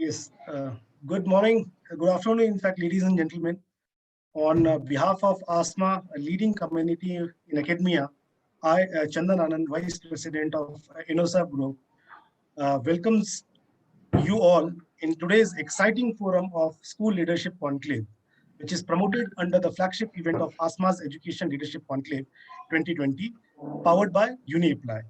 Yes. Good morning, good afternoon, in fact, ladies and gentlemen. On behalf of ASMA, a leading community in academia, I, Chandan Anand, Vice President of INOSA Group, welcomes you all in today's exciting forum of School Leadership Conclave, which is promoted under the flagship event of ASMA's Education Leadership Conclave 2020, powered by Uniapply.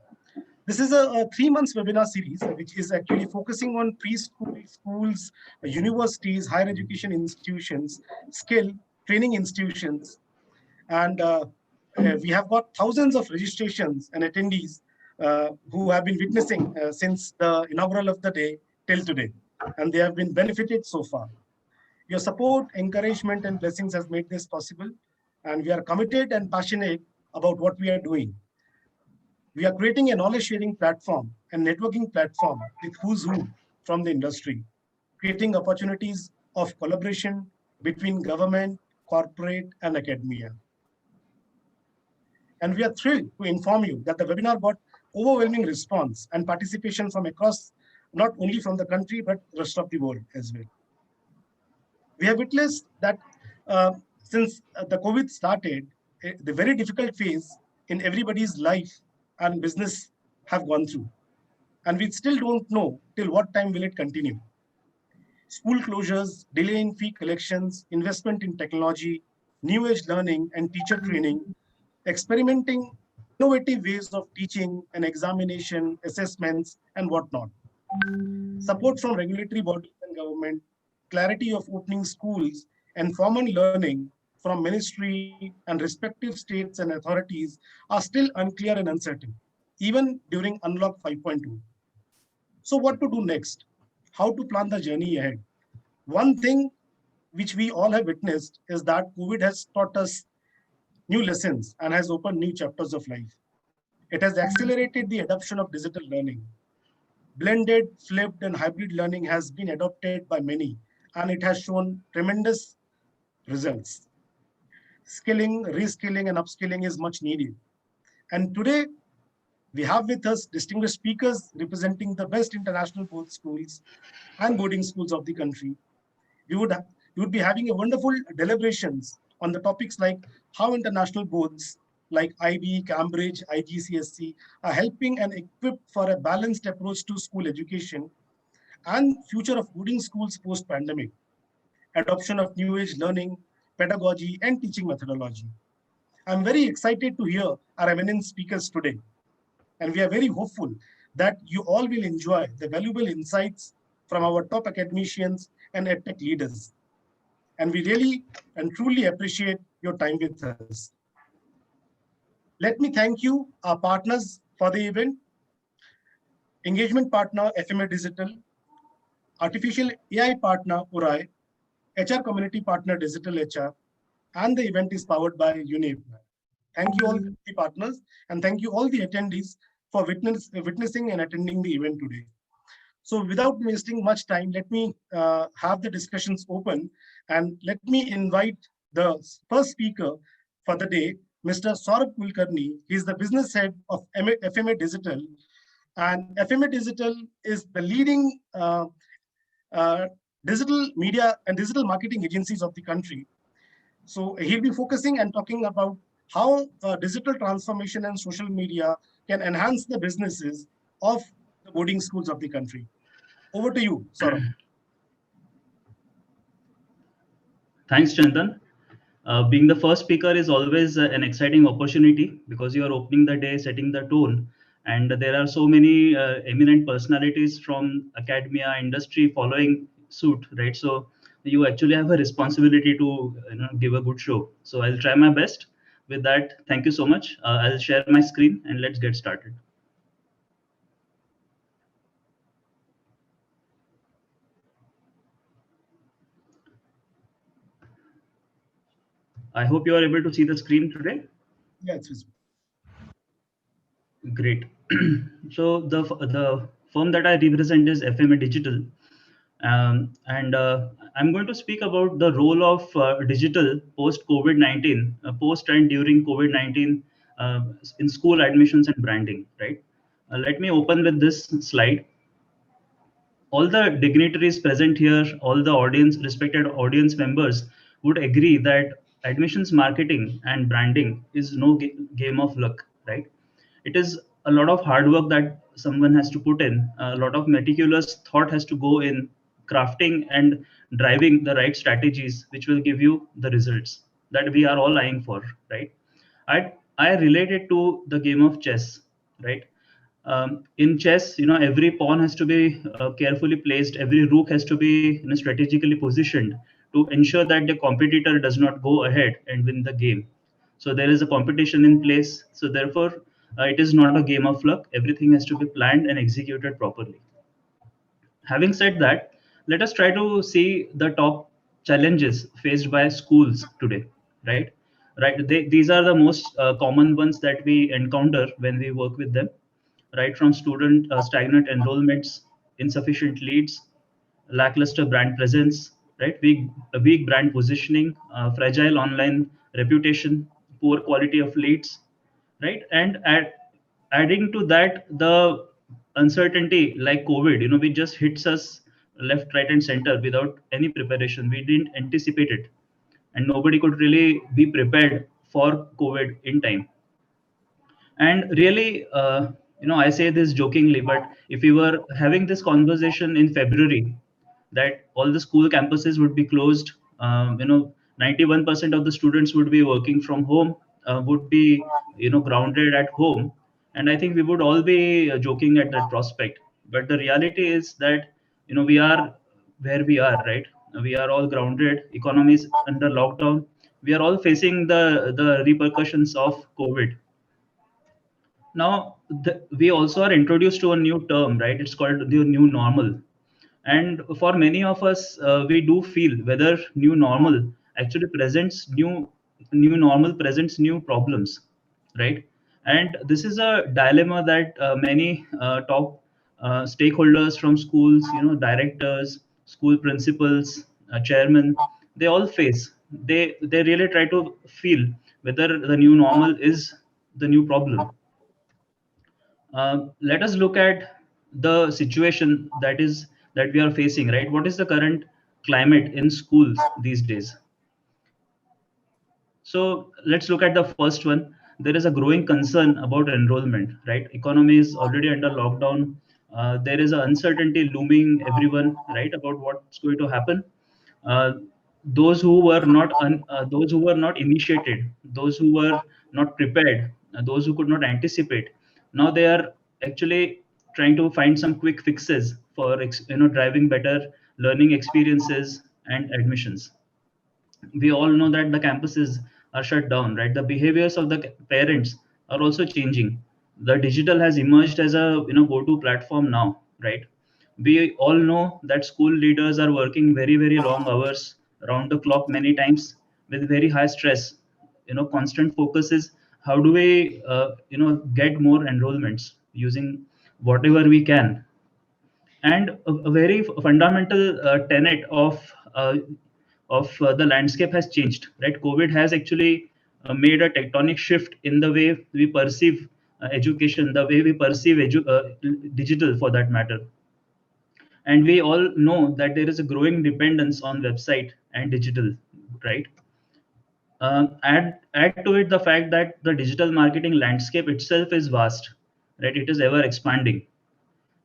This is a 3 months webinar series, which is actually focusing on preschool, schools, universities, higher education institutions, skill training institutions, and we have got thousands of registrations and attendees who have been witnessing since the inaugural of the day till today, and they have been benefited so far. Your support, encouragement, and blessings has made this possible, and we are committed and passionate about what we are doing. We are creating a knowledge sharing platform and networking platform with who's who from the industry, creating opportunities of collaboration between government, corporate, and academia. And we are thrilled to inform you that the webinar got overwhelming response and participation from across, not only from the country, but the rest of the world as well. We have witnessed that since the COVID started, the very difficult phase in everybody's life and business have gone through. And we still don't know till what time will it continue. School closures, delay in fee collections, investment in technology, new age learning and teacher training, experimenting innovative ways of teaching and examination, assessments, and whatnot. Support from regulatory bodies and government, clarity of opening schools, and formal learning from ministry and respective states and authorities are still unclear and uncertain, even during Unlock 5.2. So what to do next? How to plan the journey ahead? One thing which we all have witnessed is that COVID has taught us new lessons and has opened new chapters of life. It has accelerated the adoption of digital learning. Blended, flipped, and hybrid learning has been adopted by many, and it has shown tremendous results. Skilling, reskilling, and upskilling is much needed. And today, we have with us distinguished speakers representing the best international board schools and boarding schools of the country. You would be having a wonderful deliberations on the topics like how international boards like IB, Cambridge, IGCSE are helping and equipped for a balanced approach to school education and future of boarding schools post-pandemic, adoption of new age learning, pedagogy, and teaching methodology. I'm very excited to hear our eminent speakers today, and we are very hopeful that you all will enjoy the valuable insights from our top academicians and edtech leaders. And we really and truly appreciate your time with us. Let me thank you, our partners for the event, engagement partner, FMA Digital, artificial AI partner, Urai, HR community partner, Digital HR, and the event is powered by Uniapply. Thank you all the partners, and thank you all the attendees for witnessing and attending the event today. So without wasting much time, let me have the discussions open, and let me invite the first speaker for the day, Mr. Saurabh Kulkarni. He's the business head of FMA Digital, and FMA Digital is the leading digital media and digital marketing agencies of the country. So he'll be focusing and talking about how digital transformation and social media can enhance the businesses of the boarding schools of the country. Over to you, Saurabh. Thanks, Chandan. Being the first speaker is always an exciting opportunity because you are opening the day, setting the tone. And there are so many eminent personalities from academia, industry following suit, right? So you actually have a responsibility to give a good show. So I'll try my best. With that, thank you so much. I'll share my screen and let's get started. I hope you are able to see the screen today. Yeah, it's visible. Great. So the firm that I represent is FMA Digital, and I'm going to speak about the role of digital post COVID-19, post and during COVID-19 in school admissions and branding. Right. Let me open with this slide. all the dignitaries present here, all the audience, respected audience members would agree that admissions marketing and branding is no game of luck, right? It is a lot of hard work that someone has to put in. A lot of meticulous thought has to go in crafting and driving the right strategies, which will give you the results that we are all eyeing for, right? I relate it to the game of chess, right? In chess, every pawn has to be carefully placed. Every rook has to be strategically positioned to ensure that the competitor does not go ahead and win the game. So there is a competition in place. So therefore, it is not a game of luck. Everything has to be planned and executed properly. Having said that, let us try to see the top challenges faced by schools today, right? Right. These are the most common ones that we encounter when we work with them, right? From student stagnant enrollments, insufficient leads, lackluster brand presence, right? Weak brand positioning, fragile online reputation, poor quality of leads, right? And adding to that, the uncertainty like COVID, we just hits us left, right, and center without any preparation. We didn't anticipate it, and nobody could really be prepared for COVID in time. And really, I say this jokingly, but if we were having this conversation in February, that all the school campuses would be closed, 91% of the students would be working from home, would be, grounded at home. And I think we would all be joking at that prospect. But the reality is that, we are where we are, right? We are all grounded, economies under lockdown. We are all facing the repercussions of COVID. Now, we also are introduced to a new term, right? It's called the new normal. And for many of us, we do feel whether new normal actually presents new normal presents new problems, right? And this is a dilemma that many top stakeholders from schools, directors, school principals, chairmen, they all face. They really try to feel whether the new normal is the new problem. Let us look at the situation that we are facing, right? What is the current climate in schools these days? So let's look at the first one. There is a growing concern about enrollment, right? Economy is already under lockdown. There is an uncertainty looming everyone, right, about what's going to happen. Uh, those who were not initiated, those who were not prepared, those who could not anticipate, now they are actually trying to find some quick fixes for driving better learning experiences and admissions. We all know that the campuses are shut down, right? The behaviors of the parents are also changing. The digital has emerged as a go-to platform now, right? We all know that school leaders are working very, very long hours around the clock many times with very high stress. Constant focus is how do we get more enrollments using whatever we can. And a very fundamental tenet of the landscape has changed, right? COVID has actually made a tectonic shift in the way we perceive education, the way we perceive digital for that matter. And we all know that there is a growing dependence on website and digital, right? Add to it the fact that the digital marketing landscape itself is vast, right? It is ever expanding.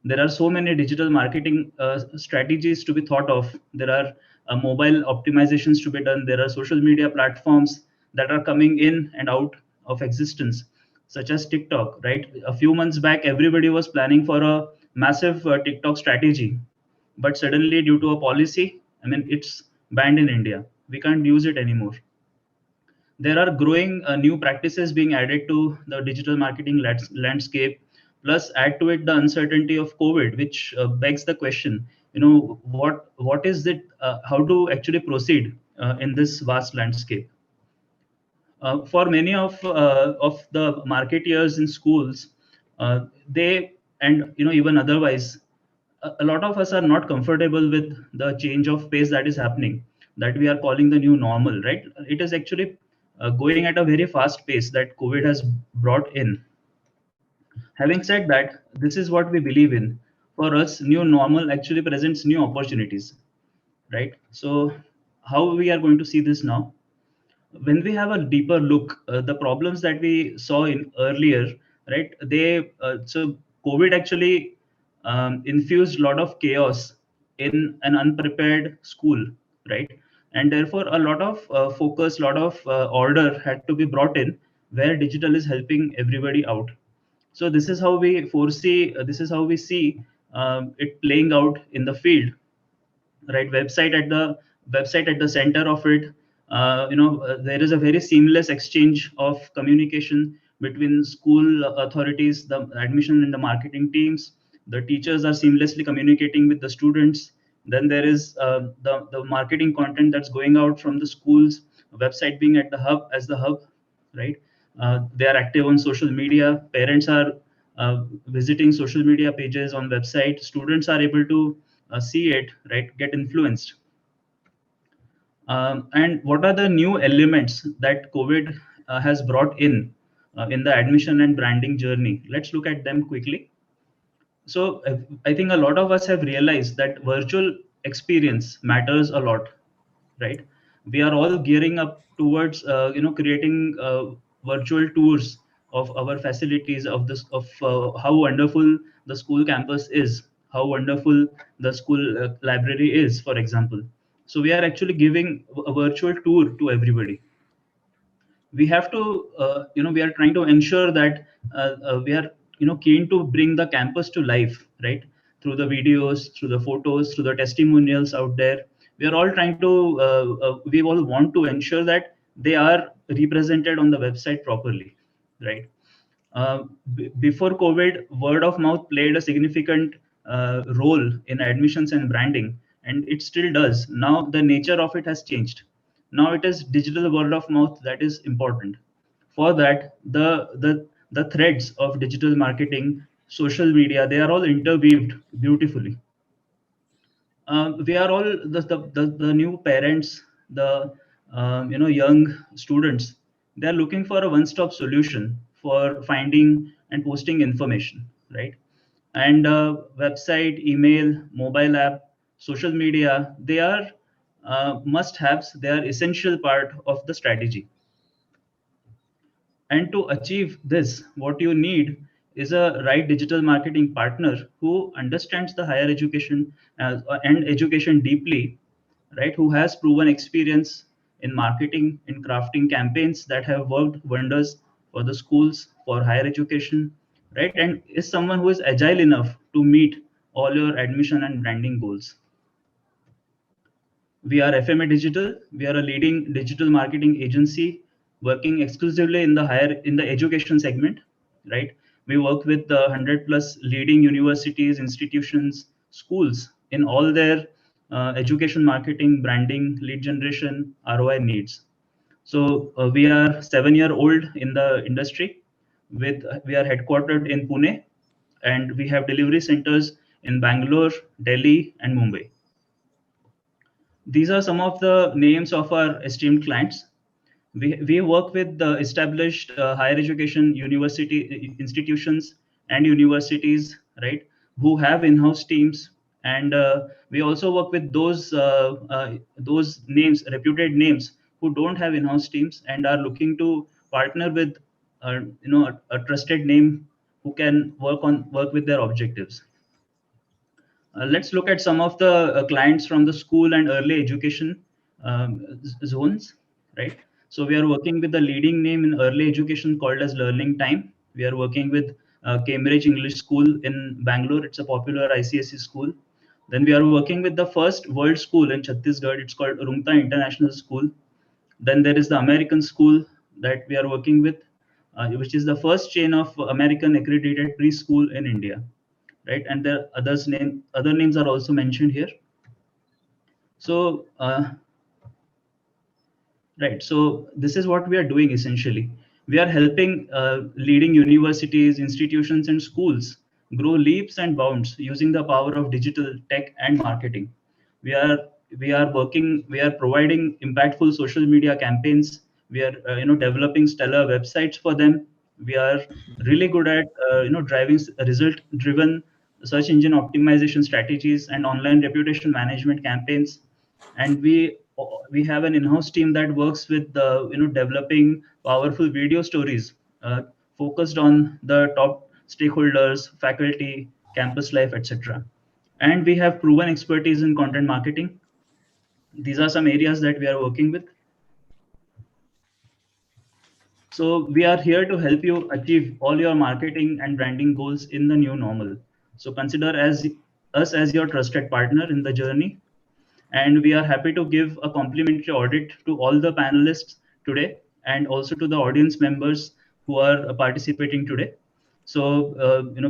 There are so many digital marketing strategies to be thought of. There are mobile optimizations to be done. There are social media platforms that are coming in and out of existence, such as TikTok, right? A few months back, everybody was planning for a massive TikTok strategy, but suddenly due to a policy, it's banned in India. We can't use it anymore. There are growing new practices being added to the digital marketing landscape. Plus add to it the uncertainty of COVID, which begs the question, what is it, how to actually proceed in this vast landscape. For many of the marketeers in schools, they, and even otherwise, a lot of us are not comfortable with the change of pace that is happening, that we are calling the new normal, right? It is actually going at a very fast pace that COVID has brought in. Having said that, this is what we believe in. for us, new normal actually presents new opportunities, right? So how we are going to see this now? When we have a deeper look, the problems that we saw in earlier, right? So COVID actually infused a lot of chaos in an unprepared school, right? And therefore, a lot of focus, a lot of order had to be brought in, where digital is helping everybody out. So this is how we foresee, this is how we see it playing out in the field, right? Website at the center of it. There is a very seamless exchange of communication between school authorities, the admission and the marketing teams. The teachers are seamlessly communicating with the students. Then there is the marketing content that's going out from the schools, website being at the hub, as the hub, right? They are active on social media. Parents are visiting social media pages on website. Students are able to see it, right? Get influenced. And what are the new elements that COVID has brought in the admission and branding journey? Let's look at them quickly. So I think a lot of us have realized that virtual experience matters a lot, right? We are all gearing up towards creating virtual tours of our facilities, of this, of how wonderful the school campus is, how wonderful the school library is, for example. So we are actually giving a virtual tour to everybody. We have to we are trying to ensure that we are keen to bring the campus to life, right? Through the videos, through the photos, through the testimonials out there. We are all trying to we all want to ensure that they are represented on the website properly, right? Before COVID, word of mouth played a significant role in admissions and branding, and it still does. Now the nature of it has changed. Now it is digital word of mouth that is important. For that, the threads of digital marketing, social media, they are all interweaved beautifully. We are all the new parents, the young students. They are looking for a one-stop solution for finding and posting information, right? And website, email, mobile app, social media, they are must-haves. They are essential part of the strategy. And to achieve this, what you need is a right digital marketing partner who understands the higher education and education deeply, right? Who has proven experience in marketing, in crafting campaigns that have worked wonders for the schools, for higher education, right? And is someone who is agile enough to meet all your admission and branding goals. We are FMA Digital. We are a leading digital marketing agency working exclusively in the education segment, right? We work with the 100 plus leading universities, institutions, schools in all their education marketing, branding, lead generation, ROI needs. So we are 7 year old in the industry. We are headquartered in Pune, and we have delivery centers in Bangalore, Delhi, and Mumbai. These are some of the names of our esteemed clients. We work with the established higher education university institutions and universities, right, who have in-house teams. And we also work with those names, reputed names, who don't have in-house teams and are looking to partner with a trusted name who can work with their objectives. Let's look at some of the clients from the school and early education zones, right? So we are working with the leading name in early education called as Learning Time. We are working with Cambridge English School in Bangalore. It's a popular ICSE school. Then we are working with the first world school in Chhattisgarh. It's called Rumta International School. Then there is the American school that we are working with, which is the first chain of American accredited preschool in India, right? And the other names are also mentioned here. So right, so this is what we are doing essentially. We are helping leading universities, institutions, and schools grow leaps and bounds using the power of digital tech and marketing. We are we are providing impactful social media campaigns. We are developing stellar websites for them. We are really good at driving result driven search engine optimization strategies and online reputation management campaigns. And we have an in-house team that works with developing powerful video stories focused on the top stakeholders, faculty, campus life, etc. And we have proven expertise in content marketing. These are some areas that we are working with. So we are here to help you achieve all your marketing and branding goals in the new normal. So consider us as your trusted partner in the journey. And we are happy to give a complimentary audit to all the panelists today and also to the audience members who are participating today. So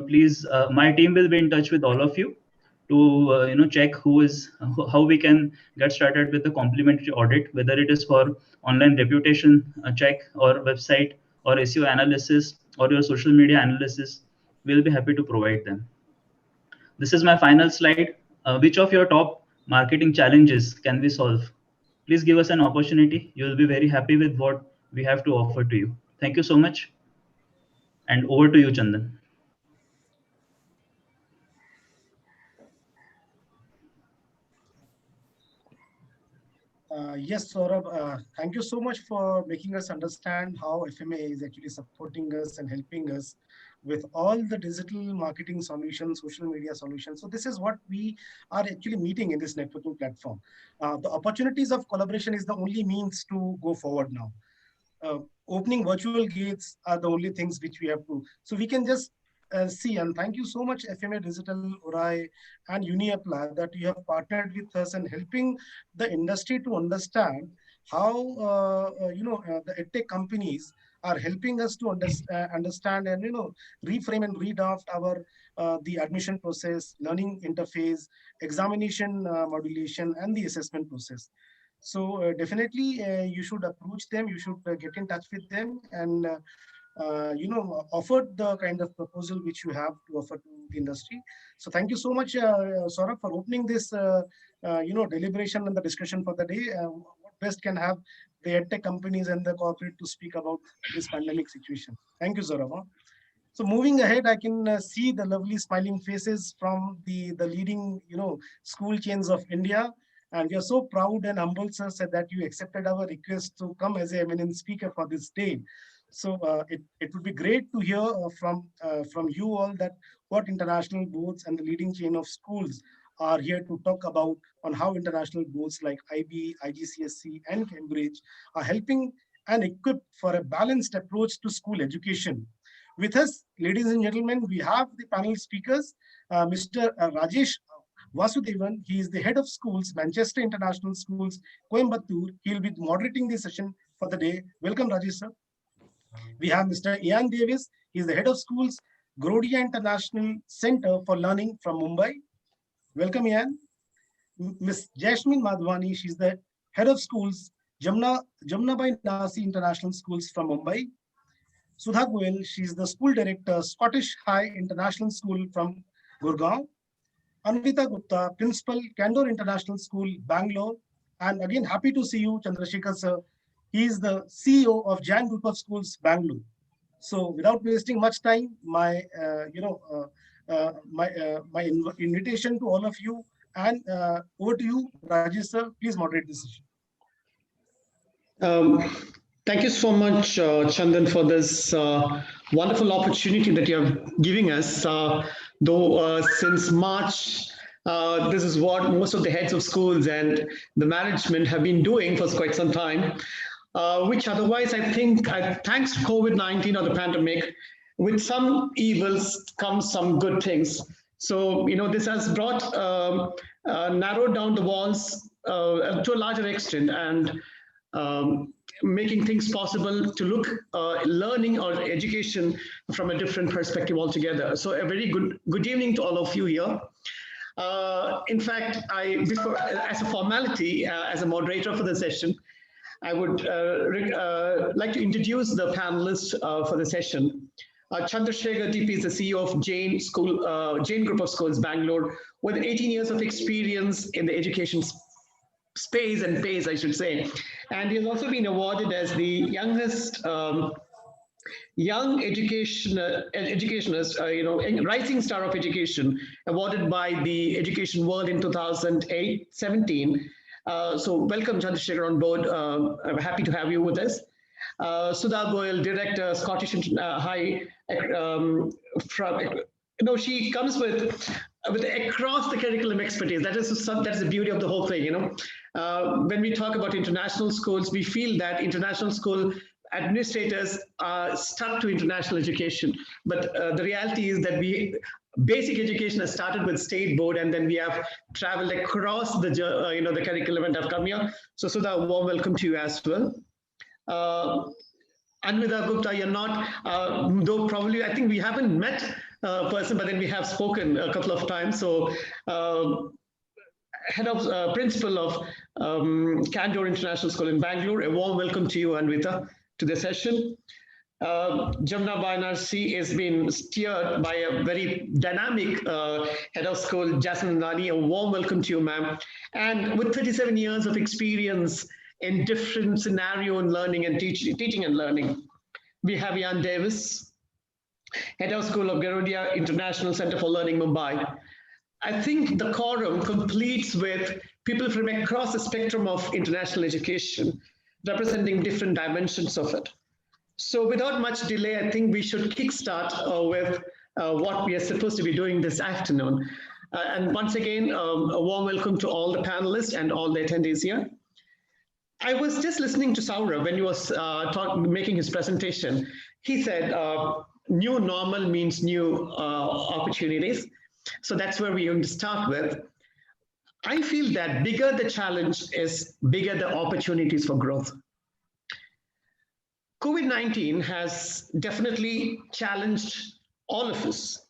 please, my team will be in touch with all of you to check how we can get started with the complimentary audit, whether it is for online reputation check or website or SEO analysis or your social media analysis. We'll be happy to provide them. This is my final slide. Which of your top marketing challenges can we solve? Please give us an opportunity. You will be very happy with what we have to offer to you. Thank you so much. And over to you, Chandan. Yes, Saurabh, thank you so much for making us understand how FMA is actually supporting us and helping us with all the digital marketing solutions, social media solutions. So this is what we are actually meeting in this networking platform. The opportunities of collaboration is the only means to go forward now. Opening virtual gates are the only things which we have to. So we can just see, and thank you so much, FMA Digital, Urai, and Uniapply, that you have partnered with us and helping the industry to understand how the edtech companies are helping us to understand and reframe and redraft our the admission process, learning interface, examination modulation, and the assessment process. So definitely you should approach them, you should get in touch with them and offer the kind of proposal which you have to offer to the industry. So thank you so much, Saurabh, for opening this deliberation and the discussion for the day. What best can have the edtech companies and the corporate to speak about this pandemic situation. Thank you, Saurabh. So moving ahead, I can see the lovely smiling faces from the leading school chains of India. And we are so proud and humbled, sir, that you accepted our request to come as an eminent speaker for this day. So it would be great to hear from you all that what international boards and the leading chain of schools are here to talk about on how international boards like IB, IGCSE, and Cambridge are helping and equipped for a balanced approach to school education. With us, ladies and gentlemen, we have the panel speakers, Mr. Rajesh Vasudevan. He is the head of schools, Manchester International Schools, Coimbatore. He will be moderating the session for the day. Welcome, Rajesh, sir. We have Mr. Ian Davis. He is the head of schools, Grodia International Center for Learning from Mumbai. Welcome, Ian. Ms. Jasmine Madhani, she's the head of schools, Jamnabai Narsee International Schools from Mumbai. Sudha Goel, she's the school director, Scottish High International School from Gurgaon. Anvita Gupta, principal, Candor International School, Bangalore. And again, happy to see you, Chandrasekhar sir. He is the CEO of Jan Group of Schools, Bangalore. So without wasting much time, my invitation to all of you, and over to you, Rajesh sir. Please moderate this session. Thank you so much, Chandan, for this wonderful opportunity that you're giving us. Though since March, this is what most of the heads of schools and the management have been doing for quite some time, which otherwise I think, thanks to COVID-19 or the pandemic, with some evils comes some good things. So, this has brought, narrowed down the walls to a larger extent and making things possible to look learning or education from a different perspective altogether. So a very good evening to all of you here. In fact, before, as a formality, as a moderator for the session, I would like to introduce the panelists for the session. Chandrasekhar DP is the CEO of Jain Group of Schools, Bangalore, with 18 years of experience in the education space and pace, I should say. And he has also been awarded as the youngest Young educationist, Rising Star of Education, awarded by the Education World in 2017. So welcome, Chandrasekhar, on board. I'm happy to have you with us. Sudha Goyal, Director, Scottish High, she comes with across the curriculum expertise. That's the beauty of the whole thing. When we talk about international schools, we feel that international school administrators are stuck to international education, but the reality is that basic education has started with state board, and then we have traveled across the the curriculum and have come here. So Sudha, warm welcome to you as well. Anvida Gupta, you're not, though probably I think we haven't met person, but then we have spoken a couple of times. So head of principal of Candor International School in Bangalore, a warm welcome to you, Anvita, to the session. Jamnabai Narsee has been steered by a very dynamic head of school, Jasmine. A warm welcome to you, ma'am. And with 37 years of experience in different scenario and learning and teaching and learning, we have Jan Davis, head of school of Garudia International Center for Learning, Mumbai. I think the quorum completes with people from across the spectrum of international education, representing different dimensions of it. So without much delay, I think we should kickstart with what we are supposed to be doing this afternoon. And once again, a warm welcome to all the panelists and all the attendees here. I was just listening to Saurabh when he was making his presentation. He said, new normal means new opportunities. So that's where we're going to start with. I feel that bigger the challenge is, bigger the opportunities for growth. COVID-19 has definitely challenged all of us,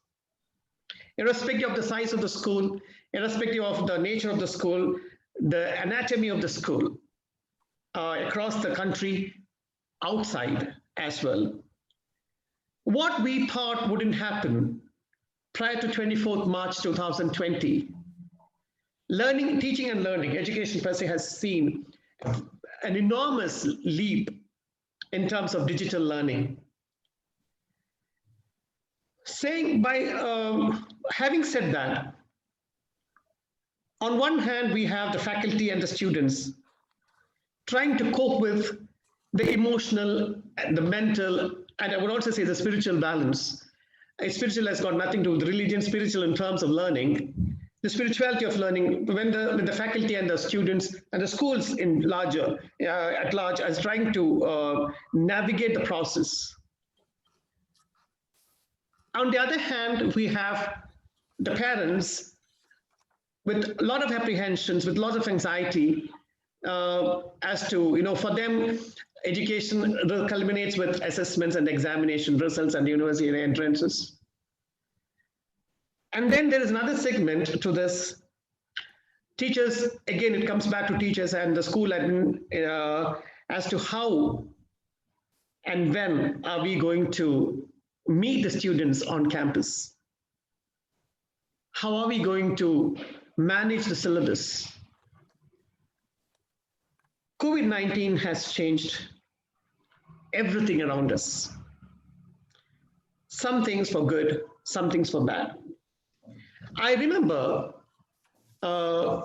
irrespective of the size of the school, irrespective of the nature of the school, the anatomy of the school, across the country, outside as well. What we thought wouldn't happen prior to 24th March 2020, teaching and learning, education per se has seen an enormous leap in terms of digital learning. Having said that, on one hand, we have the faculty and the students trying to cope with the emotional, the mental, and I would also say the spiritual balance. Spiritual has got nothing to do with religion, spiritual in terms of learning. The spirituality of learning, when the faculty and the students and the schools at large are trying to navigate the process. On the other hand, we have the parents with a lot of apprehensions, with lots of anxiety, as to, for them, education culminates with assessments and examination results and university entrances. And then there is another segment to this. Teachers, again, it comes back to teachers and the school admin as to how and when are we going to meet the students on campus? How are we going to manage the syllabus? COVID-19 has changed everything around us. Some things for good, some things for bad. I remember, I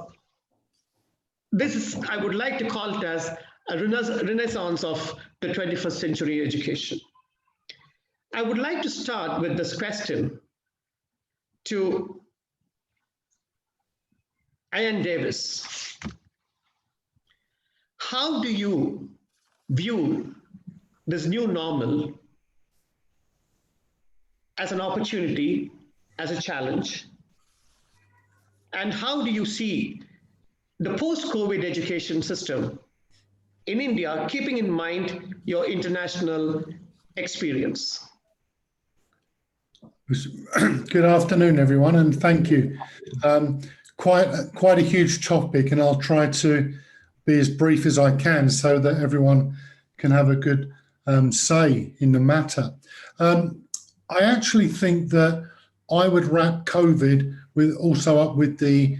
would like to call it as a renaissance of the 21st century education. I would like to start with this question to Ian Davis. How do you view this new normal as an opportunity, as a challenge? And how do you see the post-COVID education system in India, keeping in mind your international experience? Good afternoon, everyone, and thank you. Quite a huge topic, and I'll try to be as brief as I can so that everyone can have a good say in the matter. I actually think that I would wrap COVID up with the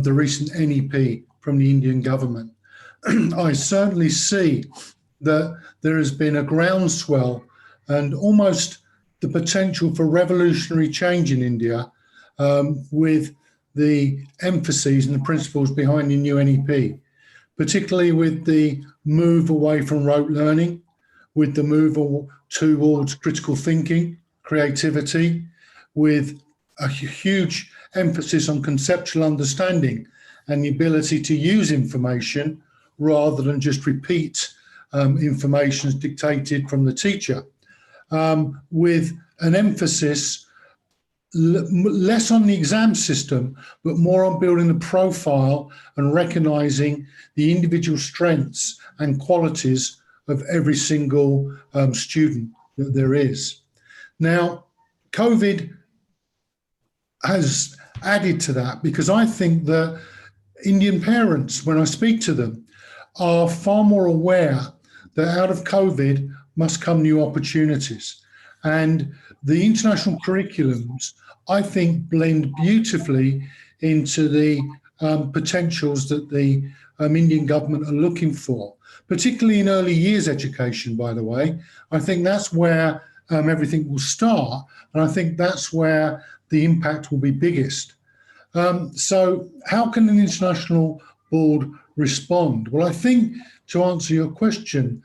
recent NEP from the Indian government. I certainly see that there has been a groundswell and almost the potential for revolutionary change in India, with the emphases and the principles behind the new NEP, particularly with the move away from rote learning, with the move towards critical thinking, creativity, with a huge emphasis on conceptual understanding and the ability to use information rather than just repeat information as dictated from the teacher, with an emphasis less on the exam system, but more on building the profile and recognizing the individual strengths and qualities of every single student that there is. Now, COVID has added to that, because I think that Indian parents, when I speak to them, are far more aware that out of COVID must come new opportunities. And the international curriculums, I think, blend beautifully into the potentials that the Indian government are looking for, particularly in early years education, by the way. I think that's where everything will start, and I think that's where the impact will be biggest. So how can an international board respond? Well, I think, to answer your question,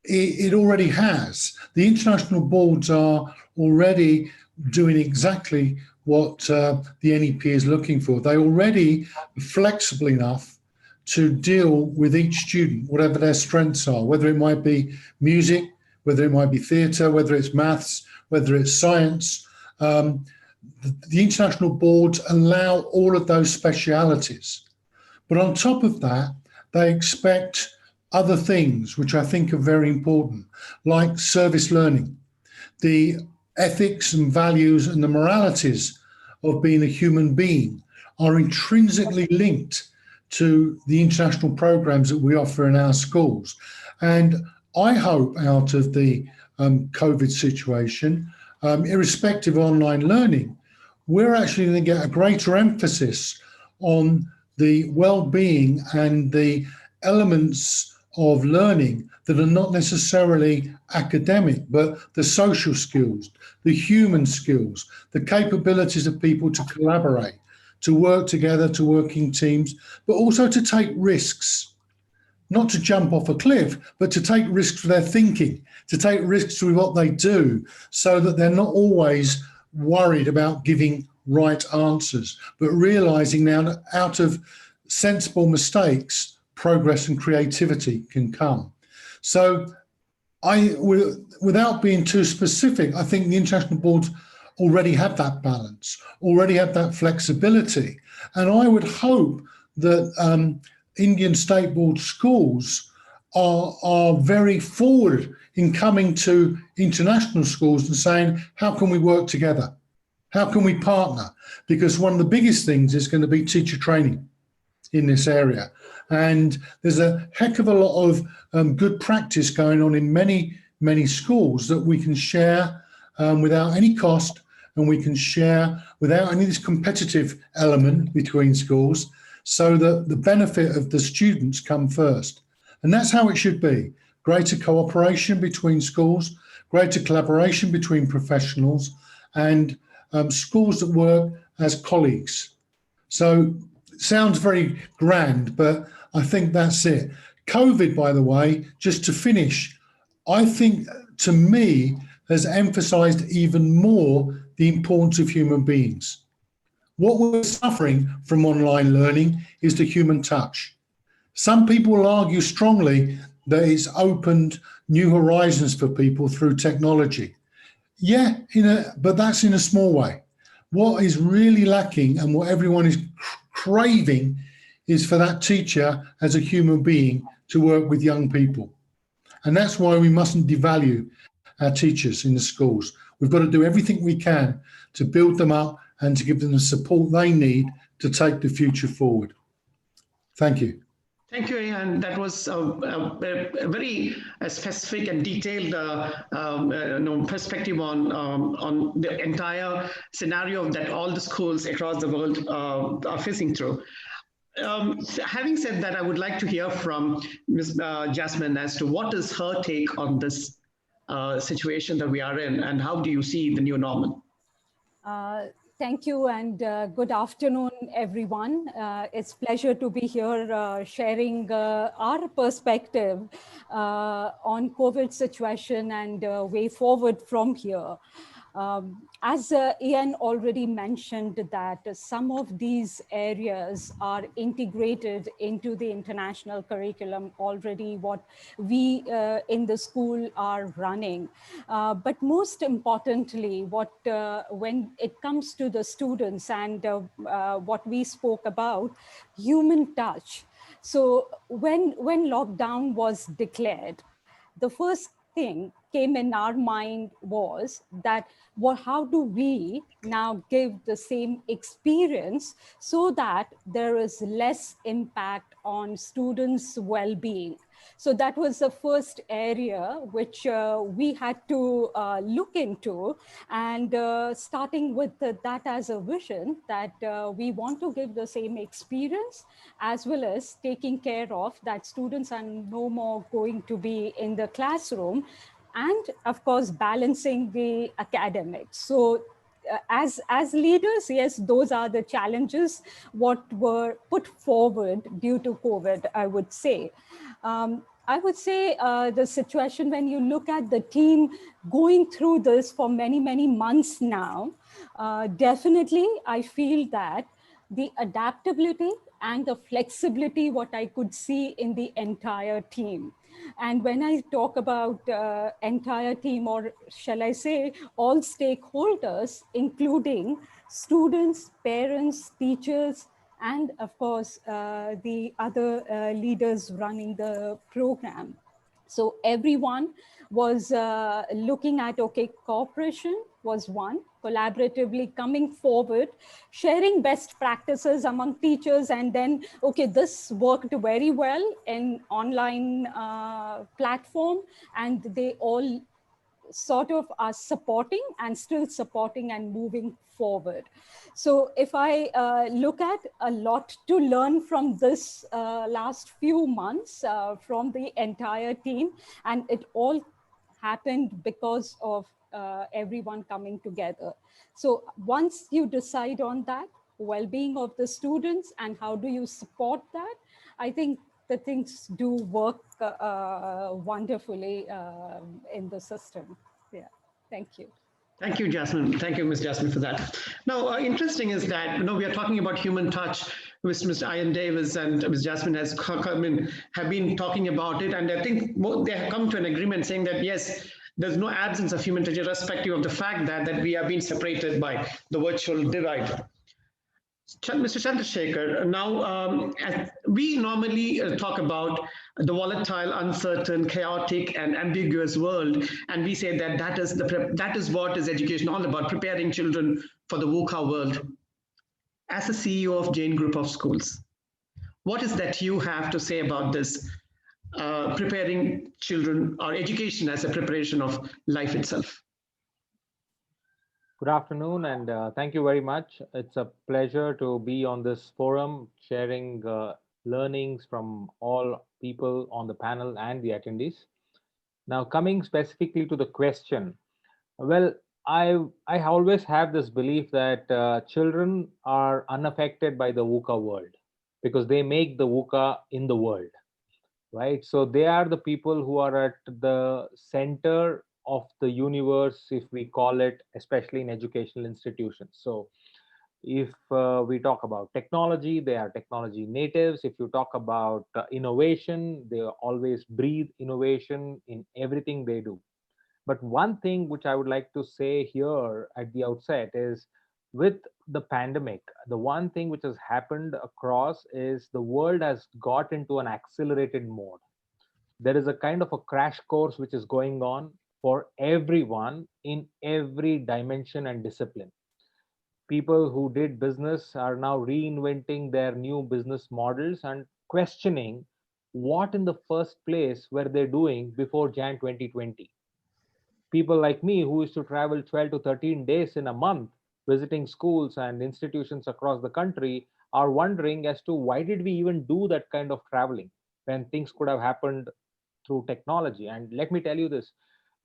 it already has. The international boards are already doing exactly what the NEP is looking for. They already are flexible enough to deal with each student, whatever their strengths are, whether it might be music, whether it might be theatre, whether it's maths, whether it's science. The international boards allow all of those specialities. But on top of that, they expect other things, which I think are very important, like service learning, the ethics and values and the moralities of being a human being are intrinsically linked to the international programs that we offer in our schools. And I hope out of the COVID situation, irrespective of online learning, we're actually going to get a greater emphasis on the well-being and the elements of learning that are not necessarily academic, but the social skills, the human skills, the capabilities of people to collaborate, to work together, to work in teams, but also to take risks, not to jump off a cliff, but to take risks with their thinking, to take risks with what they do, so that they're not always worried about giving right answers, but realizing now that out of sensible mistakes, progress and creativity can come. So without being too specific, I think the international boards already have that balance, already have that flexibility. And I would hope that Indian state board schools are very forward in coming to international schools and saying, how can we work together? How can we partner? Because one of the biggest things is going to be teacher training in this area. And there's a heck of a lot of good practice going on in many, many schools that we can share without any cost, and we can share without any of this competitive element between schools, so that the benefit of the students come first. And that's how it should be. Greater cooperation between schools, greater collaboration between professionals, and schools that work as colleagues. So it sounds very grand, but I think that's it. COVID, by the way, just to finish, I think, to me, has emphasized even more the importance of human beings. What we're suffering from online learning is the human touch. Some people will argue strongly that it's opened new horizons for people through technology. Yeah, but that's in a small way. What is really lacking, and what everyone is craving, is for that teacher as a human being to work with young people. And that's why we mustn't devalue our teachers in the schools. We've got to do everything we can to build them up and to give them the support they need to take the future forward. Thank you. Thank you, and that was a very specific and detailed perspective on the entire scenario that all the schools across the world are facing through. Having said that, I would like to hear from Ms. Jasmine as to what is her take on this situation that we are in, and how do you see the new normal? Thank you, and good afternoon, everyone. It's pleasure to be here sharing our perspective on COVID situation and way forward from here. As Ian already mentioned that some of these areas are integrated into the international curriculum already, what we in the school are running. But most importantly, when it comes to the students and what we spoke about, human touch. So when lockdown was declared, the first thing came in our mind was that, well, how do we now give the same experience so that there is less impact on students' well-being? So that was the first area which we had to look into, and starting with that as a vision that we want to give the same experience, as well as taking care of that students are no more going to be in the classroom, and of course balancing the academics. So as leaders, yes, those are the challenges what were put forward due to COVID, I would say. I would say the situation, when you look at the team going through this for many, many months now, definitely I feel that the adaptability and the flexibility, what I could see in the entire team. And when I talk about entire team, or shall I say all stakeholders, including students, parents, teachers, and of course, the other leaders running the program. So everyone was looking at, okay, cooperation was one, collaboratively coming forward, sharing best practices among teachers, and then, okay, this worked very well in online platform, and they all sort of are supporting and still supporting and moving forward. So if I look at a lot to learn from this last few months from the entire team, and it all happened because of everyone coming together. So once you decide on that, well-being of the students and how do you support that, I think the things do work wonderfully in the system. Yeah, thank you. Thank you, Jasmine. Thank you, Ms. Jasmine, for that. Now, interesting is that we are talking about human touch. Mr. Ian Davis and Ms. Jasmine have been talking about it, and I think they have come to an agreement saying that yes, there's no absence of human touch, irrespective of the fact that we are being separated by the virtual divide. Mr. Chandrasekhar, now we normally talk about the volatile, uncertain, chaotic, and ambiguous world, and we say that that is what is education all about, preparing children for the VUCA world. As a CEO of Jain Group of Schools, what is that you have to say about this, preparing children, or education as a preparation of life itself? Good afternoon, and thank you very much. It's a pleasure to be on this forum, sharing learnings from all people on the panel and the attendees. Now, coming specifically to the question, well, I always have this belief that children are unaffected by the VUCA world because they make the VUCA in the world, right? So they are the people who are at the center of the universe, if we call it, especially in educational institutions. So if we talk about technology, they are technology natives. If you talk about innovation, they always breathe innovation in everything they do. But one thing which I would like to say here at the outset is, with the pandemic, the one thing which has happened across is the world has got into an accelerated mode. There is a kind of a crash course which is going on for everyone in every dimension and discipline. People who did business are now reinventing their new business models and questioning what in the first place were they doing before Jan 2020. People like me who used to travel 12 to 13 days in a month visiting schools and institutions across the country are wondering as to why did we even do that kind of traveling when things could have happened through technology. And let me tell you this,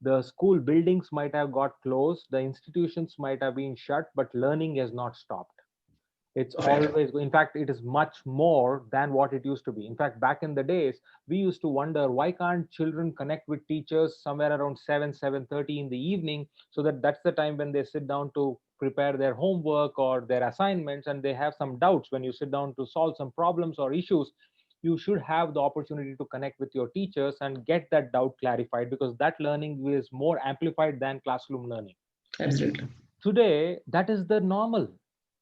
The school buildings might have got closed, the institutions might have been shut, but learning has not stopped. It's always, in fact, it is much more than what it used to be. In fact, back in the days, we used to wonder, why can't children connect with teachers somewhere around 7:30 in the evening, so that that's the time when they sit down to prepare their homework or their assignments, and they have some doubts. When you sit down to solve some problems or issues, you should have the opportunity to connect with your teachers and get that doubt clarified, because that learning is more amplified than classroom learning. Absolutely. Today, that is the normal.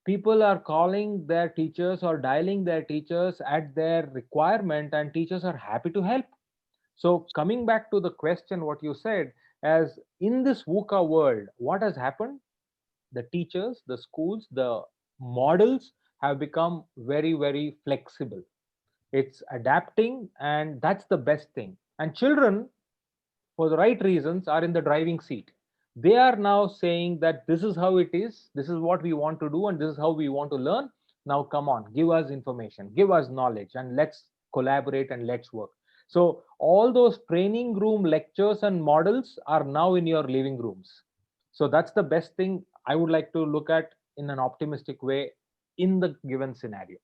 People are calling their teachers or dialing their teachers at their requirement, and teachers are happy to help. So coming back to the question, what you said, as in this VUCA world, what has happened? The teachers, the schools, the models have become very, very flexible. It's adapting, and that's the best thing. And children, for the right reasons, are in the driving seat. They are now saying that this is how it is, this is what we want to do, and this is how we want to learn. Now come on, give us information, give us knowledge, and let's collaborate and let's work. So all those training room lectures and models are now in your living rooms. So that's the best thing I would like to look at in an optimistic way in the given scenario.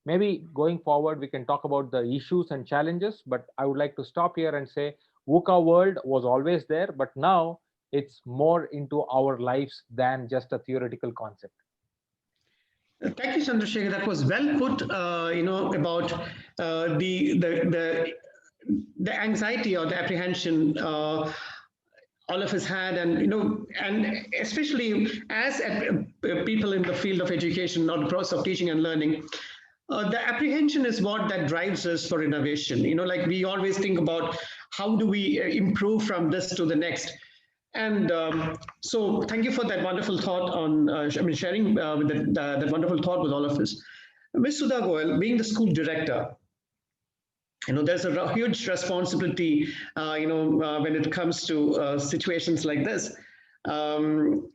Maybe going forward, we can talk about the issues and challenges, but I would like to stop here and say VUCA world was always there, but now it's more into our lives than just a theoretical concept. Thank you, Chandrasekhar. That was well put. About the anxiety or the apprehension all of us had, and especially as people in the field of education or the process of teaching and learning. The apprehension is what that drives us for innovation. Like we always think about how do we improve from this to the next. And so thank you for that wonderful thought on, sharing that wonderful thought with all of us. Ms. Sudha Goyal, being the school director, there's a huge responsibility, when it comes to situations like this. On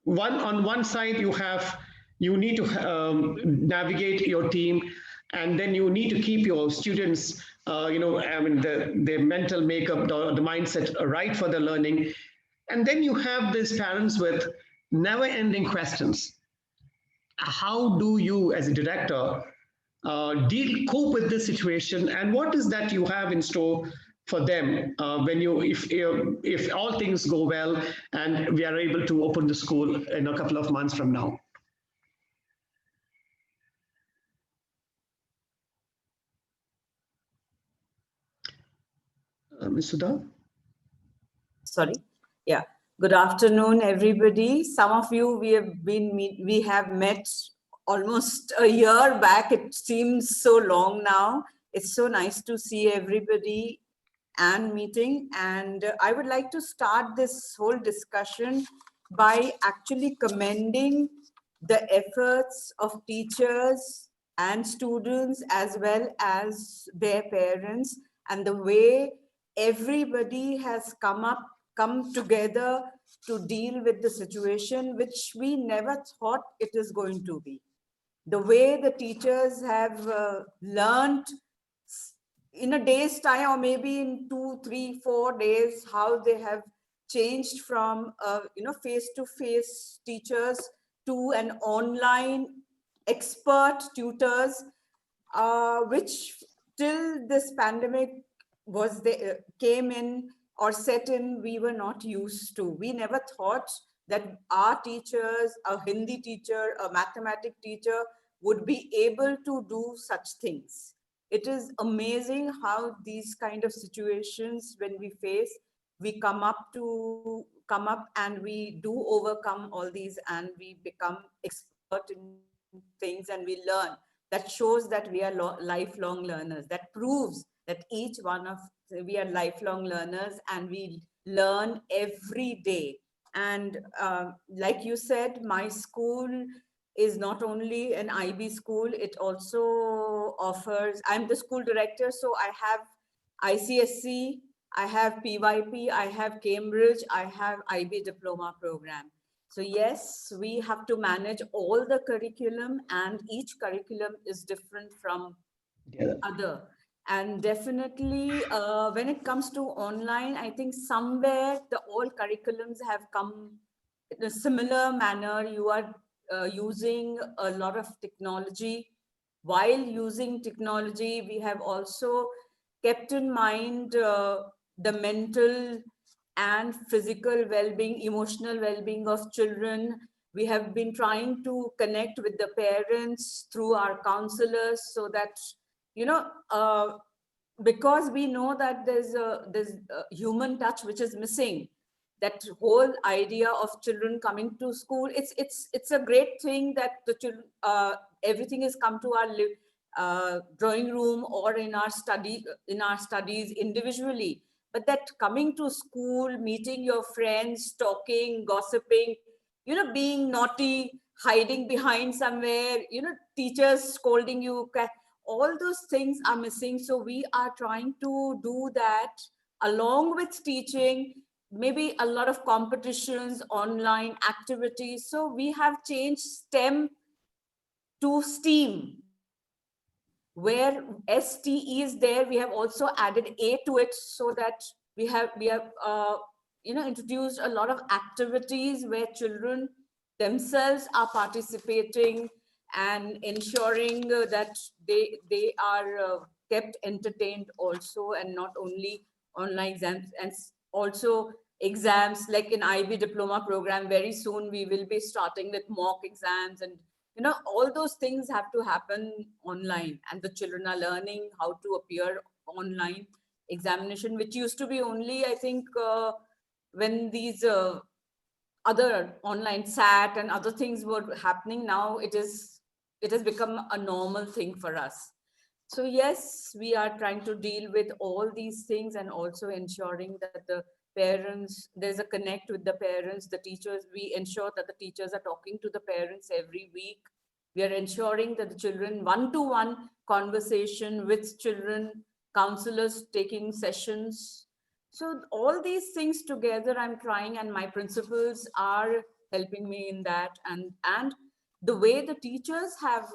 one side, you need to navigate your team, and then you need to keep your students, their mental makeup, the mindset right for the learning. And then you have these parents with never-ending questions. How do you, as a director, cope with this situation, and what is that you have in store for them if all things go well and we are able to open the school in a couple of months from now? Ms. Sudha? Sorry. Yeah. Good afternoon, everybody. Some of you we have met almost a year back. It seems so long now. It's so nice to see everybody and meeting. And I would like to start this whole discussion by actually commending the efforts of teachers and students as well as their parents, and the way everybody has come together to deal with the situation, which we never thought it is going to be. The way the teachers have learned in a day's time, or maybe in 2, 3, 4 days, how they have changed from face-to-face teachers to an online expert tutors, which till this pandemic came in or set in, we were not used to. We never thought that our teachers, a Hindi teacher, a mathematics teacher, would be able to do such things. It is amazing how these kind of situations, when we face, we come up and we do overcome all these, and we become expert in things, and we learn. That shows that we are lifelong learners. That proves that each one of we are lifelong learners, and we learn every day. And like you said, my school is not only an IB school, it also offers, I'm the school director, so I have ICSE, I have PYP, I have Cambridge, I have IB diploma program. So yes, we have to manage all the curriculum, and each curriculum is different from other. And definitely, when it comes to online, I think somewhere all curriculums have come in a similar manner. You are using a lot of technology. While using technology, we have also kept in mind the mental and physical well-being, emotional well-being of children. We have been trying to connect with the parents through our counselors so that, you know, because we know that there's a human touch which is missing. That whole idea of children coming to school, it's a great thing that the children, everything has come to our drawing room or in our studies individually. But that coming to school, meeting your friends, talking, gossiping, you know, being naughty, hiding behind somewhere, you know, teachers scolding you, all those things are missing. So we are trying to do that along with teaching, maybe a lot of competitions, online activities. So we have changed STEM to STEAM, where STE is there. We have also added A to it, so that we have you know, introduced a lot of activities where children themselves are participating and ensuring that they are kept entertained also, and not only online exams, and also exams like in IB diploma program. Very soon we will be starting with mock exams, and you know, all those things have to happen online, and the children are learning how to appear online examination, which used to be only, I think, when these other online SAT and other things were happening. Now it has become a normal thing for us. So yes, we are trying to deal with all these things, and also ensuring that the parents, there's a connect with the parents, the teachers. We ensure that the teachers are talking to the parents every week. We are ensuring that the children, one-to-one conversation with children, counselors taking sessions. So all these things together I'm trying, and my principals are helping me in that. And the way the teachers have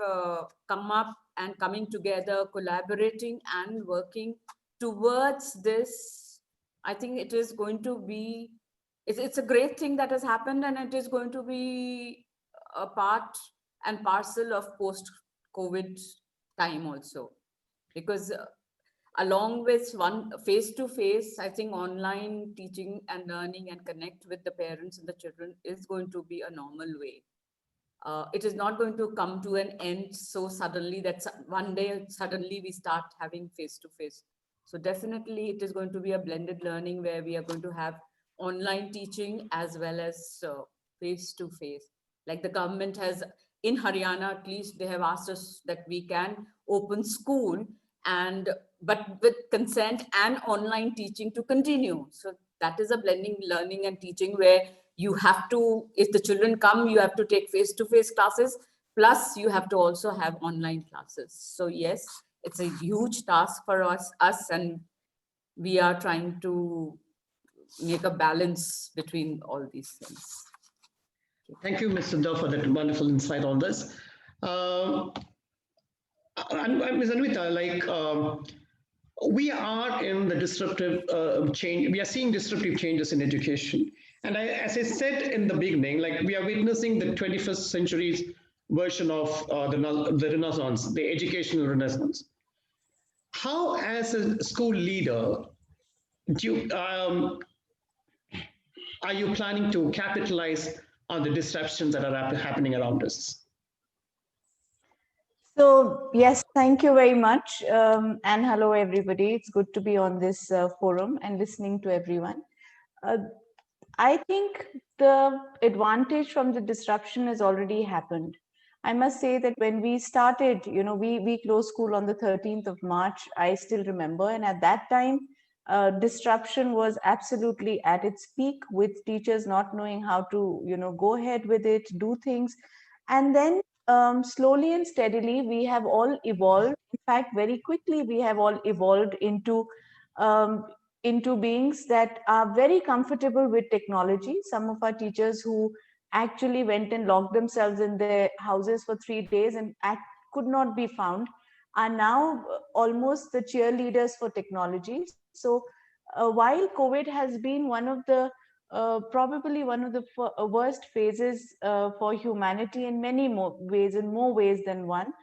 come up and coming together, collaborating and working towards this, I think it is going to be, it's a great thing that has happened, and it is going to be a part and parcel of post-COVID time also. Because along with one face-to-face, I think online teaching and learning and connect with the parents and the children is going to be a normal way. It is not going to come to an end so suddenly that one day suddenly we start having face-to-face. So definitely it is going to be a blended learning where we are going to have online teaching as well as face-to-face. Like the government has, in Haryana at least, they have asked us that we can open school, and but with consent and online teaching to continue. So that is a blending learning and teaching where you have to, if the children come, you have to take face-to-face classes, plus you have to also have online classes. So yes, it's a huge task for us, and we are trying to make a balance between all these things. Thank you, Ms. Sundar, for that wonderful insight on this. And Ms. Anvita, we are in the disruptive change. We are seeing disruptive changes in education. And as I said in the beginning, we are witnessing the 21st century's version of the Renaissance, the educational Renaissance. How, as a school leader, are you planning to capitalize on the disruptions that are happening around us? So yes, thank you very much. And hello, everybody. It's good to be on this forum and listening to everyone. I think the advantage from the disruption has already happened. I must say that when we started, we closed school on the 13th of March, I still remember. And at that time, disruption was absolutely at its peak, with teachers not knowing how to, go ahead with it, do things. And then slowly and steadily, we have all evolved. In fact, very quickly, we have all evolved into beings that are very comfortable with technology. Some of our teachers who actually went and locked themselves in their houses for 3 days and could not be found are now almost the cheerleaders for technology. So while COVID has been one of the probably one of the worst phases for humanity in many more ways, in more ways than one,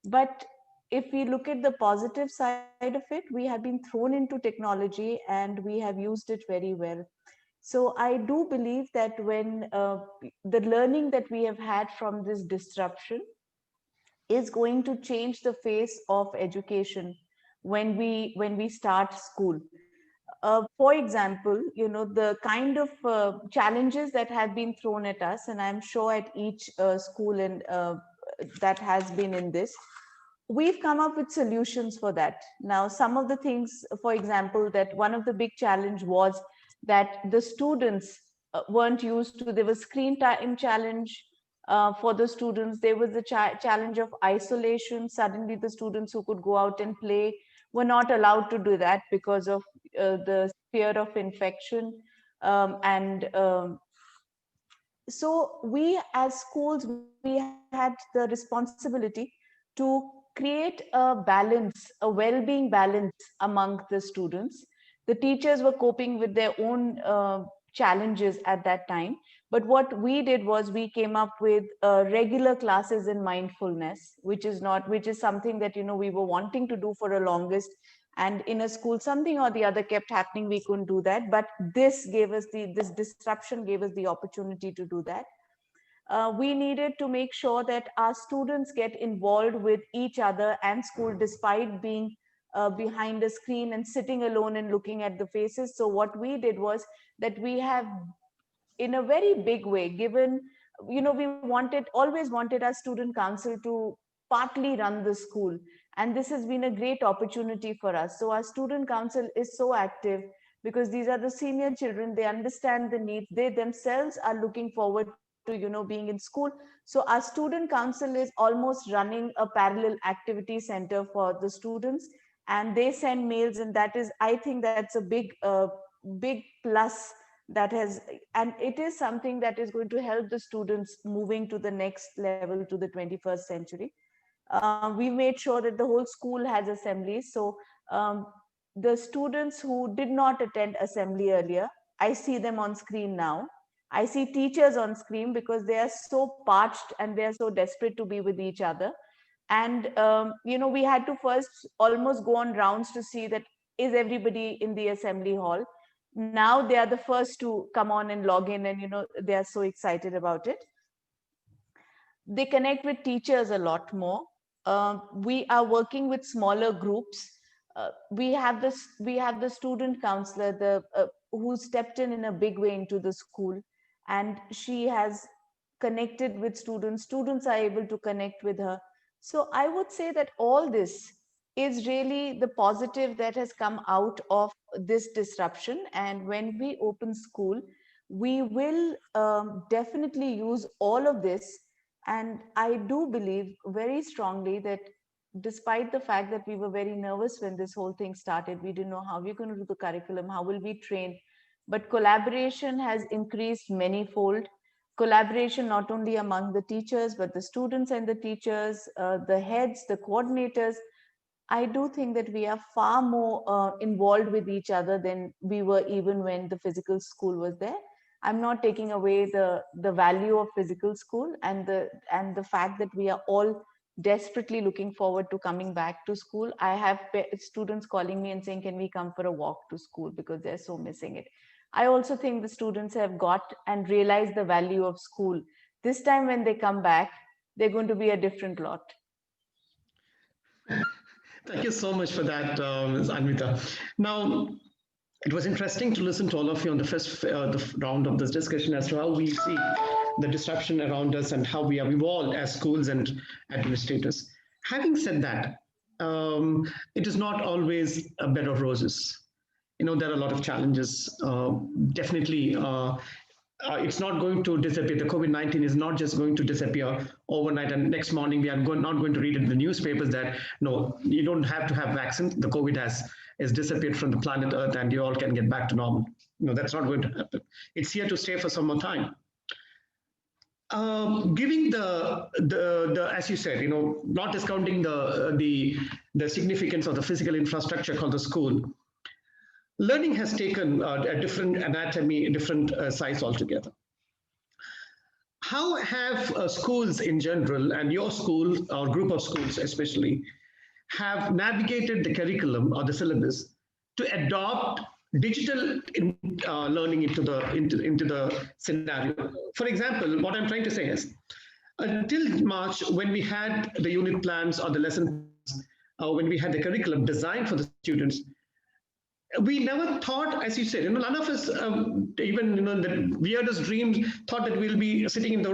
but if we look at the positive side of it, we have been thrown into technology and we have used it very well. So I do believe that when the learning that we have had from this disruption is going to change the face of education when we start school. For example, the kind of challenges that have been thrown at us, and I'm sure at each school and that has been in this, we've come up with solutions for that. Now, some of the things, for example, that one of the big challenge was that the students weren't used to, there was screen time challenge for the students. There was the challenge of isolation. Suddenly the students who could go out and play were not allowed to do that because of the fear of infection. And so we as schools, we had the responsibility to create a balance, a well-being balance among the students. The teachers were coping with their own challenges at that time. But what we did was we came up with regular classes in mindfulness, which is something that, we were wanting to do for the longest. And in a school, something or the other kept happening. We couldn't do that. But this disruption gave us the opportunity to do that. We needed to make sure that our students get involved with each other and school, despite being behind a screen and sitting alone and looking at the faces. So what we did was that we have, in a very big way, given, we always wanted our student council to partly run the school. And this has been a great opportunity for us. So our student council is so active because these are the senior children. They understand the needs. They themselves are looking forward to, being in school. So our student council is almost running a parallel activity center for the students, and they send mails, and that is, I think that's a big plus that has, and it is something that is going to help the students moving to the next level, to the 21st century. We made sure that the whole school has assemblies. So the students who did not attend assembly earlier, I see them on screen now. I see teachers on screen because they are so parched and they are so desperate to be with each other. And we had to first almost go on rounds to see that is everybody in the assembly hall. Now they are the first to come on and log in, and they are so excited about it. They connect with teachers a lot more. We are working with smaller groups. We have the student counselor, who stepped in a big way into the school, and she has connected with students. Students are able to connect with her. So I would say that all this is really the positive that has come out of this disruption. And when we open school, we will definitely use all of this. And I do believe very strongly that despite the fact that we were very nervous when this whole thing started, we didn't know how we're going to do the curriculum, how will we train, but collaboration has increased manyfold. Collaboration not only among the teachers, but the students and the teachers, the heads, the coordinators. I do think that we are far more involved with each other than we were even when the physical school was there. I'm not taking away the value of physical school and the fact that we are all desperately looking forward to coming back to school. I have students calling me and saying, can we come for a walk to school, because they're so missing it. I also think the students have got and realized the value of school. This time when they come back, they're going to be a different lot. Thank you so much for that, Ms. Anvita. Now, it was interesting to listen to all of you on the first the round of this discussion as to how we see the disruption around us and how we have evolved as schools and administrators. Having said that, it is not always a bed of roses. There are a lot of challenges. Definitely, it's not going to disappear. The COVID-19 is not just going to disappear overnight and next morning we are not going to read in the newspapers that, no, you don't have to have vaccine. The COVID has disappeared from the planet Earth and you all can get back to normal. That's not going to happen. It's here to stay for some more time. Giving the as you said, not discounting the the significance of the physical infrastructure called the school, learning has taken a different anatomy, a different size altogether. How have schools in general, and your school or group of schools especially, have navigated the curriculum or the syllabus to adopt digital learning into the scenario? For example, what I'm trying to say is, until March, when we had the unit plans or the lesson, when we had the curriculum designed for the students, we never thought, as you said, none of us, even the weirdest dreams, thought that we'll be sitting in the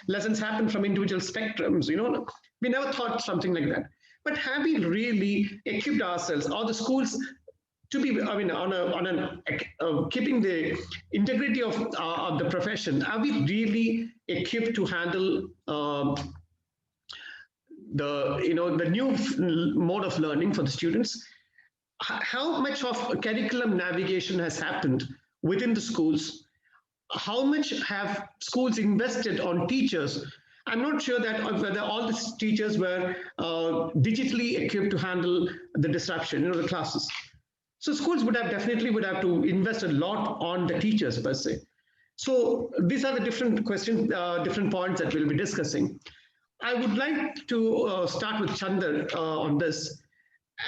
lessons happen from individual spectrums. We never thought something like that. But have we really equipped ourselves or the schools to be, keeping the integrity of the profession? Are we really equipped to handle the new mode of learning for the students? How much of curriculum navigation has happened within the schools? How much have schools invested on teachers? I'm not sure that whether all the teachers were digitally equipped to handle the disruption, the classes. So schools would have to invest a lot on the teachers per se. So these are the different questions, different points that we'll be discussing. I would like to start with Chandar on this.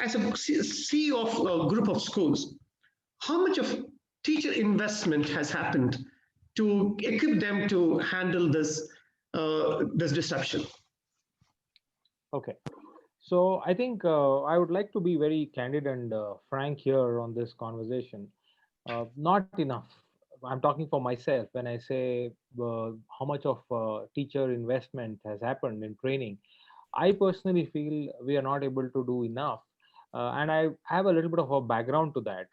As a CEO of a group of schools, how much of teacher investment has happened to equip them to handle this disruption? Okay. So I think I would like to be very candid and frank here on this conversation. Not enough. I'm talking for myself when I say how much of teacher investment has happened in training. I personally feel we are not able to do enough. And I have a little bit of a background to that.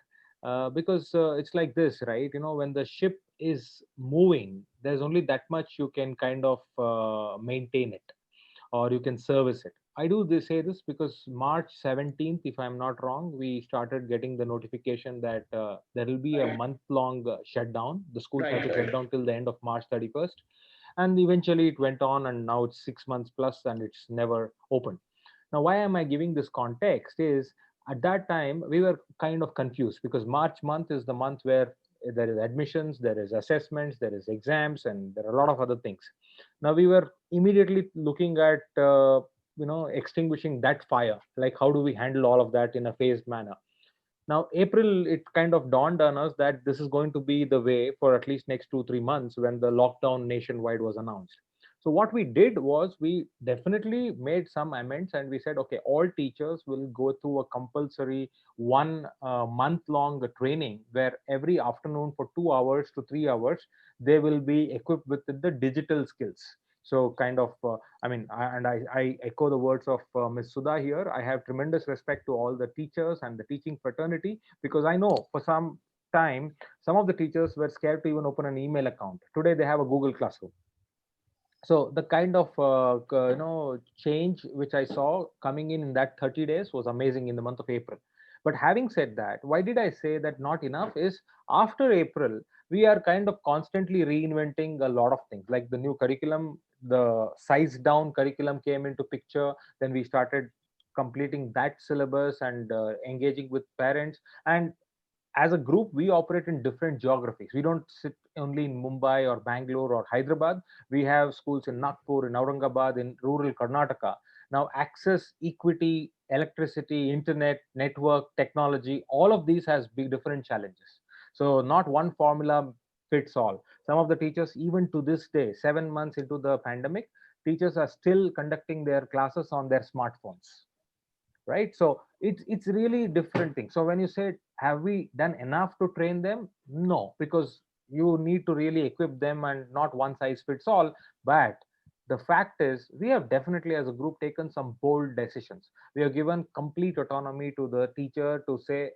Because it's like this, right? When the ship is moving, there's only that much you can kind of maintain it, or you can service it. I do say this because March 17th, if I'm not wrong, we started getting the notification that there will be a month-long shutdown. The schools had to shut down till the end of March 31st. And eventually it went on, and now it's 6 months plus and it's never opened. Now, why am I giving this context is, at that time, we were kind of confused because March month is the month where there is admissions, there is assessments, there is exams, and there are a lot of other things. Now, we were immediately looking at, extinguishing that fire. Like, how do we handle all of that in a phased manner? Now, April, it kind of dawned on us that this is going to be the way for at least next 2-3 months when the lockdown nationwide was announced. So what we did was we definitely made some amends and we said, okay, all teachers will go through a compulsory 1 month long training where every afternoon for 2 hours to 3 hours, they will be equipped with the digital skills. So kind of, I echo the words of Ms. Sudha here. I have tremendous respect to all the teachers and the teaching fraternity, because I know for some time, some of the teachers were scared to even open an email account. Today, they have a Google Classroom. So the kind of change which I saw coming in that 30 days was amazing in the month of April. But having said that, why did I say that not enough is, after April, we are kind of constantly reinventing a lot of things, like the new curriculum, the size down curriculum came into picture. Then we started completing that syllabus and engaging with parents. And as a group, we operate in different geographies. We don't sit only in Mumbai or Bangalore or Hyderabad. We have schools in Nagpur, in Aurangabad, in rural Karnataka. Now, access, equity, electricity, internet, network, technology, all of these has big different challenges. So not one formula fits all. Some of the teachers, even to this day, 7 months into the pandemic, teachers are still conducting their classes on their smartphones. Right? So it's really different thing. So when you say, have we done enough to train them? No, because you need to really equip them and not one size fits all. But the fact is, we have definitely as a group taken some bold decisions. We have given complete autonomy to the teacher to say,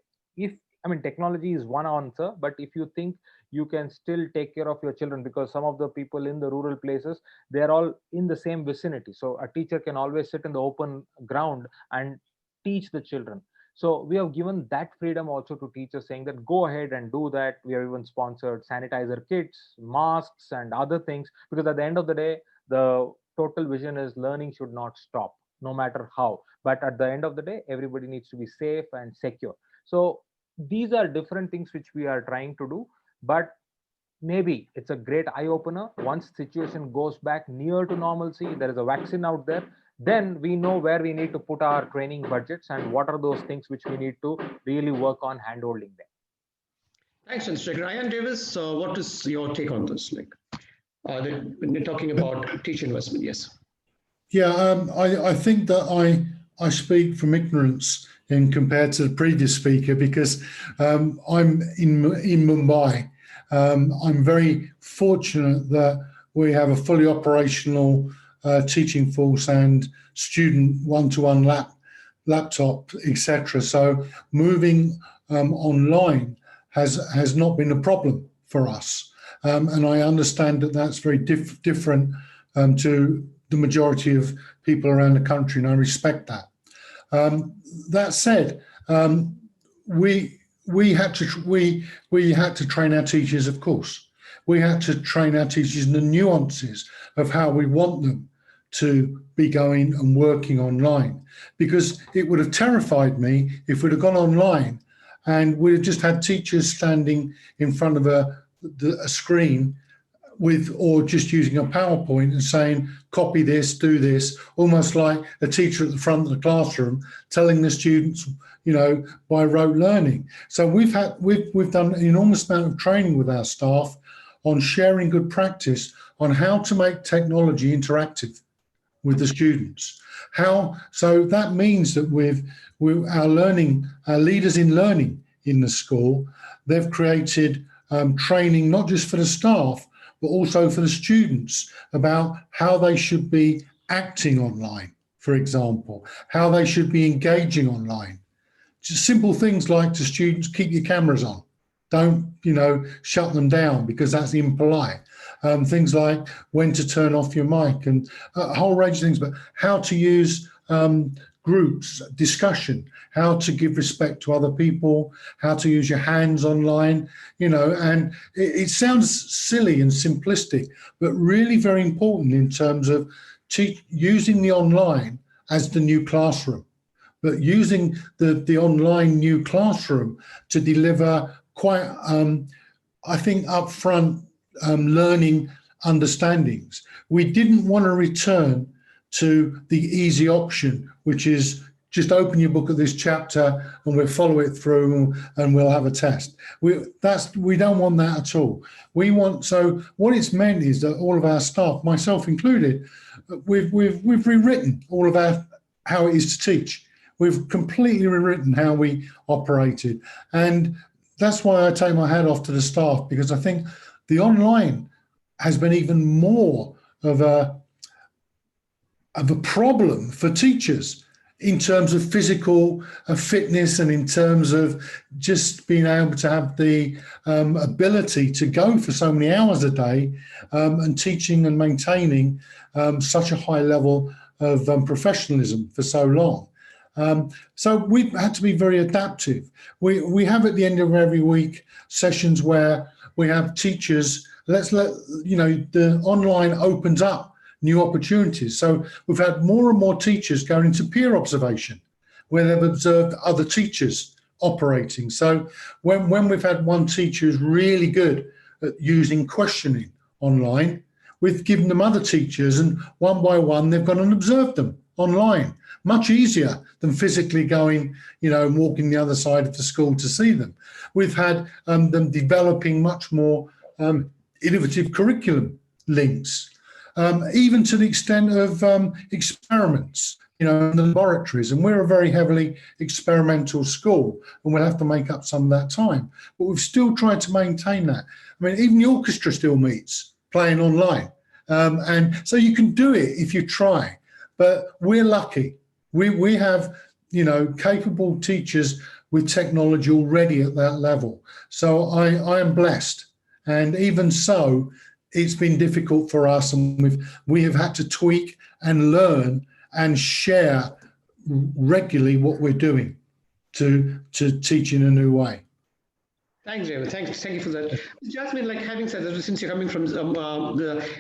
technology is one answer, but if you think you can still take care of your children, because some of the people in the rural places, they're all in the same vicinity. So a teacher can always sit in the open ground and teach the children. So we have given that freedom also to teachers, saying that go ahead and do that. We have even sponsored sanitizer kits, masks, and other things, because at the end of the day, the total vision is learning should not stop. no matter how. But at the end of the day, everybody needs to be safe and secure. So these are different things which we are trying to do, but maybe it's a great eye opener. Once situation goes back near to normalcy, there is a vaccine out there, then we know where we need to put our training budgets and what are those things which we need to really work on handholding them. Thanks, Mr. Ryan Davis. What is your take on this? Like, when you're talking about teacher investment, yes. Yeah, I think that I speak from ignorance in compared to the previous speaker, because I'm in Mumbai. I'm very fortunate that we have a fully operational teaching force and student one-to-one laptop, etc. So moving online has not been a problem for us, and I understand that that's very different to the majority of people around the country, and I respect that. That said, we had to train our teachers, of course. We had to train our teachers in the nuances of how we want them to be going and working online, because it would have terrified me if we'd have gone online and we'd have just had teachers standing in front of a screen or just using a PowerPoint and saying, copy this, do this, almost like a teacher at the front of the classroom telling the students, by rote learning. So we've done an enormous amount of training with our staff on sharing good practice on how to make technology interactive with the students. So that means that with our leaders in learning in the school, they've created training not just for the staff, but also for the students about how they should be acting online, for example, how they should be engaging online. Just simple things like to students, keep your cameras on. Don't, shut them down because that's impolite. Things like when to turn off your mic and a whole range of things, but how to use groups, discussion, how to give respect to other people, how to use your hands online, and it sounds silly and simplistic, but really very important in terms of using the online as the new classroom, but using the online new classroom to deliver quite, I think, upfront learning understandings. We didn't want to return to the easy option, which is just open your book at this chapter and we'll follow it through and we'll have a test. We don't want that at all. So what it's meant is that all of our staff, myself included, we've rewritten all of how it is to teach. We've completely rewritten how we operated. And that's why I take my hat off to the staff, because I think the online has been even more of a problem for teachers in terms of physical fitness and in terms of just being able to have the ability to go for so many hours a day and teaching and maintaining such a high level of professionalism for so long. So we've had to be very adaptive. We have at the end of every week sessions where we have teachers, the online opens up new opportunities. So we've had more and more teachers going into peer observation where they've observed other teachers operating. So when we've had one teacher who's really good at using questioning online, we've given them other teachers, and one by one they've gone and observed them online. Much easier than physically going, and walking the other side of the school to see them. We've had them developing much more innovative curriculum links, even to the extent of experiments, in the laboratories. And we're a very heavily experimental school, and we'll have to make up some of that time. But we've still tried to maintain that. I mean, even the orchestra still meets playing online. And so you can do it if you try. But we're lucky. We have, capable teachers with technology already at that level. So I am blessed. And even so, it's been difficult for us, and we have had to tweak and learn and share regularly what we're doing to teach in a new way. Thanks, David. Thank you for that. Jasmine, like having said that, since you're coming from the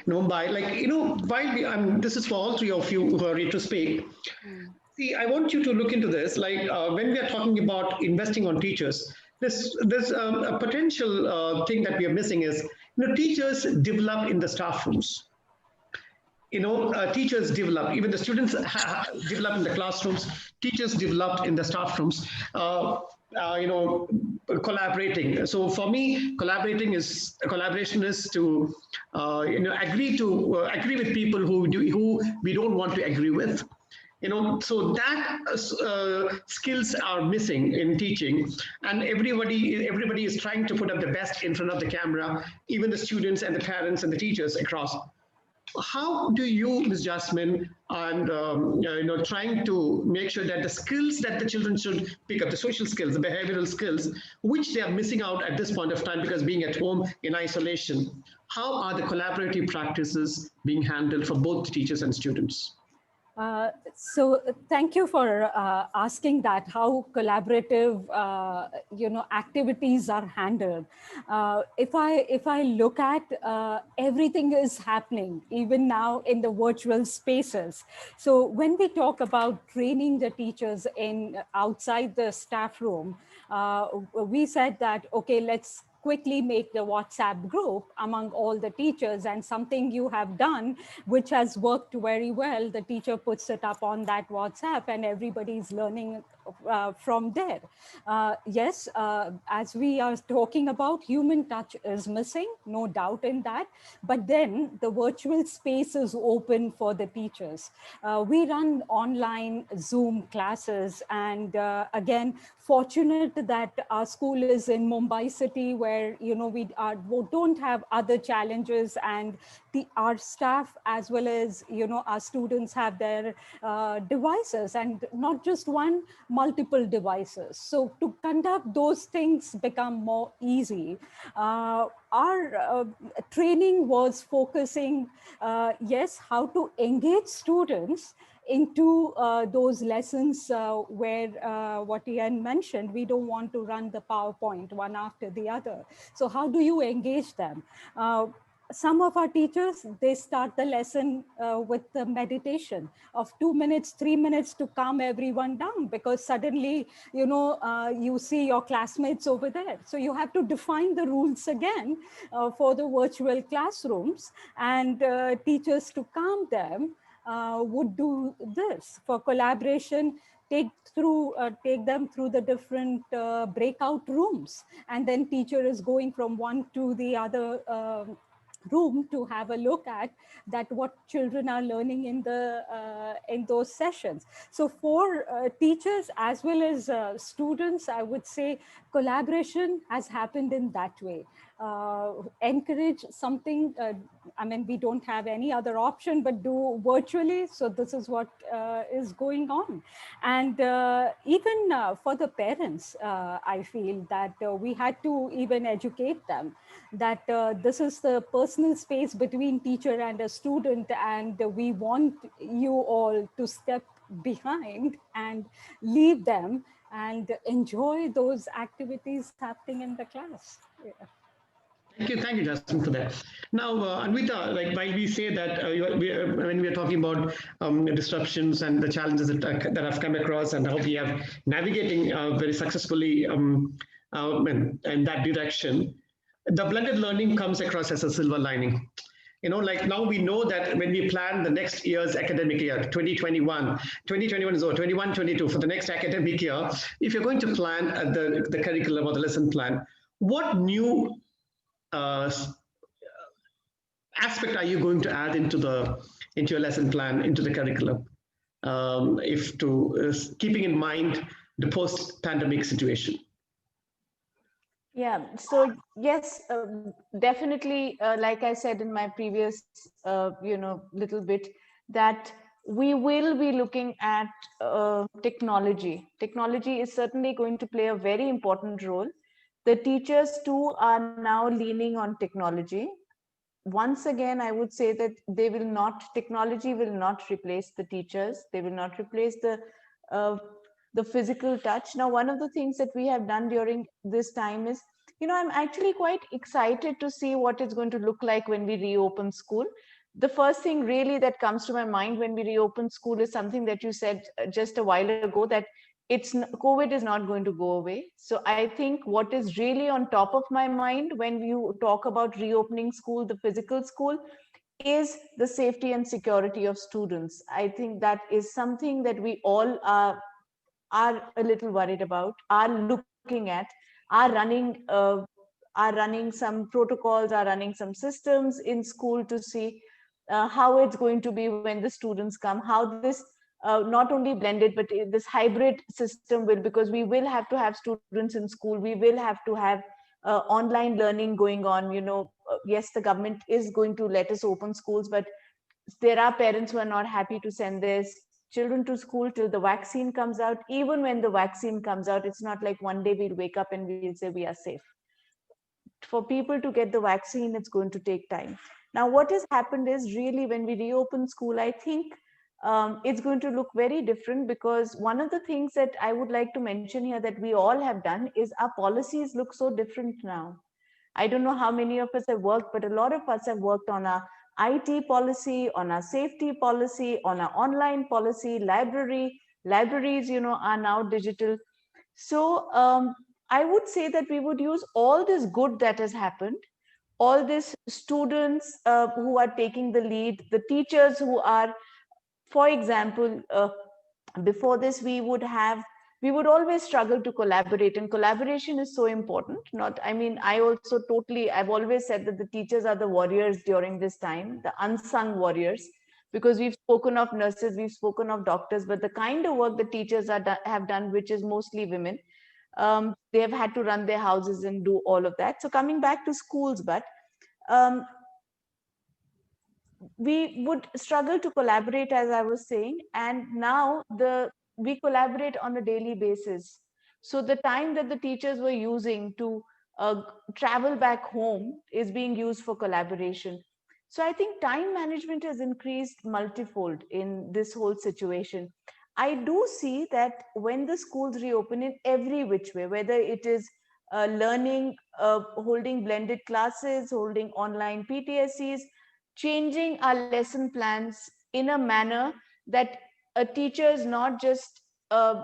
Mumbai, like, you know, this is for all three of you who are ready to speak. See, I want you to look into this. Like when we are talking about investing on teachers, there's a potential thing that we are missing is, you know, teachers develop in the staff rooms. You know, teachers develop, even the students develop in the classrooms, teachers developed in the staff rooms, you know, collaborating. So for me, collaboration is to, you know, agree with people who we don't want to agree with. You know, so that skills are missing in teaching, and everybody is trying to put up the best in front of the camera, even the students and the parents and the teachers across. How do you, Ms. Jasmine, and you know, trying to make sure that the skills that the children should pick up, the social skills, the behavioral skills, which they are missing out at this point of time because being at home in isolation, how are the collaborative practices being handled for both teachers and students? So thank you for asking that, how collaborative you know, activities are handled. If I look at everything is happening even now in the virtual spaces. So when we talk about training the teachers in outside the staff room, we said that, okay, let's quickly make the WhatsApp group among all the teachers, and something you have done which has worked very well, the teacher puts it up on that WhatsApp and everybody's learning from there. Yes, as we are talking about, human touch is missing, no doubt in that, but then the virtual space is open for the teachers. We run online Zoom classes, and again, fortunate that our school is in Mumbai city, where, you know, we don't have other challenges, and our staff as well as, you know, our students have their devices, and not just one, multiple devices. So to conduct those things become more easy. Our training was focusing, yes, how to engage students into those lessons where what Ian mentioned, we don't want to run the PowerPoint one after the other. So how do you engage them? Some of our teachers, they start the lesson with the meditation of 2 minutes, 3 minutes to calm everyone down, because suddenly, you know, you see your classmates over there. So you have to define the rules again for the virtual classrooms, and teachers, to calm them, would do this. For collaboration, take them through the different breakout rooms, and then teacher is going from one to the other room to have a look at that what children are learning in those sessions. So for teachers as well as students, I would say collaboration has happened in that way. Encourage something, I mean, we don't have any other option but do virtually. So this is what is going on. And even for the parents, I feel that we had to even educate them that this is the personal space between teacher and a student, and we want you all to step behind and leave them and enjoy those activities happening in the class. Yeah. Thank you, Jasmine, for that. Now, Anvita, like while we say that when we are talking about disruptions and the challenges that have come across and how we are navigating very successfully in that direction, the blended learning comes across as a silver lining. You know, like now we know that when we plan the next year's academic year, 2021 is over, 21-22, for the next academic year, if you're going to plan the curriculum or the lesson plan, what new aspect are you going to add into your lesson plan, into the curriculum, keeping in mind the post-pandemic situation? Yeah, so yes, definitely, like I said in my previous, little bit, that we will be looking at technology. Technology is certainly going to play a very important role. The teachers too are now leaning on technology. Once again, I would say that technology will not replace the teachers. They will not replace the physical touch. Now, one of the things that we have done during this time is I'm actually quite excited to see what it's going to look like when we reopen school. The first thing really that comes to my mind when we reopen school is something that you said just a while ago, that COVID is not going to go away. So I think what is really on top of my mind when you talk about reopening school, the physical school, is the safety and security of students. I think that is something that we all are a little worried about, are looking at, are running some protocols, are running some systems in school to see how it's going to be when the students come, how this not only blended, but this hybrid system will, because we will have to have students in school, we will have to have online learning going on. Yes, the government is going to let us open schools, but there are parents who are not happy to send their children to school till the vaccine comes out. Even when the vaccine comes out, it's not like one day we'll wake up and we'll say we are safe. For people to get the vaccine, it's going to take time. Now, what has happened is, really, when we reopen school, I think it's going to look very different, because one of the things that I would like to mention here that we all have done is our policies look so different now. I don't know how many of us have worked, but a lot of us have worked on our IT policy, on our safety policy, on our online policy. Libraries, are now digital. So I would say that we would use all this good that has happened, all these students who are taking the lead, the teachers who are, for example, before this, we would always struggle to collaborate, and collaboration is so important. I've always said that the teachers are the warriors during this time, the unsung warriors, because we've spoken of nurses, we've spoken of doctors, but the kind of work the teachers have done, which is mostly women, they have had to run their houses and do all of that. So coming back to schools, but we would struggle to collaborate, as I was saying, and now we collaborate on a daily basis. So the time that the teachers were using to travel back home is being used for collaboration. So I think time management has increased multifold in this whole situation. I do see that when the schools reopen in every which way, whether it is learning, holding blended classes, holding online PTSCs, changing our lesson plans in a manner that a teacher is not just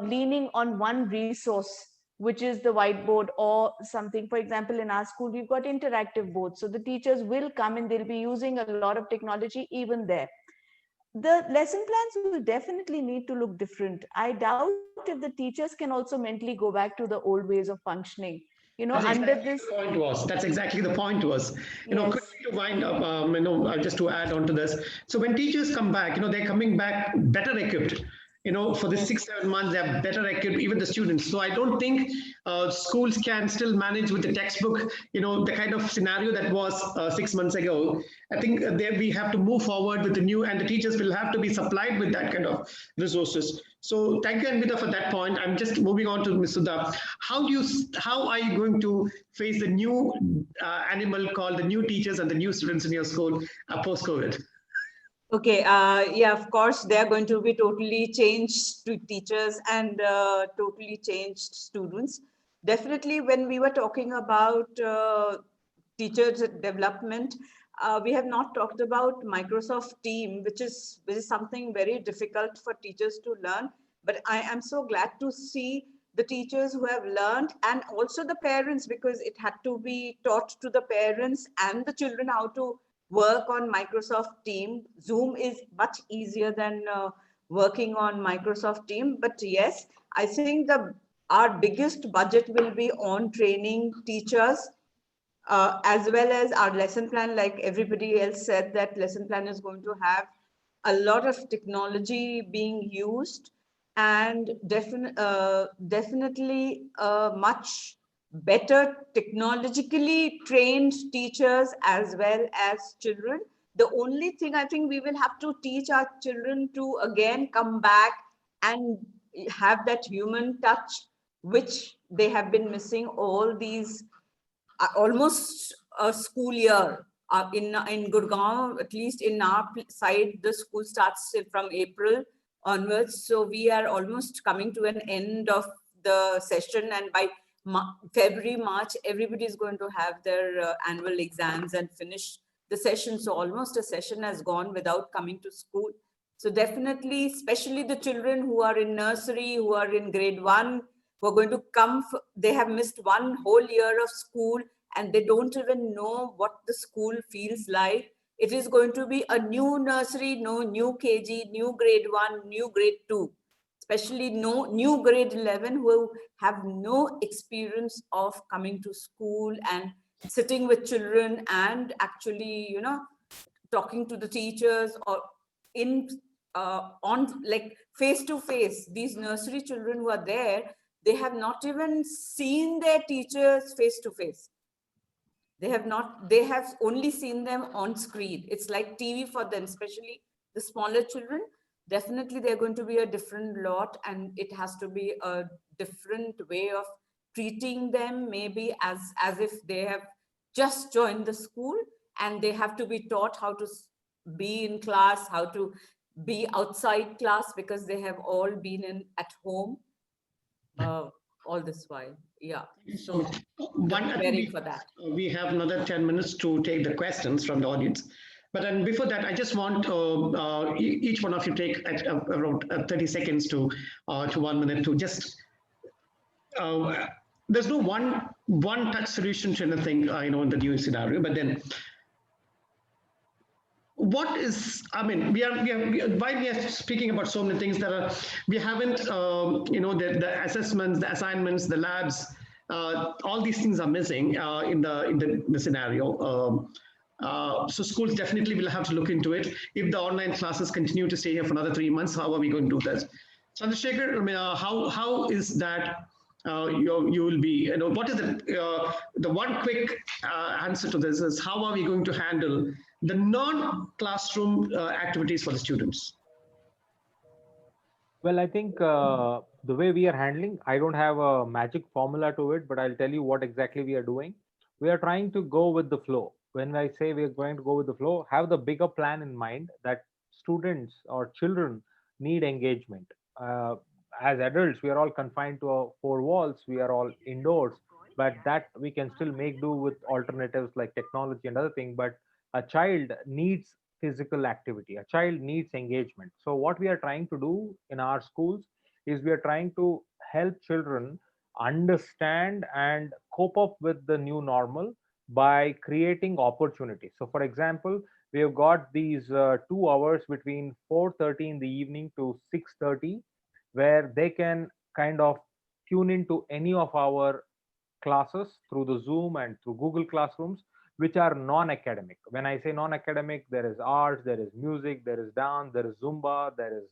leaning on one resource, which is the whiteboard or something. For example, in our school, we've got interactive boards. So the teachers will come and they'll be using a lot of technology even there. The lesson plans will definitely need to look different. I doubt if the teachers can also mentally go back to the old ways of functioning. That's exactly the point was. Yes. Quickly to wind up, just to add on to this. So when teachers come back, they're coming back better equipped. For the 6-7 months, they're better equipped, even the students. So I don't think schools can still manage with the textbook, the kind of scenario that was 6 months ago. I think there we have to move forward with the new, and the teachers will have to be supplied with that kind of resources. So thank you, Anvita, for that point. I'm just moving on to Ms. Sudha. How are you going to face the new animal called the new teachers and the new students in your school post-COVID? Okay, yeah, of course, they are going to be totally changed to teachers and totally changed students. Definitely, when we were talking about teachers development, we have not talked about Microsoft Team, which is something very difficult for teachers to learn. But I am so glad to see the teachers who have learned, and also the parents, because it had to be taught to the parents and the children how to work on Microsoft Team. Zoom is much easier than working on Microsoft Team. But yes, I think our biggest budget will be on training teachers, as well as our lesson plan. Like everybody else said, that lesson plan is going to have a lot of technology being used, and definitely much better technologically trained teachers as well as children. The only thing I think we will have to teach our children to again come back and have that human touch, which they have been missing all these almost a school year. In Gurgaon, at least in our side, the school starts from April onwards. So we are almost coming to an end of the session, and by February, March, everybody is going to have their annual exams and finish the session. So almost a session has gone without coming to school. So definitely, especially the children who are in nursery, who are in grade 1, who are going to come, they have missed one whole year of school and they don't even know what the school feels like. It is going to be a new nursery, no new KG, new grade 1, new grade 2, especially no new grade 11 who have no experience of coming to school and sitting with children and actually, talking to the teachers or in on like face to face. These nursery children who are there, they have not even seen their teachers face to face. They have only seen them on screen. It's like TV for them, especially the smaller children. Definitely they're going to be a different lot, and it has to be a different way of treating them, maybe as if they have just joined the school and they have to be taught how to be in class, how to be outside class, because they have all been at home all this while. Yeah. So preparing for that. We have another 10 minutes to take the questions from the audience. But then before that, I just want each one of you take around 30 seconds to 1 minute to just, there's no one touch solution to anything, in the new scenario, but then what is, while we are speaking about so many things that we haven't, the assessments, the assignments, the labs, all these things are missing in the scenario. So schools definitely will have to look into it. If the online classes continue to stay here for another 3 months, how are we going to do this? Chandrasekhar, how is that you will be, what is the one quick answer to this is how are we going to handle the non-classroom activities for the students? Well, I think the way we are handling, I don't have a magic formula to it, but I'll tell you what exactly we are doing. We are trying to go with the flow. When I say we are going to go with the flow, have the bigger plan in mind that students or children need engagement. As adults, we are all confined to our four walls. We are all indoors, but that we can still make do with alternatives like technology and other things. But a child needs physical activity. A child needs engagement. So what we are trying to do in our schools is we are trying to help children understand and cope up with the new normal by creating opportunities. So for example, we have got these 2 hours between 4:30 in the evening to 6:30 where they can kind of tune into any of our classes through the Zoom and through Google Classrooms, which are non-academic. When I say non-academic, there is art, there is music, there is dance, there is Zumba, there is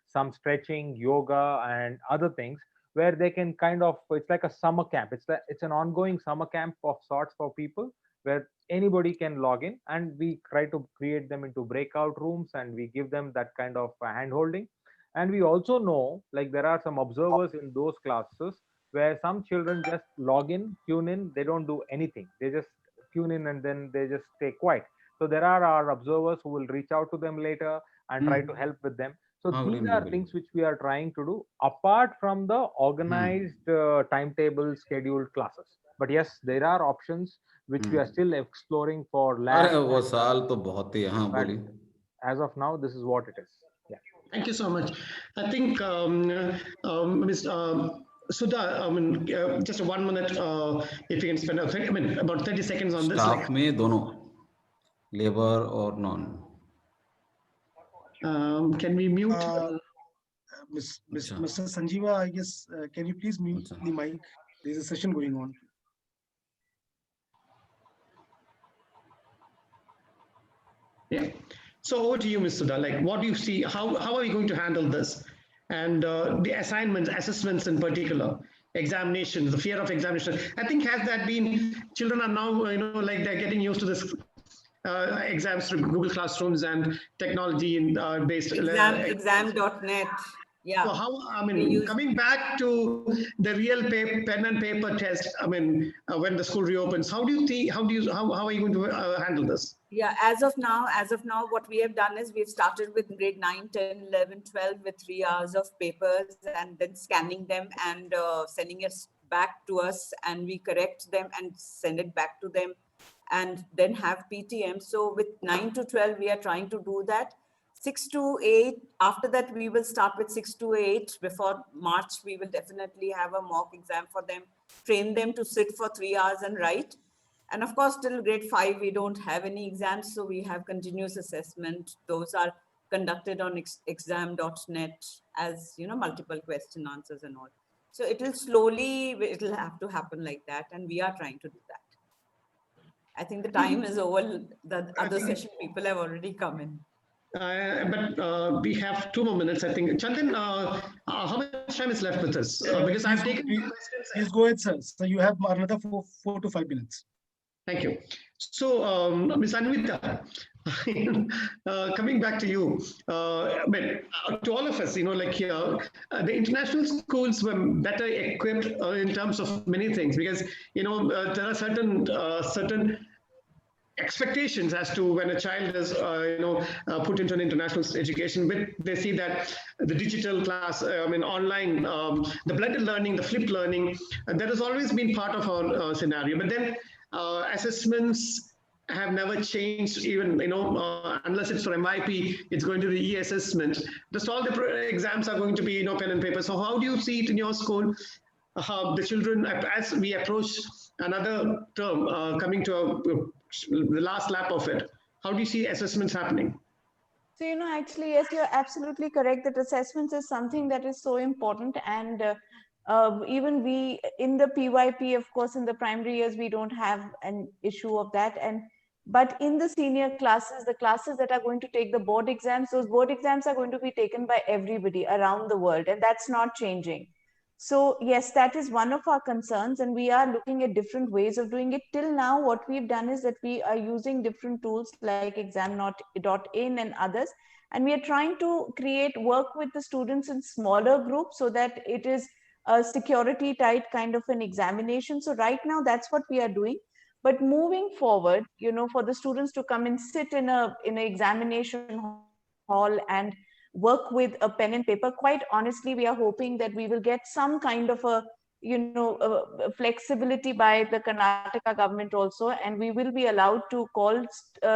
some stretching, yoga, and other things where they can kind of, it's like a summer camp. It's an ongoing summer camp of sorts for people where anybody can log in, and we try to create them into breakout rooms and we give them that kind of hand holding. And we also know, like, there are some observers in those classes where some children just log in, tune in, they don't do anything. They just tune in and then they just stay quiet. So there are our observers who will reach out to them later and try to help with them. So these are things which we are trying to do apart from the organized timetable scheduled classes. But yes, there are options which we are still exploring for labs. As of now, this is what it is. Yeah. Thank you so much. I think Ms. Sudha, just 1 minute, if you can spend about 30 seconds on this. Staff में दोनों, labor or non. Can we mute? Mr. Sanjeeva, I guess, can you please mute the mic? There's a session going on. Yeah. So over to you, Ms. Sudha. Like, what do you see? How are we going to handle this? And the assignments, assessments in particular, examinations, the fear of examination. I think has that been, children are now, like they're getting used to this exams through Google Classrooms and technology based. Exam.net. Yeah. So how, coming back to the real pen and paper test, when the school reopens, how are you going to handle this? Yeah, as of now, what we have done is we've started with grade 9, 10, 11, 12 with 3 hours of papers and then scanning them and sending us back to us and we correct them and send it back to them and then have PTM. So with 9 to 12, we are trying to do that. 6 to 8, after that, we will start with 6 to 8. Before March, we will definitely have a mock exam for them, train them to sit for 3 hours and write. And of course, till grade 5, we don't have any exams. So we have continuous assessment. Those are conducted on exam.net as, multiple question answers and all. So it'll have to happen like that. And we are trying to do that. I think the time is over. The other session people have already come in. But we have 2 more minutes, I think. Chandan, how much time is left with us? Because I've taken questions. Please go ahead, sir. So you have another 4 to 5 minutes. Thank you. So, Ms. Anvita, coming back to you, to all of us, the international schools were better equipped in terms of many things, because, there are certain expectations as to when a child is put into an international education. But they see that the digital class, online, the blended learning, the flipped learning, that has always been part of our scenario. But then assessments have never changed, even unless it's for MIP, it's going to be e-assessment. Just all the exams are going to be pen and paper. So how do you see it in your school? The children, as we approach another term coming to the last lap of it, how do you see assessments happening? So, actually, yes, you're absolutely correct that assessments is something that is so important. And even we, in the PYP, of course, in the primary years, we don't have an issue of that. But in the senior classes, the classes that are going to take the board exams, those board exams are going to be taken by everybody around the world, and that's not changing. So yes, that is one of our concerns, and we are looking at different ways of doing it. Till now, what we've done is that we are using different tools like exam.in and others, and we are trying to work with the students in smaller groups so that it is a security tight kind of an examination. So right now, that's what we are doing. But moving forward, for the students to come and sit in an examination hall and work with a pen and paper, quite honestly, we are hoping that we will get some kind of a flexibility by the Karnataka government also, and we will be allowed to call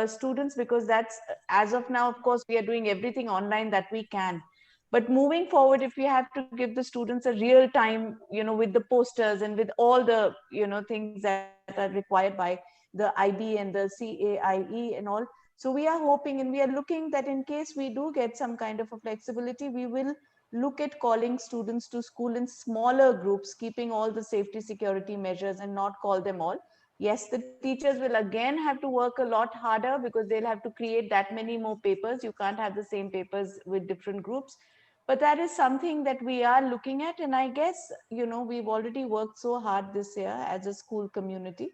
students, because that's, as of now, of course, we are doing everything online that we can. But moving forward, if we have to give the students a real time, with the posters and with all the, things that are required by the IB and the CAIE and all. So we are hoping and we are looking that in case we do get some kind of a flexibility, we will look at calling students to school in smaller groups, keeping all the safety security measures and not call them all. Yes, the teachers will again have to work a lot harder because they'll have to create that many more papers. You can't have the same papers with different groups. But that is something that we are looking at. And I guess, we've already worked so hard this year as a school community.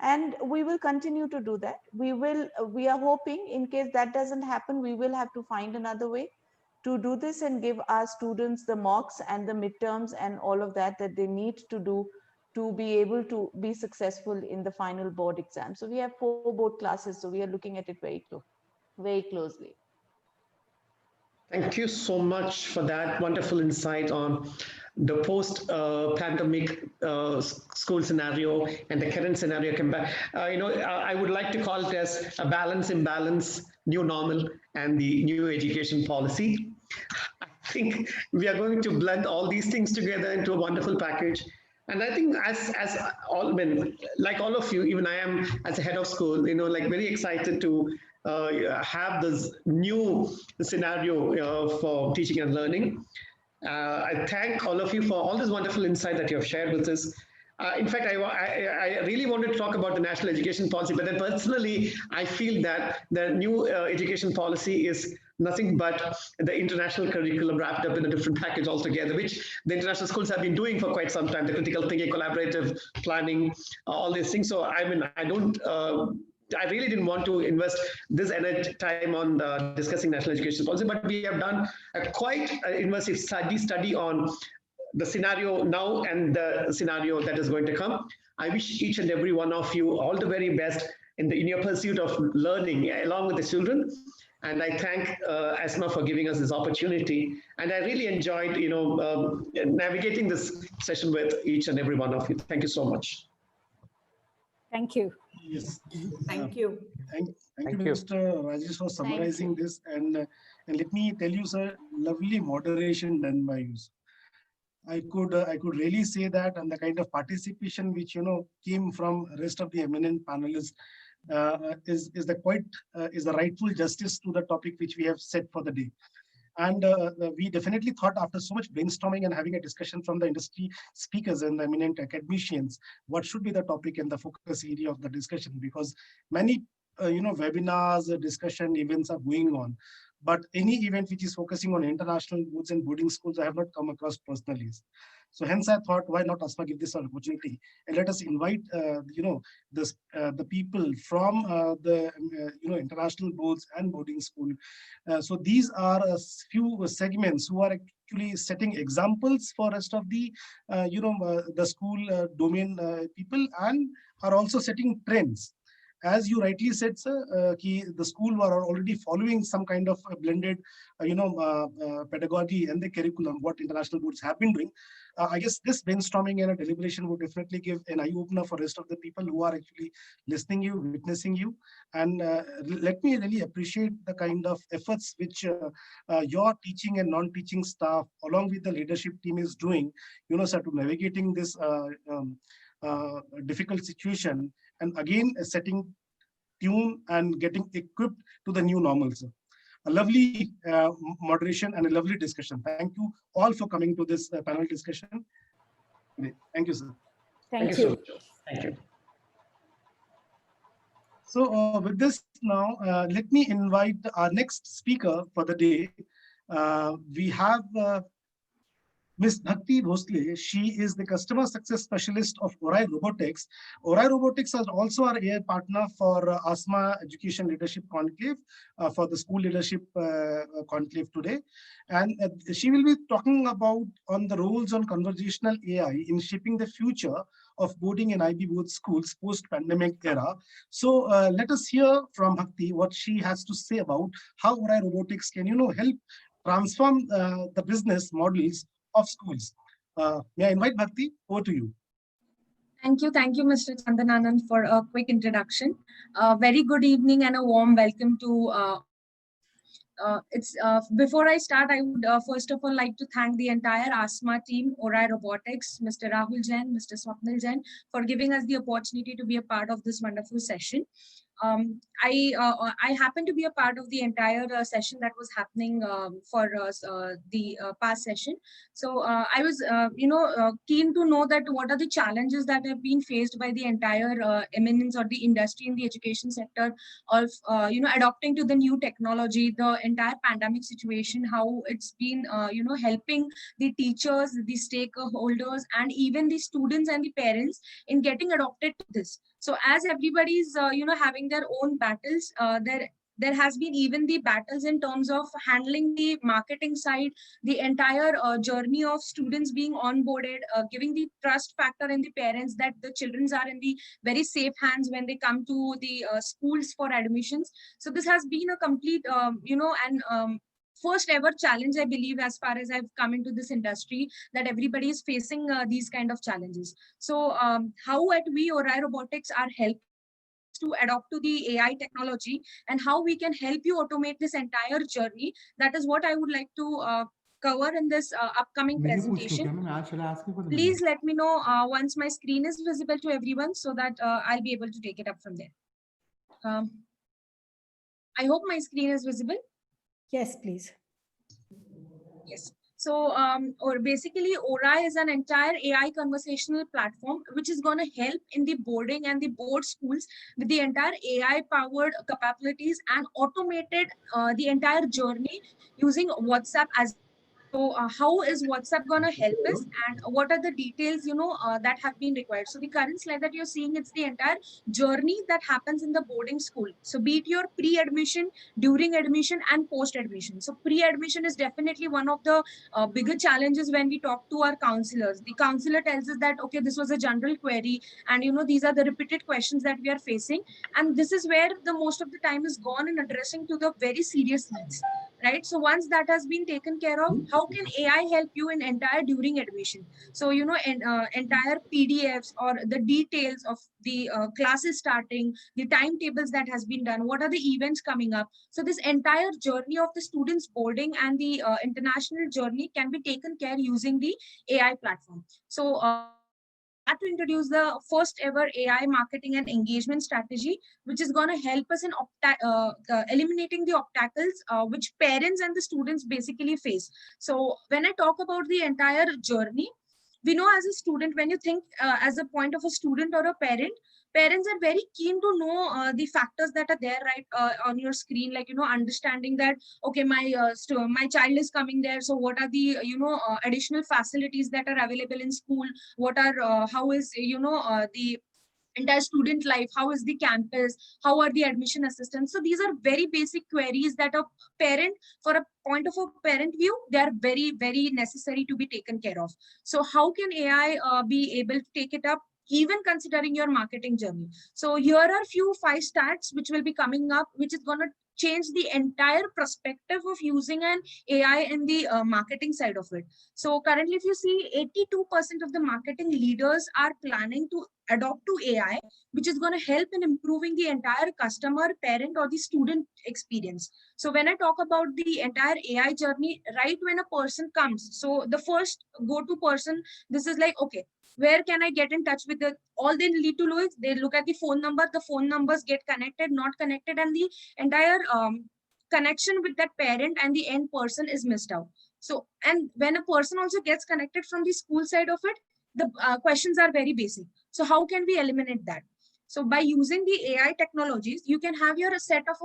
And we will continue to do that. We are hoping in case that doesn't happen, we will have to find another way to do this and give our students the mocks and the midterms and all of that they need to do to be able to be successful in the final board exam. So we have 4 board classes. So we are looking at it very closely. Thank you so much for that wonderful insight on the post-pandemic school scenario and the current scenario. I would like to call it as a balance, imbalance, new normal, and the new education policy. I think we are going to blend all these things together into a wonderful package. And I think as all men, like all of you, even I am as a head of school, very excited to have this new scenario for teaching and learning. I thank all of you for all this wonderful insight that you have shared with us. In fact, I really wanted to talk about the national education policy, but then personally, I feel that the new education policy is nothing but the international curriculum wrapped up in a different package altogether, which the international schools have been doing for quite some time, the critical thinking, collaborative planning, all these things. So, I really didn't want to invest this energy time on discussing national education policy, but we have done a quite immersive study on the scenario now and the scenario that is going to come. I wish each and every one of you all the very best in your pursuit of learning along with the children. And I thank ASMA for giving us this opportunity. And I really enjoyed, navigating this session with each and every one of you. Thank you so much. Thank you. Yes. Thank you. Thank you, you. Mr. Rajesh, for summarizing this. And let me tell you, sir, lovely moderation done by you. I could really say that, and the kind of participation which came from rest of the eminent panelists is the rightful justice to the topic which we have set for the day. And we definitely thought, after so much brainstorming and having a discussion from the industry speakers and the eminent academicians, what should be the topic and the focus area of the discussion, because many webinars, discussion events are going on. But any event which is focusing on international boards and boarding schools, I have not come across personally. So hence I thought, why not ASMA give this an opportunity, and let us invite the people from the international boards and boarding school. So these are a few segments who are actually setting examples for rest of the the school domain people, and are also setting trends. As you rightly said, sir, the school were already following some kind of a blended, pedagogy and the curriculum, what international boards have been doing. I guess this brainstorming and a deliberation would definitely give an eye-opener for rest of the people who are actually listening you, witnessing you. And let me really appreciate the kind of efforts which your teaching and non-teaching staff, along with the leadership team, is doing, sir, to navigating this difficult situation, and again setting tune and getting equipped to the new normal, sir. A lovely moderation and a lovely discussion. Thank you all for coming to this panel discussion. Thank you, sir. Thank you. So much. Thank you. So with this now, let me invite our next speaker for the day. We have Ms. Bhakti Bhosle. She is the Customer Success Specialist of Orai Robotics. Orai Robotics is also our AI partner for ASMA Education Leadership Conclave, for the School Leadership Conclave today. And she will be talking about on the roles on conversational AI in shaping the future of boarding and IB board schools post-pandemic era. So let us hear from Bhakti what she has to say about how Orai Robotics can, help transform the business models of schools. May I invite Bhakti? Over to you. Thank you, Mr. Chandananand, for a quick introduction. Very good evening and a warm welcome to before I start, I would first of all like to thank the entire ASMA team, Orai Robotics, Mr. Rahul Jain, Mr. Swapnil Jain, for giving us the opportunity to be a part of this wonderful session. I happen to be a part of the entire session that was happening for the past session. So I was, keen to know that what are the challenges that have been faced by the entire eminence or the industry in the education sector of, adopting to the new technology, the entire pandemic situation, how it's been, helping the teachers, the stakeholders, and even the students and the parents in getting adopted to this. So as everybody's, having their own battles, there has been even the battles in terms of handling the marketing side, the entire journey of students being onboarded, giving the trust factor in the parents that the children are in the very safe hands when they come to the schools for admissions. So this has been a complete, first ever challenge, I believe, as far as I've come into this industry, that everybody is facing these kind of challenges. So how at we Orai Robotics are helping to adopt to the AI technology, and how we can help you automate this entire journey. That is what I would like to cover in this upcoming presentation. Please let me know once my screen is visible to everyone, so that I'll be able to take it up from there. I hope my screen is visible. Yes, please. Yes. So or basically, Orai is an entire AI conversational platform which is going to help in the boarding and the board schools with the entire AI powered capabilities and automated the entire journey using WhatsApp as So how is WhatsApp going to help us, and what are the details, that have been required? So the current slide that you're seeing, it's the entire journey that happens in the boarding school. So be it your pre-admission, during admission, and post-admission. So pre-admission is definitely one of the bigger challenges when we talk to our counselors. The counselor tells us that, okay, this was a general query, and these are the repeated questions that we are facing. And this is where the most of the time is gone in addressing to the very serious needs. Right. So once that has been taken care of, how can AI help you in entire during admission? So, entire PDFs or the details of the classes starting, the timetables that has been done, what are the events coming up? So this entire journey of the students boarding and the international journey can be taken care using the AI platform. So, glad to introduce the first ever AI marketing and engagement strategy, which is going to help us in eliminating the obstacles which parents and the students basically face. So when I talk about the entire journey, we know as a student, when you think as a point of a student or a parent, parents are very keen to know the factors that are there right on your screen, like understanding that, okay, my child is coming there, so what are the additional facilities that are available in school, what are how is the entire student life, how is the campus, how are the admission assistants. So these are very basic queries that a parent, for a point of a parent view, they are very, very necessary to be taken care of. So how can AI be able to take it up, even considering your marketing journey? So here are a few 5 stats which will be coming up, which is going to change the entire perspective of using an AI in the marketing side of it. So currently, if you see, 82% of the marketing leaders are planning to adopt to AI, which is going to help in improving the entire customer, parent, or the student experience. So when I talk about the entire AI journey, right when a person comes, so the first go-to person, this is like, okay, where can I get in touch with all they need to do is they look at the phone number, the phone numbers get connected, not connected, and the entire connection with that parent and the end person is missed out. So, and when a person also gets connected from the school side of it, the questions are very basic. So how can we eliminate that? So by using the AI technologies, you can have your set of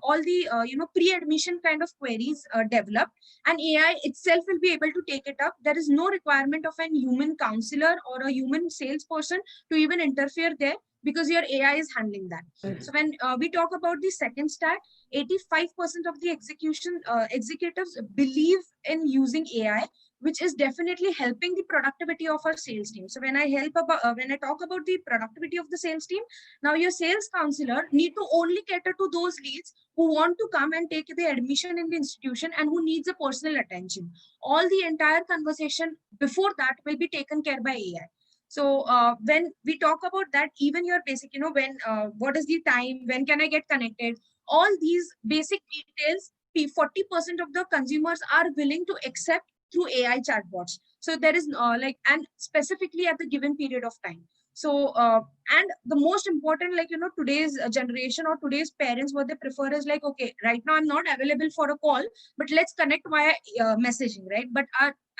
all the pre-admission kind of queries developed, and AI itself will be able to take it up. There is no requirement of a human counselor or a human salesperson to even interfere there, because your AI is handling that. So when we talk about the second stat, 85% of the executives believe in using AI, which is definitely helping the productivity of our sales team. So when I talk about the productivity of the sales team, now your sales counselor need to only cater to those leads who want to come and take the admission in the institution and who needs a personal attention. All the entire conversation before that will be taken care by AI. So when we talk about that, even your basic, when what is the time, when can I get connected, all these basic details, 40% of the consumers are willing to accept through AI chatbots. So there is and specifically at the given period of time. So and the most important, today's generation or today's parents, what they prefer is like, okay, right now I'm not available for a call, but let's connect via messaging, right? But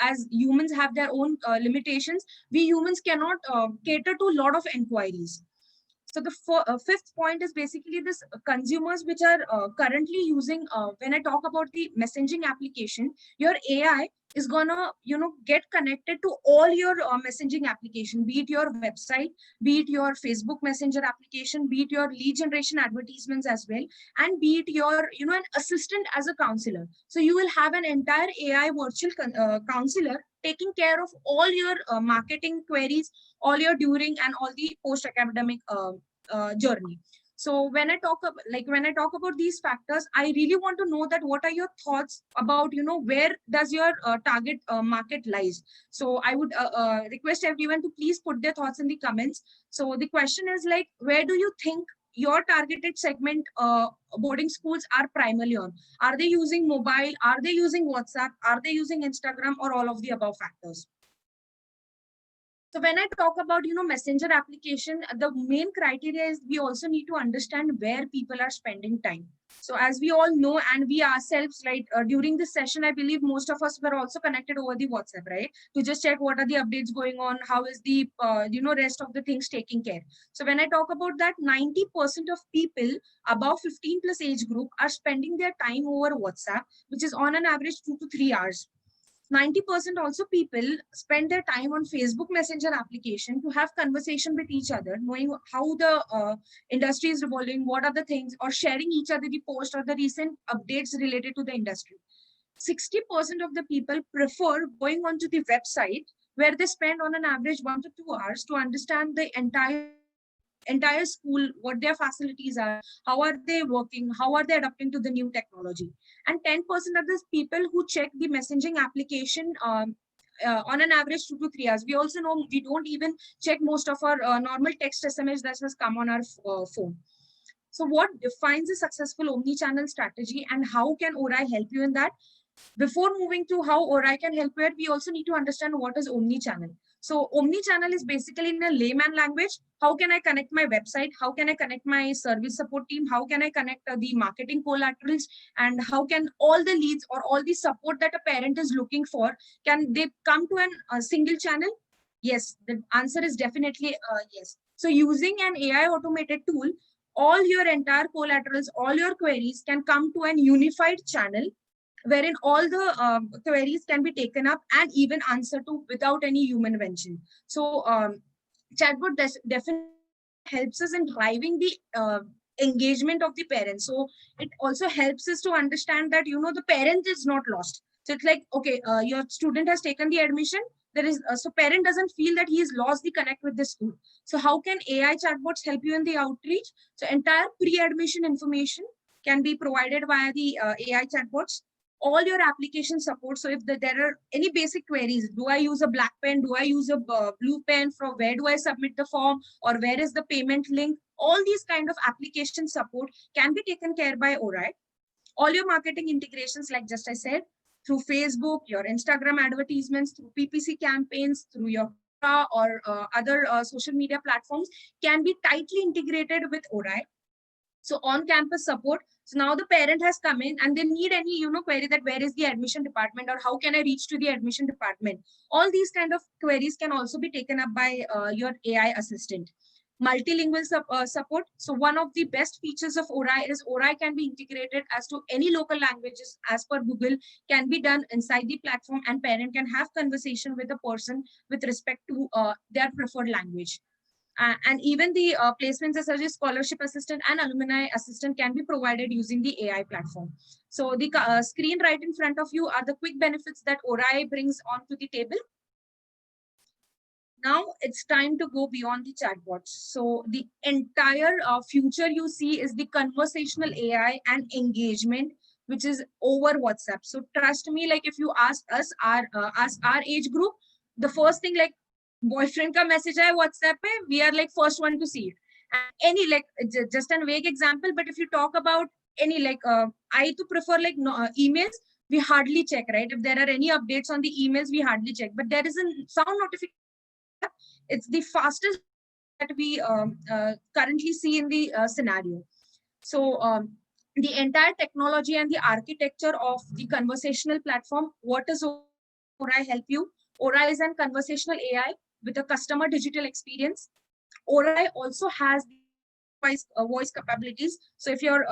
as humans have their own limitations, we humans cannot cater to a lot of inquiries. So the fifth point is basically this consumers which are currently using, when I talk about the messaging application, your AI is gonna, get connected to all your messaging application, be it your website, be it your Facebook Messenger application, be it your lead generation advertisements as well, and be it your, an assistant as a counselor. So you will have an entire AI virtual counselor taking care of all your marketing queries, all your during and all the post-academic journey. So when I talk about these factors, I really want to know that what are your thoughts about, where does your target market lies. So I would request everyone to please put their thoughts in the comments. So the question is like, where do you think your targeted segment boarding schools are primarily on? Are they using mobile? Are they using WhatsApp? Are they using Instagram, or all of the above factors? So when I talk about, messenger application, the main criteria is we also need to understand where people are spending time. So as we all know, and we ourselves, right, during this session, I believe most of us were also connected over the WhatsApp, right? To just check what are the updates going on, how is the, rest of the things taking care. So when I talk about that, 90% of people above 15 plus age group are spending their time over WhatsApp, which is on an average 2 to 3 hours. 90% also people spend their time on Facebook Messenger application to have conversation with each other, knowing how the industry is evolving, what are the things, or sharing each other the post or the recent updates related to the industry. 60% of the people prefer going onto the website where they spend on an average 1 to 2 hours to understand the entire school, what their facilities are, how are they working, how are they adapting to the new technology. And 10% of these people who check the messaging application on an average 2 to 3 hours. We also know we don't even check most of our normal text SMS that has come on our phone. So what defines a successful omni-channel strategy and how can ORAI help you in that? Before moving to how ORAI can help you, we also need to understand what is omni-channel. So omni-channel is basically in a layman language. How can I connect my website? How can I connect my service support team? How can I connect the marketing collaterals? And how can all the leads or all the support that a parent is looking for, can they come to a single channel? Yes, the answer is definitely yes. So using an AI automated tool, all your entire collaterals, all your queries can come to an unified channel wherein all the queries can be taken up and even answered to without any human intervention. So chatbot definitely helps us in driving the engagement of the parents. So it also helps us to understand that, the parent is not lost. So it's like, okay, your student has taken the admission. There is so parent doesn't feel that he has lost the connect with the school. So how can AI chatbots help you in the outreach? So entire pre-admission information can be provided via the AI chatbots. All your application support. So if there are any basic queries, do I use a black pen? Do I use a blue pen? From where do I submit the form? Or where is the payment link? All these kind of application support can be taken care by ORAI. All your marketing integrations, like just I said, through Facebook, your Instagram advertisements, through PPC campaigns, through your or other social media platforms can be tightly integrated with ORAI. So on-campus support. So now the parent has come in and they need any, query that where is the admission department or how can I reach to the admission department? All these kind of queries can also be taken up by your AI assistant. Multilingual support. So one of the best features of ORAI is ORAI can be integrated as to any local languages as per Google, can be done inside the platform, and parent can have conversation with a person with respect to their preferred language. And even the placements such as scholarship assistant and alumni assistant can be provided using the AI platform. So the screen right in front of you are the quick benefits that ORAI brings onto the table. Now it's time to go beyond the chatbots. So the entire future you see is the conversational AI and engagement, which is over WhatsApp. So trust me, like if you ask us, our age group, the first thing like boyfriend ka message hai WhatsApp pe, we are like first one to see it. And any like just a vague example, but if you talk about any like I to prefer like emails, we hardly check, right? If there are any updates on the emails, we hardly check. But there is a sound notification. It's the fastest that we currently see in the scenario. So the entire technology and the architecture of the conversational platform, what does ORAI help you? ORAI is an conversational AI with a customer digital experience. ORAI also has voice capabilities. So if your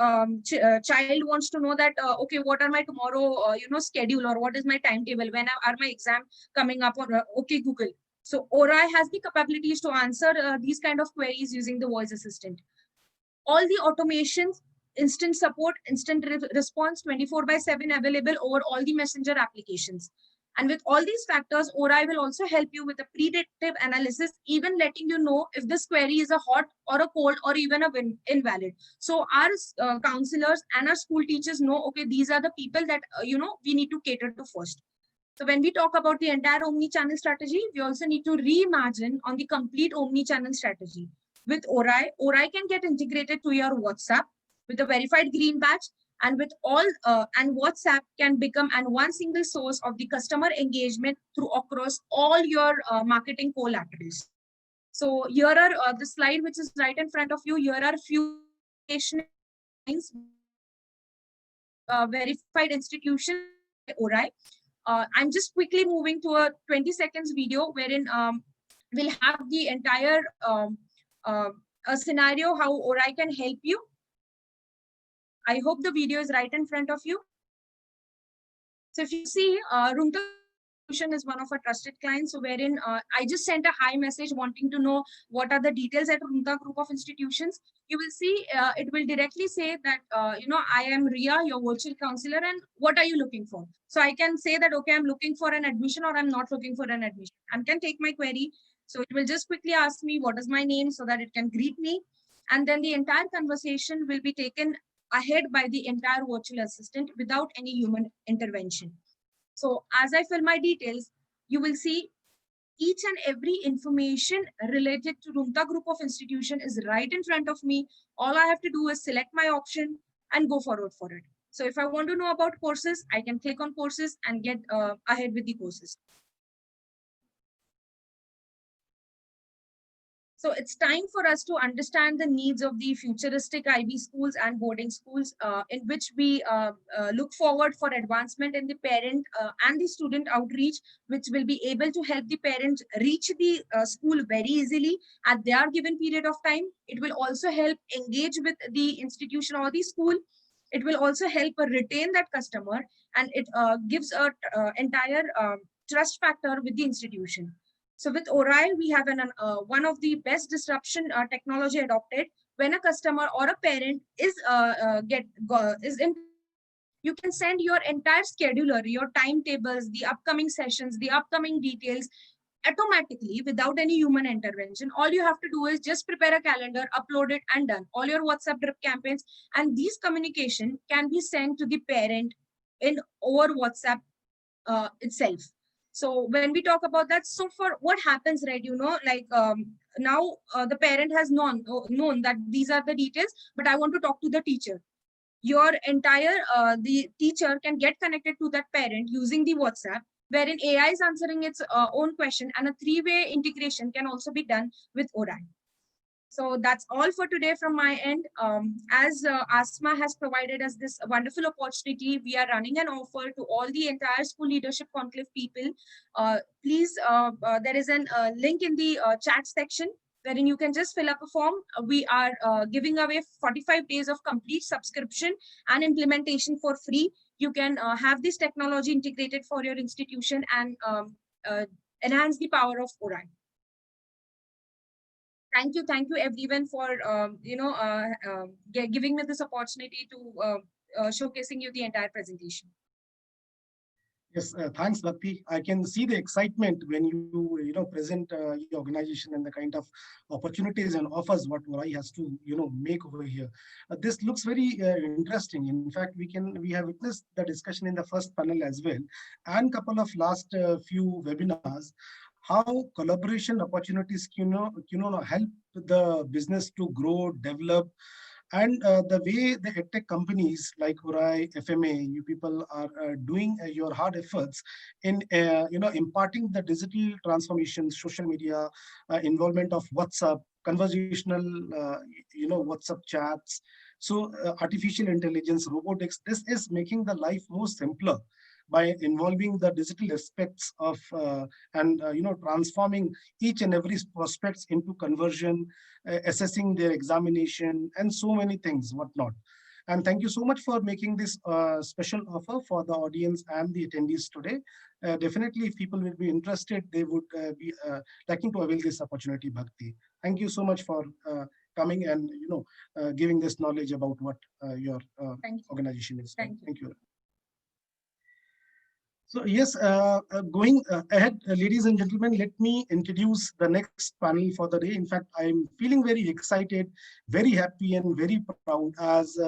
child wants to know that, okay, what are my tomorrow, schedule, or what is my timetable, when are my exam coming up, or okay, Google. So ORAI has the capabilities to answer these kind of queries using the voice assistant. All the automations, instant support, instant response, 24/7 available over all the messenger applications. And with all these factors, ORAI will also help you with a predictive analysis, even letting you know if this query is a hot or a cold or even a invalid. So our counselors and our school teachers know, okay, these are the people that, we need to cater to first. So when we talk about the entire omni-channel strategy, we also need to reimagine on the complete omni-channel strategy. With ORAI, ORAI can get integrated to your WhatsApp with a verified green badge, and with all and WhatsApp can become one single source of the customer engagement through across all your marketing collaterals. So here are the slide which is right in front of you. Here are few verified institutions ORAI. I'm just quickly moving to a 20 seconds video wherein we'll have the entire a scenario how ORAI can help you. I hope the video is right in front of you. So if you see, Rumta is one of our trusted clients. So wherein I just sent a hi message wanting to know what are the details at Runta Group of Institutions. You will see it will directly say that, I am Ria, your virtual counselor, and what are you looking for? So I can say that, okay, I'm looking for an admission or I'm not looking for an admission, and can take my query. So it will just quickly ask me what is my name so that it can greet me. And then the entire conversation will be taken ahead by the entire virtual assistant without any human intervention. So as I fill my details, you will see each and every information related to Runta Group of Institution is right in front of me. All I have to do is select my option and go forward for it. So if I want to know about courses, I can click on courses and get ahead with the courses. So it's time for us to understand the needs of the futuristic IB schools and boarding schools in which we look forward for advancement in the parent and the student outreach, which will be able to help the parents reach the school very easily at their given period of time. It will also help engage with the institution or the school. It will also help retain that customer, and it gives a entire trust factor with the institution. So with Orion, we have one of the best disruption technology adopted. When a customer or a parent is in, you can send your entire scheduler, your timetables, the upcoming sessions, the upcoming details automatically without any human intervention. All you have to do is just prepare a calendar, upload it, and done. All your WhatsApp drip campaigns, and these communication can be sent to the parent in over WhatsApp itself. So when we talk about that, so for what happens, right, now the parent has known that these are the details, but I want to talk to the teacher. Your entire, the teacher can get connected to that parent using the WhatsApp, wherein AI is answering its own question, and a three-way integration can also be done with Orion. So that's all for today from my end. As ASMA has provided us this wonderful opportunity, we are running an offer to all the entire school leadership conclave people. Please, there is a link in the chat section wherein you can just fill up a form. We are giving away 45 days of complete subscription and implementation for free. You can have this technology integrated for your institution and enhance the power of Orion. Thank you everyone for giving me this opportunity to showcasing you the entire presentation. Yes, thanks, Bhakti. I can see the excitement when you present your organization and the kind of opportunities and offers what Orai has to make over here. This looks very interesting. In fact, we have witnessed the discussion in the first panel as well, and couple of last few webinars, how collaboration opportunities help the business to grow, develop, and the way the edtech companies like Orai, FMA, you people are doing your hard efforts in imparting the digital transformation, social media, involvement of WhatsApp, conversational WhatsApp chats. So artificial intelligence, robotics, this is making the life more simpler by involving the digital aspects of transforming each and every prospects into conversion, assessing their examination, and so many things, whatnot. And thank you so much for making this special offer for the audience and the attendees today. Definitely, if people will be interested, they would be liking to avail this opportunity, Bhakti. Thank you so much for coming and giving this knowledge about what your organization is. Thank you. So yes, going ahead, ladies and gentlemen, let me introduce the next panel for the day. In fact, I'm feeling very excited, very happy, and very proud as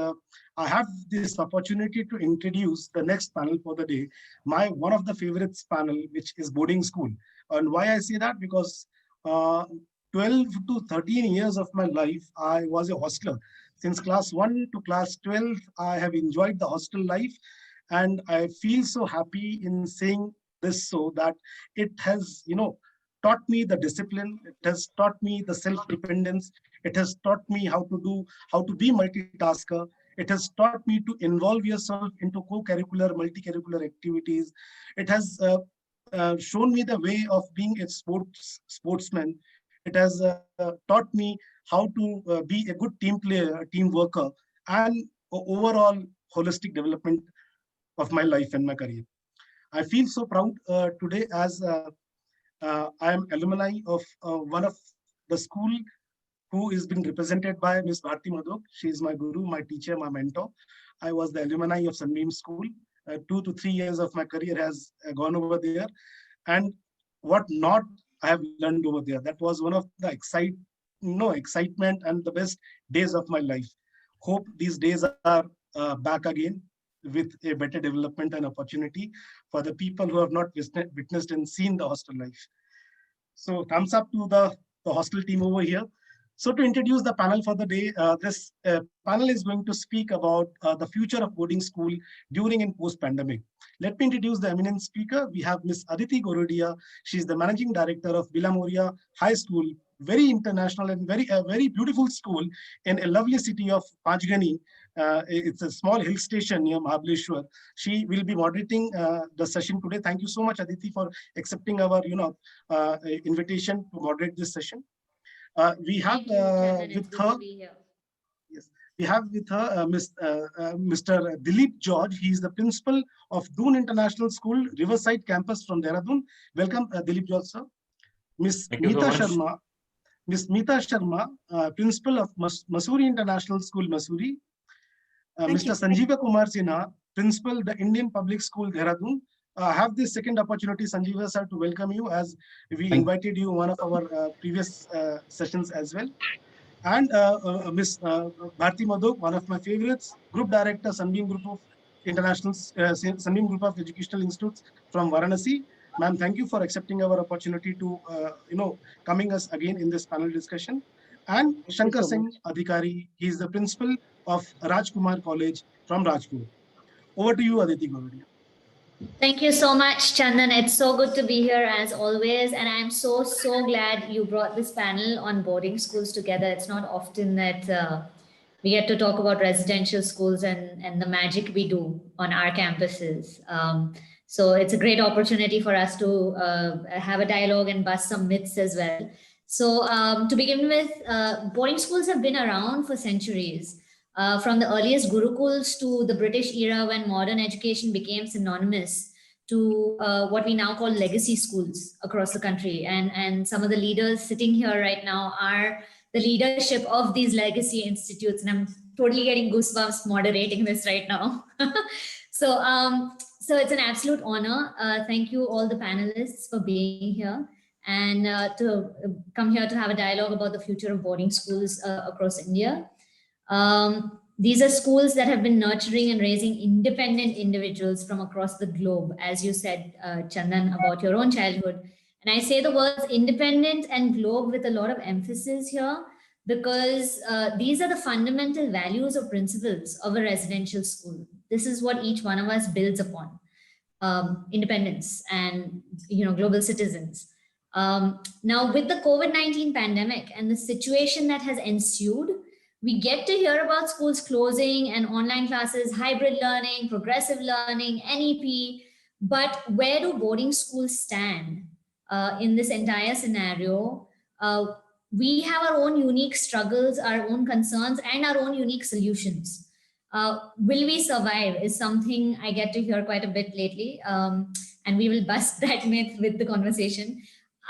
I have this opportunity to introduce the next panel for the day, one of the favorites panel, which is boarding school. And why I say that? Because 12 to 13 years of my life, I was a hostler. Since class 1 to class 12, I have enjoyed the hostel life. And I feel so happy in saying this, so that it has, taught me the discipline. It has taught me the self-dependence. It has taught me how to be multitasker. It has taught me to involve yourself into co-curricular, multi-curricular activities. It has shown me the way of being a sportsman. It has taught me how to be a good team player, a team worker, and overall holistic development of my life and my career. I feel so proud today as I am alumni of one of the school who is being represented by Miss Bharti Madhok. She is my guru, my teacher, my mentor. I was the alumni of Sunbeam School. 2 to 3 years of my career has gone over there. And what not I have learned over there. That was one of the excitement and the best days of my life. Hope these days are back again with a better development and opportunity for the people who have not witnessed and seen the hostel life. So thumbs up to the hostel team over here. So to introduce the panel for the day, this panel is going to speak about the future of boarding school during and post-pandemic. Let me introduce the eminent speaker. We have Miss Aditi Gorodia. She is the managing director of Bilamoria High School, very international and very beautiful school in a lovely city of Panchgani. It's a small hill station near Mahabaleshwar. She will be moderating the session today. Thank you so much, Aditi, for accepting our invitation to moderate this session. We have with her. Yes, we have with her Mr. Dilip George. He is the principal of Doon International School, Riverside Campus from Dehradun. Welcome, Dilip George, sir. Miss Meeta Sharma. Miss Meeta Sharma, principal of Mussoorie International School, Mussoorie. Mr. Sanjeeva Kumar Sinha, principal, the Indian Public School, Dehradun. I have this second opportunity, Sanjeeva sir, to welcome you as we invited you one of our previous sessions as well. And Miss Bharti Madhok, one of my favorites, Group Director, Sunbeam Group of International, Sunbeam Group of Educational Institutes from Varanasi. Ma'am, thank you for accepting our opportunity to, coming us again in this panel discussion. And Shankar Singh Adhikari, he is the principal of Rajkumar College from Rajpur. Over to you, Aditi Gorodia. Thank you so much, Chandan. It's so good to be here as always. And I'm so glad you brought this panel on boarding schools together. It's not often that we get to talk about residential schools and the magic we do on our campuses. So it's a great opportunity for us to have a dialogue and bust some myths as well. So to begin with, boarding schools have been around for centuries. From the earliest gurukuls to the British era when modern education became synonymous to what we now call legacy schools across the country. And some of the leaders sitting here right now are the leadership of these legacy institutes. And I'm totally getting goosebumps moderating this right now. So it's an absolute honor. Thank you all the panelists for being here and to come here to have a dialogue about the future of boarding schools across India. These are schools that have been nurturing and raising independent individuals from across the globe, as you said, Chandan, about your own childhood. And I say the words independent and globe with a lot of emphasis here, because these are the fundamental values or principles of a residential school. This is what each one of us builds upon, independence and global citizens. Now, with the COVID-19 pandemic and the situation that has ensued, we get to hear about schools closing and online classes, hybrid learning, progressive learning, NEP. But where do boarding schools stand in this entire scenario? We have our own unique struggles, our own concerns, and our own unique solutions. Will we survive is something I get to hear quite a bit lately. And we will bust that myth with the conversation.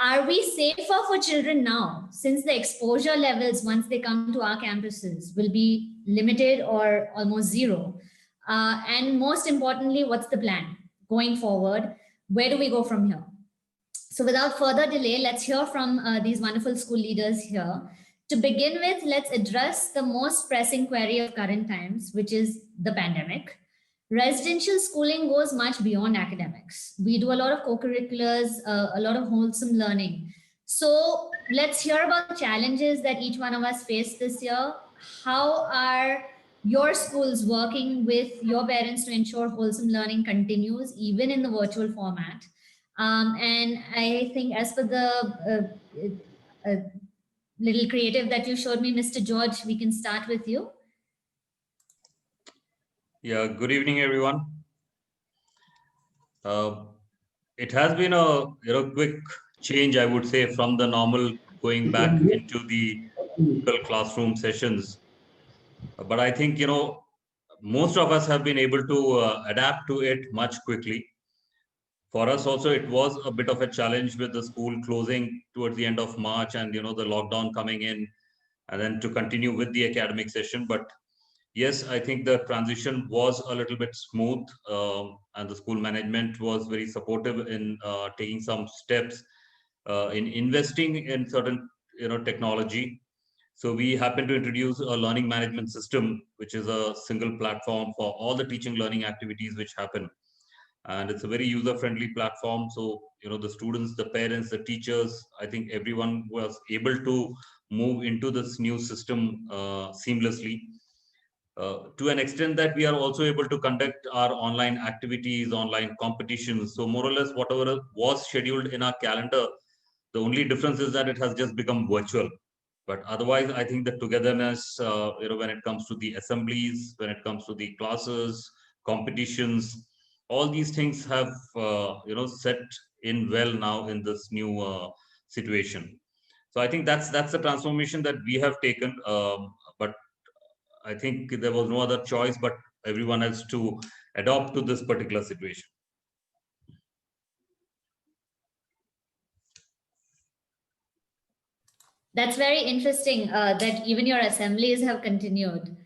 Are we safer for children now, since the exposure levels once they come to our campuses will be limited or almost zero? And most importantly, what's the plan going forward? Where do we go from here? So without further delay, let's hear from these wonderful school leaders here. To begin with, let's address the most pressing query of current times, which is the pandemic. Residential schooling goes much beyond academics. We do a lot of co-curriculars, a lot of wholesome learning. So let's hear about the challenges that each one of us faced this year. How are your schools working with your parents to ensure wholesome learning continues, even in the virtual format? And I think as for the little creative that you showed me, Mr. George, we can start with you. Yeah, good evening, everyone. It has been a quick change, I would say, from the normal going back into the classroom sessions. But I think most of us have been able to adapt to it much quickly. For us also, it was a bit of a challenge with the school closing towards the end of March and, you know, the lockdown coming in, and then to continue with the academic session. But yes, I think the transition was a little bit smooth, and the school management was very supportive in taking some steps in investing in certain, you know, technology. So we happen to introduce a learning management system, which is a single platform for all the teaching learning activities which happen. And it's a very user-friendly platform. So, you know, the students, the parents, the teachers, I think everyone was able to move into this new system seamlessly. To an extent that we are also able to conduct our online activities, online competitions. So more or less whatever was scheduled in our calendar, the only difference is that it has just become virtual. But otherwise, I think the togetherness, you know, when it comes to the assemblies, when it comes to the classes, competitions, all these things have, you know, set in well now in this new situation. So I think that's the transformation that we have taken. But I think there was no other choice, but everyone has to adopt to this particular situation. That's very interesting that even your assemblies have continued,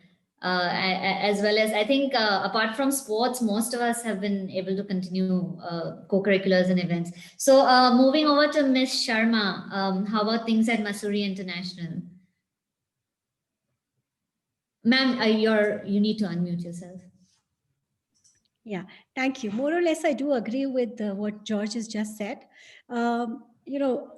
as well as I think apart from sports, most of us have been able to continue co-curriculars and events. So moving over to Ms. Sharma, how about things at Mussoorie International? Ma'am, you need to unmute yourself. Yeah, thank you. More or less, I do agree with what George has just said. You know,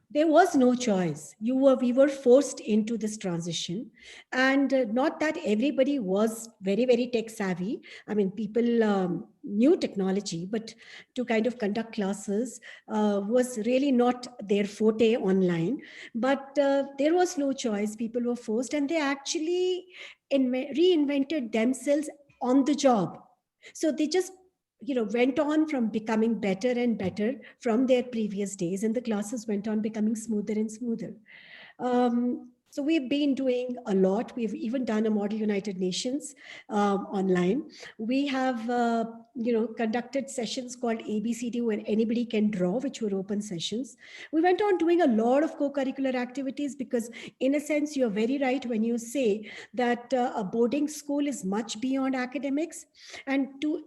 there was no choice. We were forced into this transition, and not that everybody was very, very tech savvy. I mean, people knew technology, but to kind of conduct classes was really not their forte online. But there was no choice. People were forced, and they actually reinvented themselves on the job. So they just, you know, went on from becoming better and better from their previous days, and the classes went on becoming smoother and smoother. So we've been doing a lot. We've even done a Model United Nations online. We have, you know, conducted sessions called ABCD where anybody can draw, which were open sessions. We went on doing a lot of co-curricular activities because, in a sense, you're very right when you say that a boarding school is much beyond academics. And to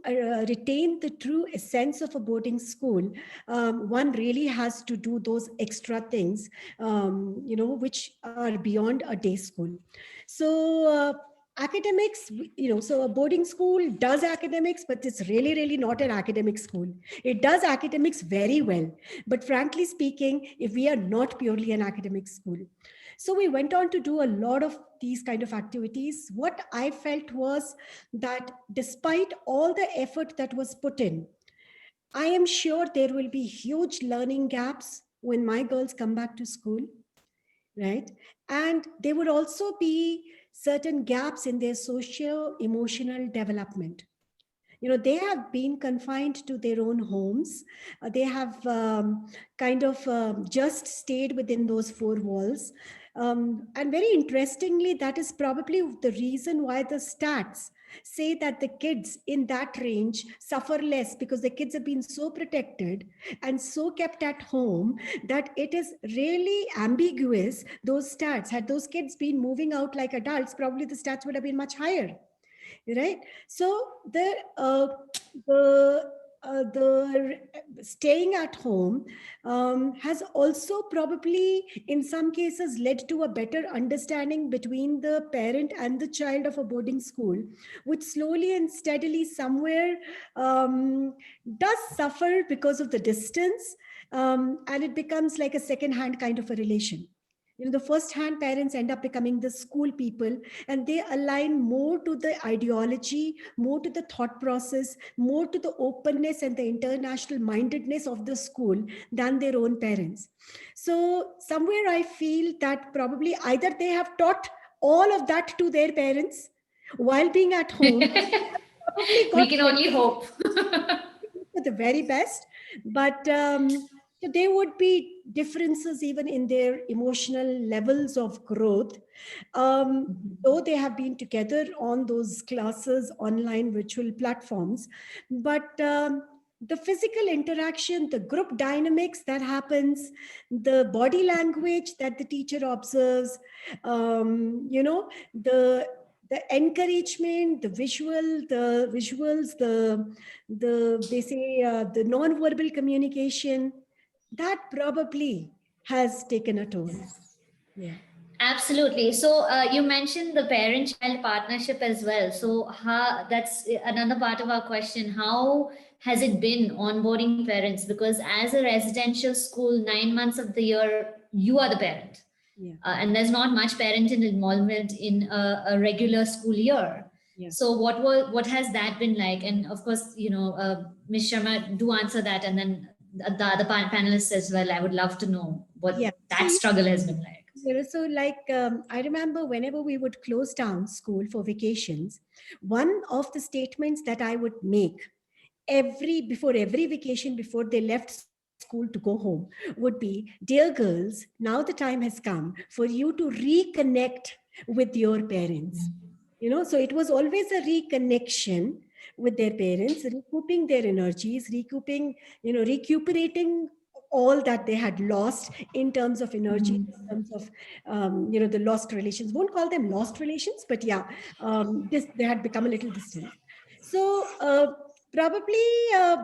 retain the true essence of a boarding school, one really has to do those extra things, you know, which are beyond a day school. So academics, you know, so a boarding school does academics, but it's really, really not an academic school. It does academics very well. But frankly speaking, if we are not purely an academic school. So we went on to do a lot of these kind of activities. What I felt was that despite all the effort that was put in, I am sure there will be huge learning gaps when my girls come back to school, right? And there would also be certain gaps in their socio-emotional development. You know, they have been confined to their own homes. They have kind of just stayed within those four walls. And very interestingly, that is probably the reason why the stats say that the kids in that range suffer less, because the kids have been so protected and so kept at home that it is really ambiguous, those stats. Had those kids been moving out like adults, probably the stats would have been much higher, right? So the staying at home has also probably in some cases led to a better understanding between the parent and the child of a boarding school, which slowly and steadily somewhere does suffer because of the distance, and it becomes like a second-hand kind of a relation. You know, the first-hand parents end up becoming the school people, and they align more to the ideology, more to the thought process, more to the openness and the international mindedness of the school than their own parents. So somewhere I feel that probably either they have taught all of that to their parents while being at home. We can only hope. For the very best, but so there would be differences even in their emotional levels of growth, though they have been together on those classes, online virtual platforms. But the physical interaction, the group dynamics that happens, the body language that the teacher observes, the encouragement, the visuals, they say the non-verbal communication, that probably has taken a toll. Yeah. Absolutely. So you mentioned the parent-child partnership as well. So that's another part of our question. How has it been onboarding parents? Because as a residential school, 9 months of the year, you are the parent. Yeah. And there's not much parental involvement in a regular school year. Yeah. So what has that been like? And of course, Ms. Sharma, do answer that, and then the other panelists as well. I would love to know what that struggle has been like. So I remember whenever we would close down school for vacations, one of the statements that I would make before every vacation, before they left school to go home, would be, dear girls, now the time has come for you to reconnect with your parents. So it was always a reconnection with their parents, recouping their energies, recuperating all that they had lost in terms of energy, in terms of the lost relations. Won't call them lost relations, but they had become a little distant. So probably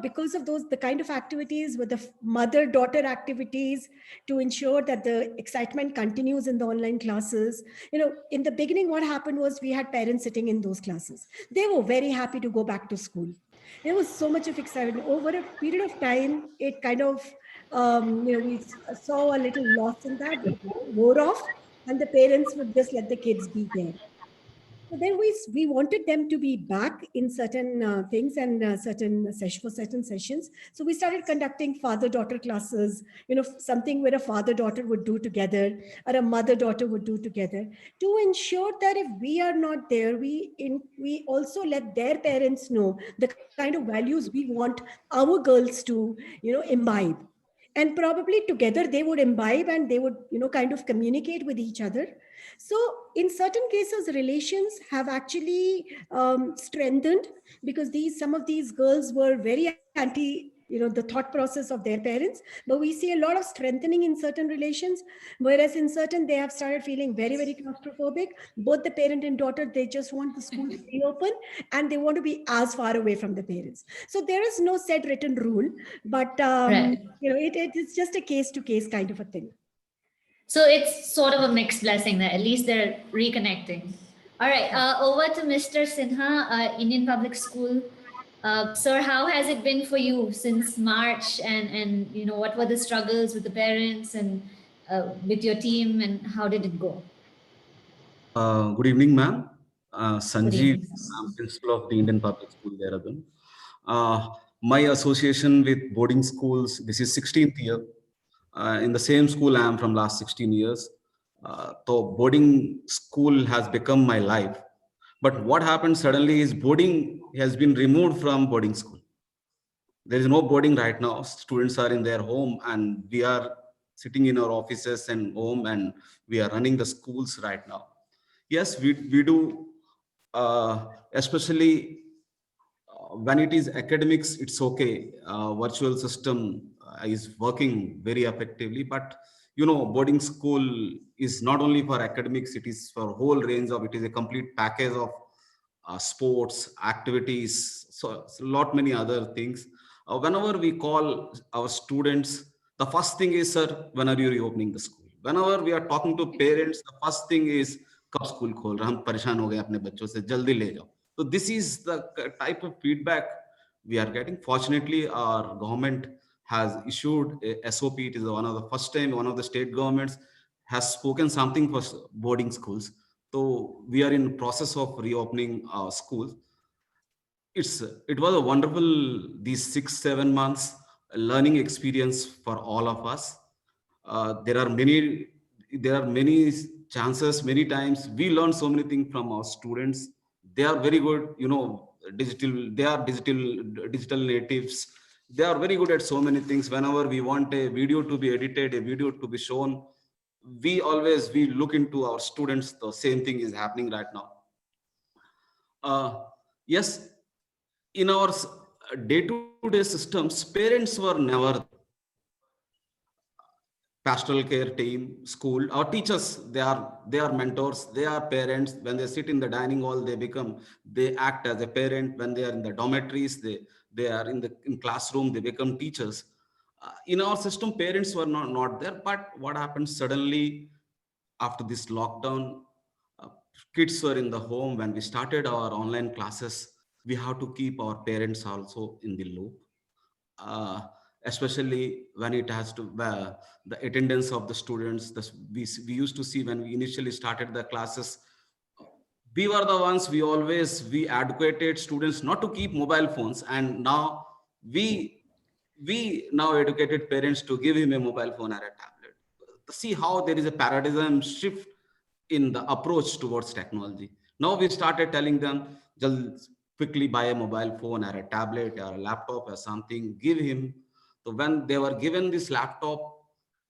because of the kind of activities with the mother-daughter activities, to ensure that the excitement continues in the online classes. In the beginning, what happened was we had parents sitting in those classes. They were very happy to go back to school. There was so much of excitement. Over a period of time, it kind of, we saw a little loss in that. It wore off, and the parents would just let the kids be there. So then we wanted them to be back in certain things and for certain sessions. So we started conducting father-daughter classes, something where a father-daughter would do together or a mother-daughter would do together, to ensure that if we are not there, we also let their parents know the kind of values we want our girls to, imbibe. And probably together they would imbibe and they would, kind of communicate with each other. So in certain cases, relations have actually strengthened, because some of these girls were very anti, the thought process of their parents. But we see a lot of strengthening in certain relations, whereas in certain, they have started feeling very, very claustrophobic. Both the parent and daughter, they just want the school to be open, and they want to be as far away from the parents. So there is no set written rule, but it's just a case-to-case kind of a thing. So it's sort of a mixed blessing that at least they're reconnecting. All right, over to Mr. Sinha, Indian Public School. Sir, how has it been for you since March, and what were the struggles with the parents and with your team, and how did it go? Good evening, ma'am. Sanjeev, I'm principal of the Indian Public School, Dehradun. My association with boarding schools, this is 16th year. In the same school I am from last 16 years. So boarding school has become my life. But what happened suddenly is boarding has been removed from boarding school. There is no boarding right now. Students are in their home, and we are sitting in our offices and home, and we are running the schools right now. Yes, we do, especially when it is academics, it's okay. Virtual system is working very effectively, but boarding school is not only for academics, it is for a whole range of, it is a complete package of sports, activities, so a lot many other things. Whenever we call our students, the first thing is, sir, when are you reopening the school? Whenever we are talking to parents, the first thing is, kab school khol raha, hum pareshan ho gaye apne bachchon se, jaldi le jao. So this is the type of feedback we are getting. Fortunately, our government has issued a SOP. It is one of the first time one of the state governments has spoken something for boarding schools. So we are in process of reopening our schools. It was a wonderful, these 6-7 months learning experience for all of us. There are many chances, many times we learn so many things from our students. They are very good, digital natives. They are very good at so many things. Whenever we want a video to be edited, a video to be shown, we look into our students. The same thing is happening right now. Yes, in our day-to-day today's systems, parents were never pastoral care team, school, our teachers, they are mentors, they are parents. When they sit in the dining hall, they act as a parent. When they are in the dormitories, they are in classroom, they become teachers. In our system, parents were not there. But what happened suddenly after this lockdown, uh, kids were in the home. When we started our online classes, we have to keep our parents also in the loop, uh, especially when it has to the attendance of the students. We used to see when we initially started the classes, we were the ones, we advocated students not to keep mobile phones, and now we now educated parents to give him a mobile phone or a tablet. See how there is a paradigm shift in the approach towards technology. Now we started telling them, just quickly buy a mobile phone or a tablet or a laptop or something, give him. So when they were given this laptop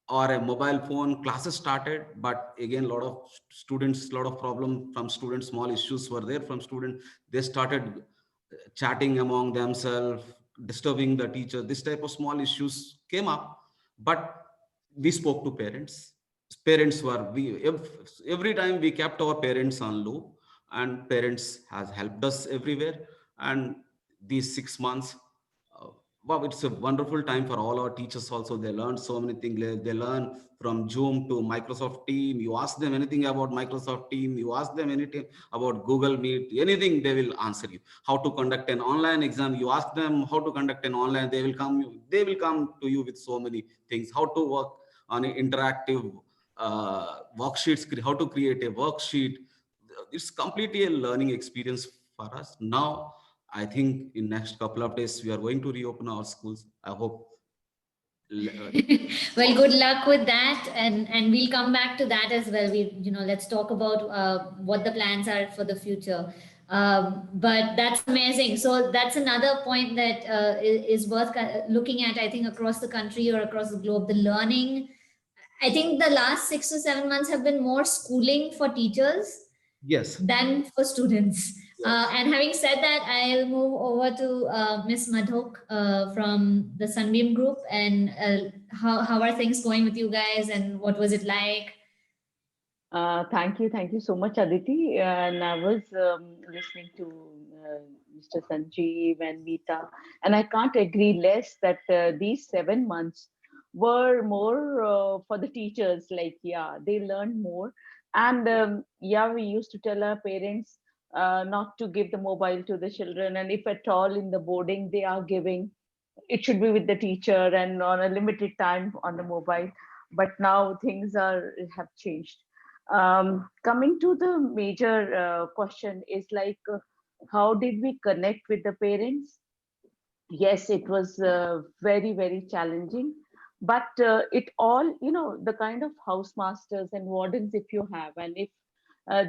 or a mobile phone, classes started. But again, a lot of students, a lot of problem from students, small issues were there from students. They started chatting among themselves, disturbing the teacher. This type of small issues came up. But we spoke to parents. Parents were, every time we kept our parents on loop, and parents has helped us everywhere. And these 6 months, uh, wow, it's a wonderful time for all our teachers also. They learn so many things. They learn from Zoom to Microsoft Team. You ask them anything about Microsoft Team, you ask them anything about Google Meet, anything, they will answer you. How to conduct an online exam, you ask them how to conduct an online, they will come to you with so many things. How to work on an interactive worksheets, how to create a worksheet. It's completely a learning experience for us. Now, I think in next couple of days, we are going to reopen our schools. I hope. Well, good luck with that, and we'll come back to that as well. Let's talk about what the plans are for the future. But that's amazing. So that's another point that is worth looking at, I think, across the country or across the globe. The learning, I think the last 6 to 7 months have been more schooling for teachers Yes. than for students. And having said that, I'll move over to Miss Madhok from the Sunbeam Group. And how are things going with you guys, and what was it like? Thank you so much, Aditi. And I was listening to Mr. Sanjeev and Meeta, and I can't agree less that these 7 months were more for the teachers. Like, yeah, they learned more. And yeah, we used to tell our parents not to give the mobile to the children, and if at all in the boarding they are giving, it should be with the teacher and on a limited time on the mobile. But now things have changed. Coming to the major question is like, how did we connect with the parents? Yes, it was very, very challenging. But it all, the kind of housemasters and wardens, if you have, and if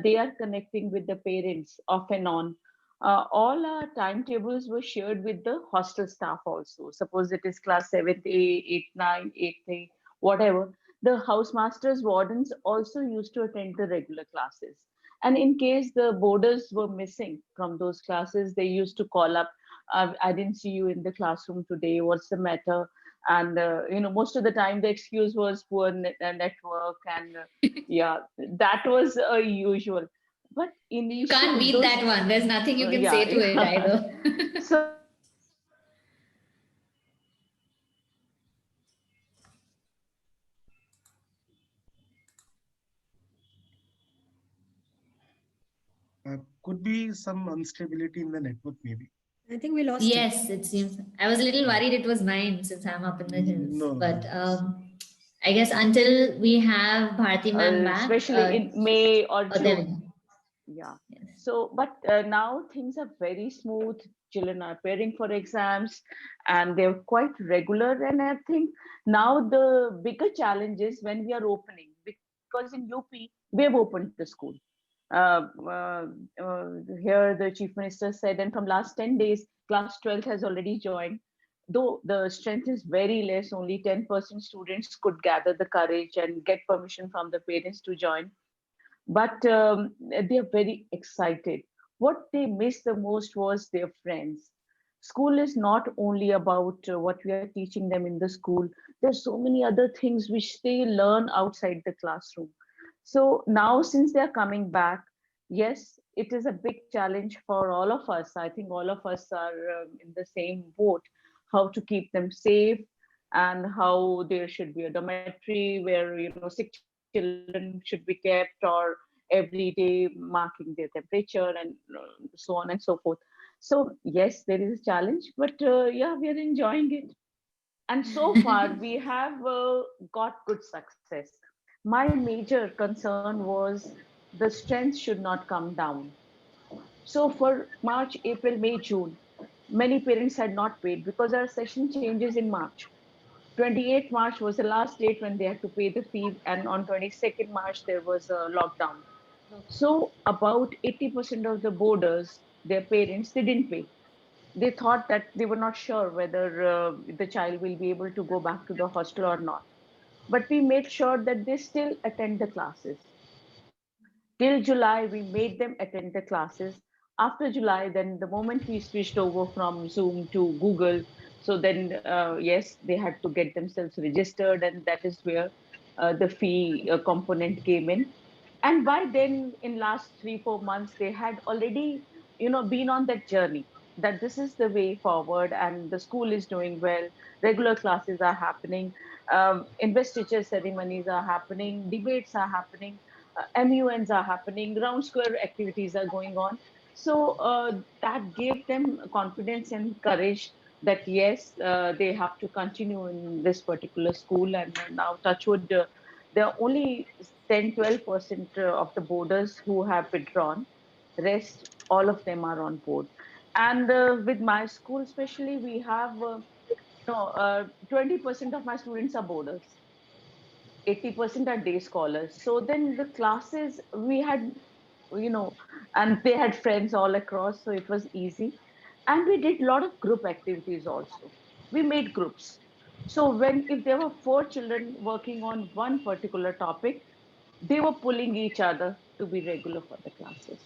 they are connecting with the parents off and on, all our timetables were shared with the hostel staff also. Suppose it is class 7th A, 8th, 9th, 8th A, whatever. The housemasters, wardens also used to attend the regular classes. And in case the boarders were missing from those classes, they used to call up, I didn't see you in the classroom today, what's the matter? And most of the time the excuse was poor network, and yeah, that was usual. But you can't beat that one. There's nothing you can say to it either. So could be some instability in the network, maybe. I think we lost Yes, it seems. I was a little worried it was mine since I'm up in the hills. No. But I guess until we have Bharti ma'am back. Especially in May or June. Then, yeah. Yes. So, but now things are very smooth. Children are preparing for exams and they're quite regular. And I think now the bigger challenge is when we are opening, because in UP, we have opened the school. Here the chief minister said, and from last 10 days, class 12 has already joined. Though the strength is very less, only 10% students could gather the courage and get permission from the parents to join. But they are very excited. What they missed the most was their friends. School is not only about what we are teaching them in the school. There's so many other things which they learn outside the classroom. So now, since they're coming back, yes, it is a big challenge for all of us. I think all of us are in the same boat, how to keep them safe, and how there should be a dormitory where, you know, sick children should be kept, or every day marking their temperature, and so on and so forth. So yes, there is a challenge, but yeah, we are enjoying it. And so far, we have got good success. My major concern was the strength should not come down. So for March, April, May, June, many parents had not paid because our session changes in March. 28th March was the last date when they had to pay the fee, and on 22nd March, there was a lockdown. So about 80% of the boarders, their parents, they didn't pay. They thought that they were not sure whether the child will be able to go back to the hostel or not. But we made sure that they still attend the classes. Till July, we made them attend the classes. After July, then the moment we switched over from Zoom to Google, so then yes, they had to get themselves registered, and that is where the fee component came in. And by then, in last 3 4 months, they had already, you know, been on that journey, that this is the way forward, and the school is doing well. Regular classes are happening, investiture ceremonies are happening, debates are happening, MUNs are happening, round square activities are going on. So that gave them confidence and courage that yes, they have to continue in this particular school. And now, touchwood, there are only 10-12% of the boarders who have withdrawn. Rest, all of them are on board. And with my school, especially, we have 20% of my students are boarders, 80% are day scholars. So then the classes we had, you know, and they had friends all across, so it was easy. And we did a lot of group activities also. We made groups. So when, if there were 4 children working on one particular topic, they were pulling each other to be regular for the classes.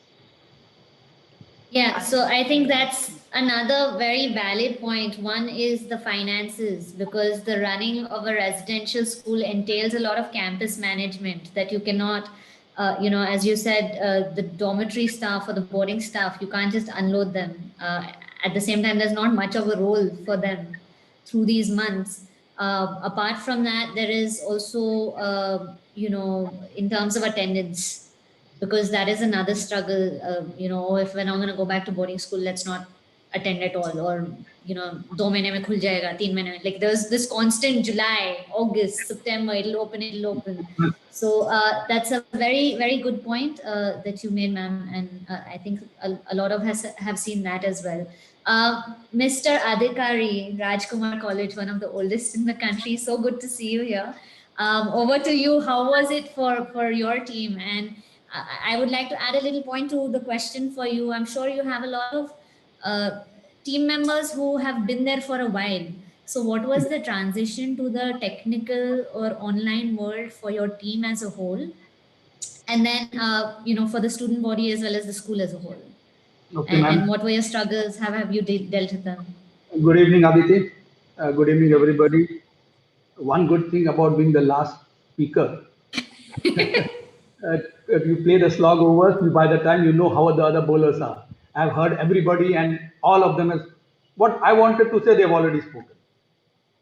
Yeah, so I think that's another very valid point. One is the finances, because the running of a residential school entails a lot of campus management that you cannot, as you said, the dormitory staff or the boarding staff, you can't just unload them. At the same time, there's not much of a role for them through these months. Apart from that, there is also, in terms of attendance, because that is another struggle. If we're not going to go back to boarding school, let's not attend at all, or 2 mahine mein khul jayega, 3 mahine mein. Like there's this constant July, August, September, it'll open. So that's a very, very good point that you made, ma'am, and I think a lot of us have seen that as well. Mr. Adhikari, Rajkumar College, one of the oldest in the country. So good to see you here. Over to you. How was it for your team? And I would like to add a little point to the question for you. I'm sure you have a lot of team members who have been there for a while. So what was the transition to the technical or online world for your team as a whole? And then, for the student body as well as the school as a whole. Okay, and what were your struggles? How have you dealt with them? Good evening, Aditi. Good evening, everybody. One good thing about being the last speaker, if you play the slog over, by the time you know how the other bowlers are. I've heard everybody and all of them. What I wanted to say, they've already spoken.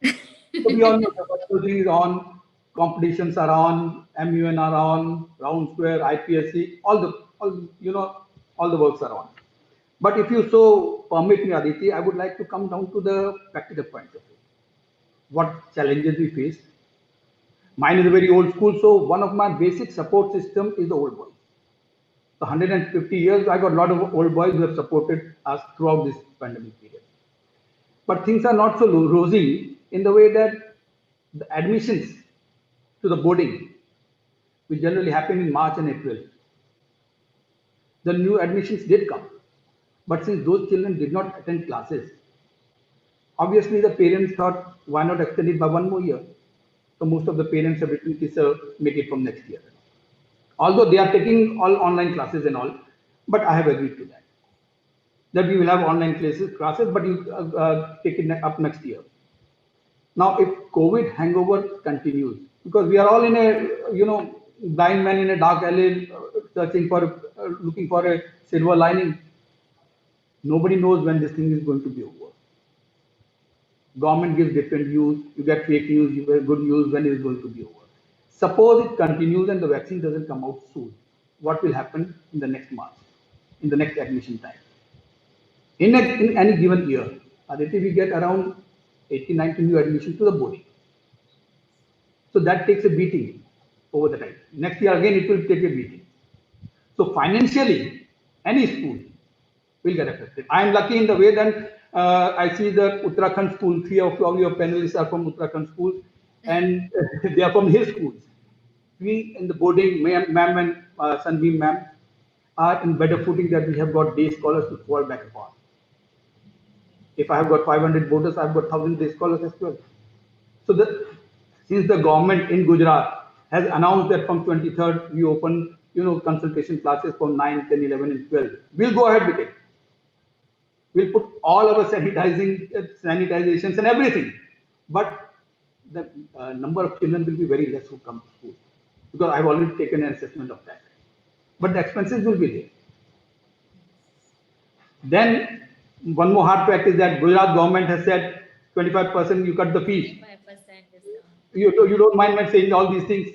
So we all know the virtual thing is on, competitions are on, MUN are on, round square, IPSC, all the works are on. But if you so permit me, Aditi, I would like to come down to the practical point of view. What challenges we face. Mine is a very old school, so one of my basic support system is the old boys. So 150 years, I got a lot of old boys who have supported us throughout this pandemic period. But things are not so rosy in the way that the admissions to the boarding, which generally happen in March and April, the new admissions did come. But since those children did not attend classes, obviously the parents thought, why not extend it by 1 more year? So most of the parents have written, make it from next year. Although they are taking all online classes and all, but I have agreed to that. that we will have online classes, but you take it up next year. Now, if COVID hangover continues, because we are all in a, blind man in a dark alley, searching for, looking for a silver lining. Nobody knows when this thing is going to be over. Government gives different news. You get fake news, you get good news when it is going to be over. Suppose it continues and the vaccine doesn't come out soon. What will happen in the next March, in the next admission time? In any given year, Aditi, we get around 80, 90 new admissions to the boarding. So that takes a beating over the time. Next year again, it will take a beating. So financially, any school will get affected. I am lucky in the way that I see the Uttarakhand school, 3 of your panelists are from Uttarakhand schools, and they are from his schools. We in the boarding, ma'am and Sanveem ma'am, are in better footing that we have got day scholars to fall back upon. If I have got 500 boarders, I have got 1,000 day scholars as well. So since the government in Gujarat has announced that from 23rd we open, consultation classes from 9, 10, 11, and 12, we'll go ahead with it. We'll put all our sanitizations and everything, but the number of children will be very less who come to school, because I've already taken an assessment of that. But the expenses will be there. Then one more hard fact is that Gujarat government has said 25% you cut the fees. 25% discount. You don't mind me saying all these things?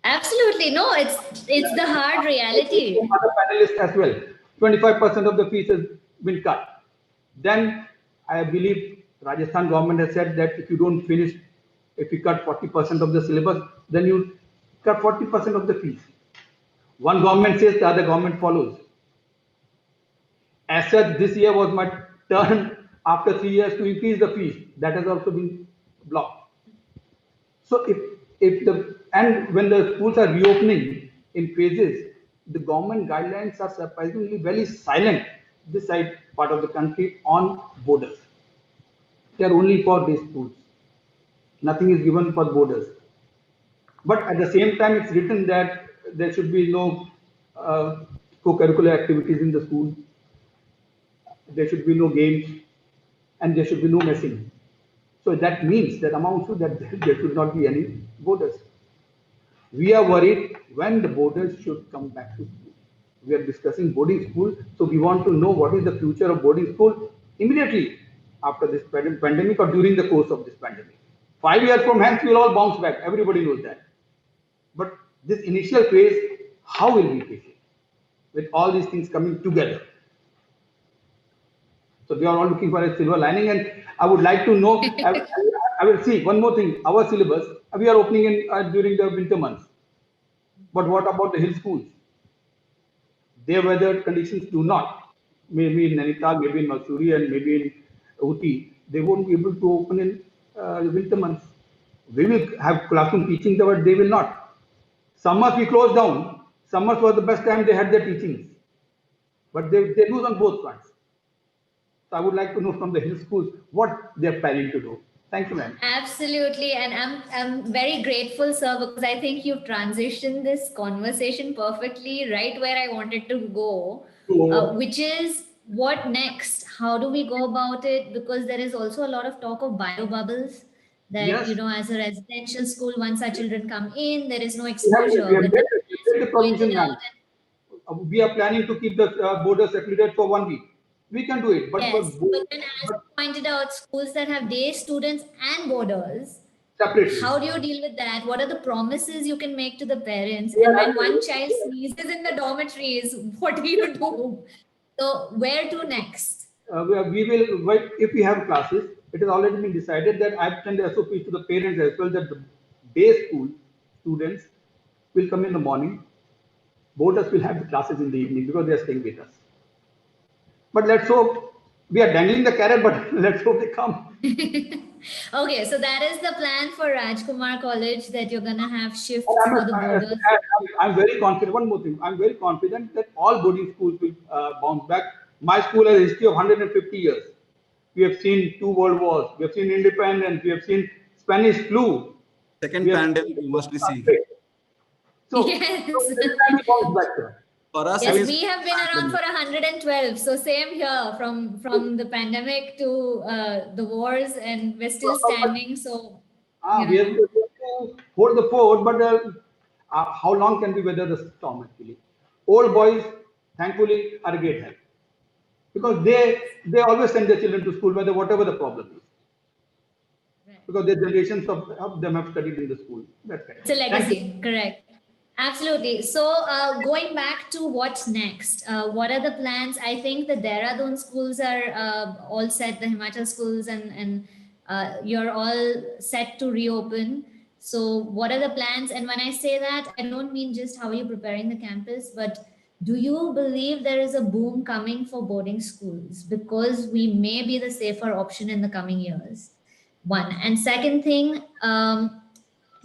Absolutely. No, it's the hard reality. Other panelists as well. 25% of the fees has been cut. Then I believe Rajasthan government has said that if you don't finish, if you cut 40% of the syllabus, then you cut 40% of the fees. One government says, the other government follows. As such, this year was my turn after 3 years to increase the fees. That has also been blocked. So and when the schools are reopening in phases, the government guidelines are surprisingly very silent this side part of the country on borders. They are only for these schools. Nothing is given for borders. But at the same time, it's written that there should be no co-curricular activities in the school. There should be no games, and there should be no messing. So that means that amounts to that there should not be any borders. We are worried when the borders should come back to school. We are discussing boarding school, so we want to know what is the future of boarding school immediately after this pandemic or during the course of this pandemic. 5 years from hence, we'll all bounce back. Everybody knows that. But this initial phase, how will we face it? With all these things coming together. So we are all looking for a silver lining, and I would like to know, I will see one more thing, our syllabus, we are opening in during the winter months. But what about the hill schools? Their weather conditions do not. Maybe in Nainital, maybe in Mussoorie, and maybe in Ooty, they won't be able to open in the winter months. We will have classroom teaching, but they will not. Summers we closed down. Summers was the best time they had their teachings. But they lose on both fronts. So I would like to know from the hill schools what they're planning to do. Thank you, ma'am. Absolutely. And I'm very grateful, sir, because I think you've transitioned this conversation perfectly right where I wanted to go, which is what next? How do we go about it? Because there is also a lot of talk of bio bubbles that, yes, as a residential school, once our children come in, there is no exposure. We are planning to keep the borders secluded for 1 week. We can do it. But yes, but then as you pointed out, schools that have day students and boarders, separately. How do you deal with that? What are the promises you can make to the parents? And when one child sneezes in the dormitories, what do you do? So where to next? We will, if we have classes, it has already been decided that I've sent the SOPs to the parents as well that the day school students will come in the morning. Boarders will have the classes in the evening because they are staying with us. But let's hope, we are dangling the carrot, but let's hope they come. Okay, so that is the plan for Rajkumar College, that you're going to have shifts for the boarders. I'm very confident. One more thing. I'm very confident that all boarding schools will bounce back. My school has a history of 150 years. We have seen 2 world wars. We have seen independence. We have seen Spanish flu. Second pandemic, you must be seeing. So, yes. So bounce back, sir. For us, Yes, it is we have been around for 112. So same here, from the pandemic to the wars, and we're still standing. So we have to hold the fort, but how long can we weather the storm actually? Old boys, thankfully, are a great help because they always send their children to school, whatever the problem is. Because the generations of them have studied in the school. That's correct. It's a legacy, correct. Absolutely. So going back to what's next, what are the plans? I think the Dehradun schools are all set, the Himachal schools, and you're all set to reopen. So what are the plans? And when I say that, I don't mean just how are you preparing the campus, but do you believe there is a boom coming for boarding schools? Because we may be the safer option in the coming years. One. And second thing,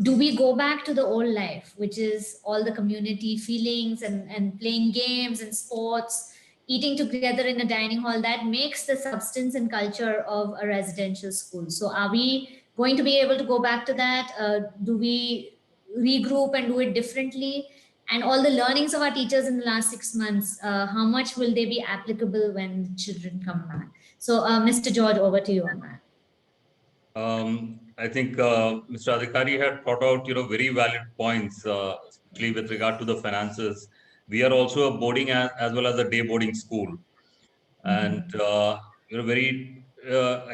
do we go back to the old life, which is all the community feelings and playing games and sports, eating together in a dining hall that makes the substance and culture of a residential school? So are we going to be able to go back to that? Do we regroup and do it differently? And all the learnings of our teachers in the last 6 months, how much will they be applicable when children come back? So Mr. George, over to you on that. I think Mr. Adhikari had brought out, very valid points, especially with regard to the finances. We are also a boarding as well as a day boarding school, and I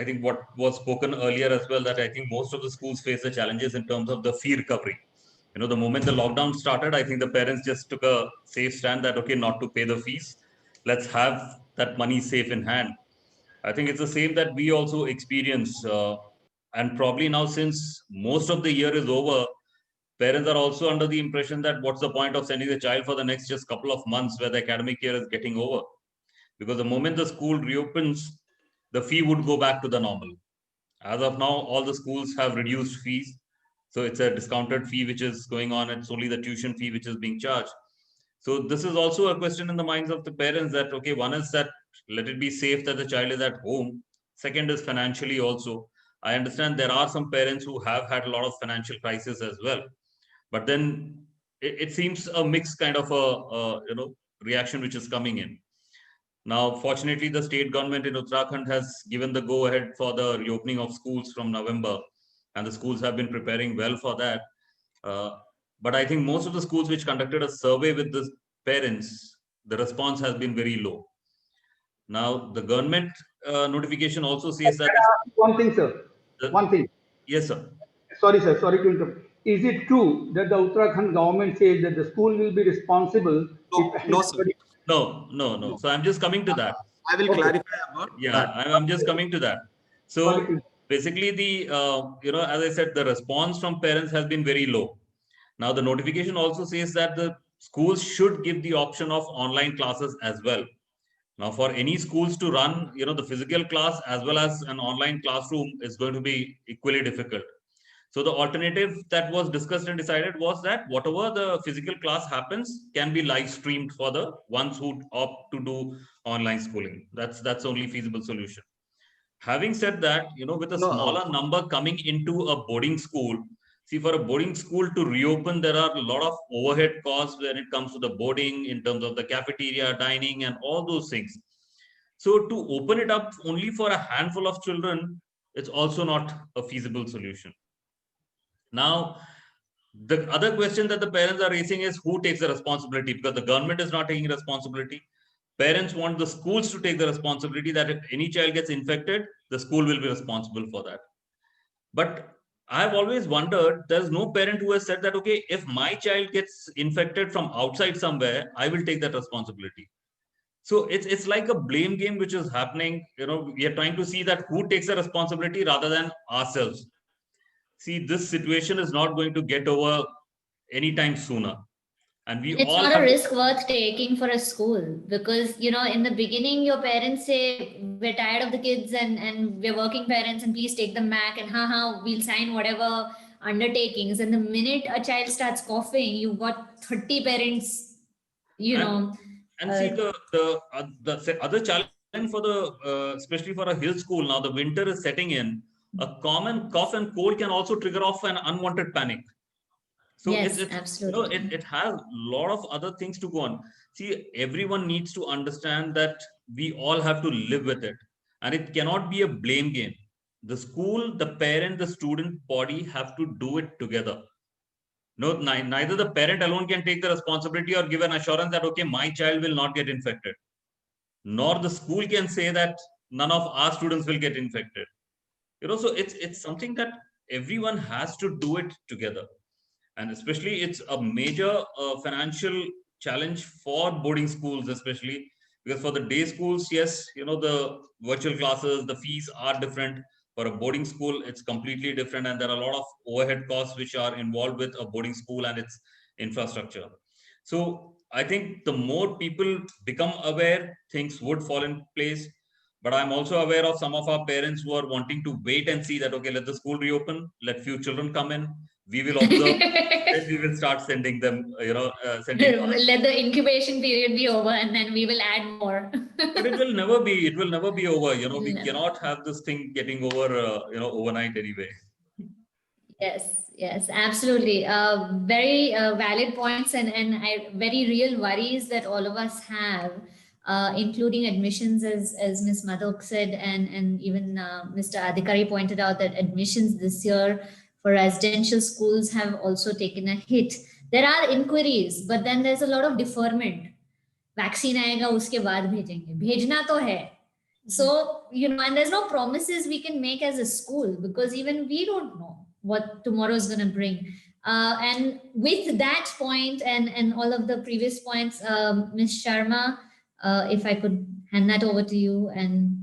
think what was spoken earlier as well, that I think most of the schools face the challenges in terms of the fee recovery. The moment the lockdown started, I think the parents just took a safe stand that okay, not to pay the fees, let's have that money safe in hand. I think it's the same that we also experience. And probably now, since most of the year is over, parents are also under the impression that what's the point of sending the child for the next just couple of months where the academic year is getting over? Because the moment the school reopens, the fee would go back to the normal. As of now, all the schools have reduced fees. So it's a discounted fee which is going on. It's only the tuition fee which is being charged. So this is also a question in the minds of the parents that, okay, one is that let it be safe that the child is at home. Second is financially also. I understand there are some parents who have had a lot of financial crisis as well, but then it seems a mixed kind of a reaction which is coming in. Now, fortunately, the state government in Uttarakhand has given the go ahead for the reopening of schools from November, and the schools have been preparing well for that. But I think most of the schools which conducted a survey with the parents, the response has been very low. Now, the government notification also says that... One thing, sir. One thing. Yes, sir. Sorry, sir. Sorry to interrupt. Is it true that the Uttarakhand government says that the school will be responsible? No, sir. No. So I'm just coming to that. I will clarify about that. I'm just coming to that. So basically, the as I said, the response from parents has been very low. Now, the notification also says that the schools should give the option of online classes as well. Now, for any schools to run, the physical class as well as an online classroom is going to be equally difficult. So the alternative that was discussed and decided was that whatever the physical class happens can be live streamed for the ones who opt to do online schooling. That's only feasible solution. Having said that, with a smaller number coming into a boarding school, see, for a boarding school to reopen, there are a lot of overhead costs when it comes to the boarding in terms of the cafeteria, dining, and all those things. So to open it up only for a handful of children, it's also not a feasible solution. Now, the other question that the parents are raising is who takes the responsibility, because the government is not taking responsibility. Parents want the schools to take the responsibility that if any child gets infected, the school will be responsible for that. But I've always wondered, there's no parent who has said that, okay, if my child gets infected from outside somewhere, I will take that responsibility. So it's like a blame game which is happening. We are trying to see that who takes the responsibility rather than ourselves. See, this situation is not going to get over anytime sooner. And it's all not a risk worth taking for a school, because, in the beginning, your parents say, we're tired of the kids and we're working parents and please take them back and we'll sign whatever undertakings. And the minute a child starts coughing, you've got 30 parents, And see, the other challenge for especially for a hill school now, the winter is setting in. A common cough and cold can also trigger off an unwanted panic. So yes, it's absolutely. it has a lot of other things to go on. See, everyone needs to understand that we all have to live with it, and it cannot be a blame game. The school, the parent, the student body have to do it together. No, neither the parent alone can take the responsibility or give an assurance that, okay, my child will not get infected, nor the school can say that none of our students will get infected. So it's something that everyone has to do it together. And especially it's a major financial challenge for boarding schools, especially because for the day schools, yes, the virtual classes, the fees are different. For a boarding school, it's completely different, and there are a lot of overhead costs which are involved with a boarding school and its infrastructure. So I think the more people become aware, things would fall in place. But I'm also aware of some of our parents who are wanting to wait and see that, okay, let the school reopen, let few children come in, we will observe, then we will start sending them, sending. Let the incubation period be over, and then we will add more. But it will never be over. We cannot have this thing getting over, overnight anyway. Yes, yes, absolutely. Very valid points and very real worries that all of us have, including admissions, as Ms. Madhok said, and even Mr. Adhikari pointed out that admissions this year for residential schools have also taken a hit. There are inquiries, but then there's a lot of deferment. Vaccine आएगा उसके बाद भेजेंगे, भेजना तो है. So, and there's no promises we can make as a school because even we don't know what tomorrow is going to bring. And with that point and all of the previous points, Ms. Sharma, if I could hand that over to you. And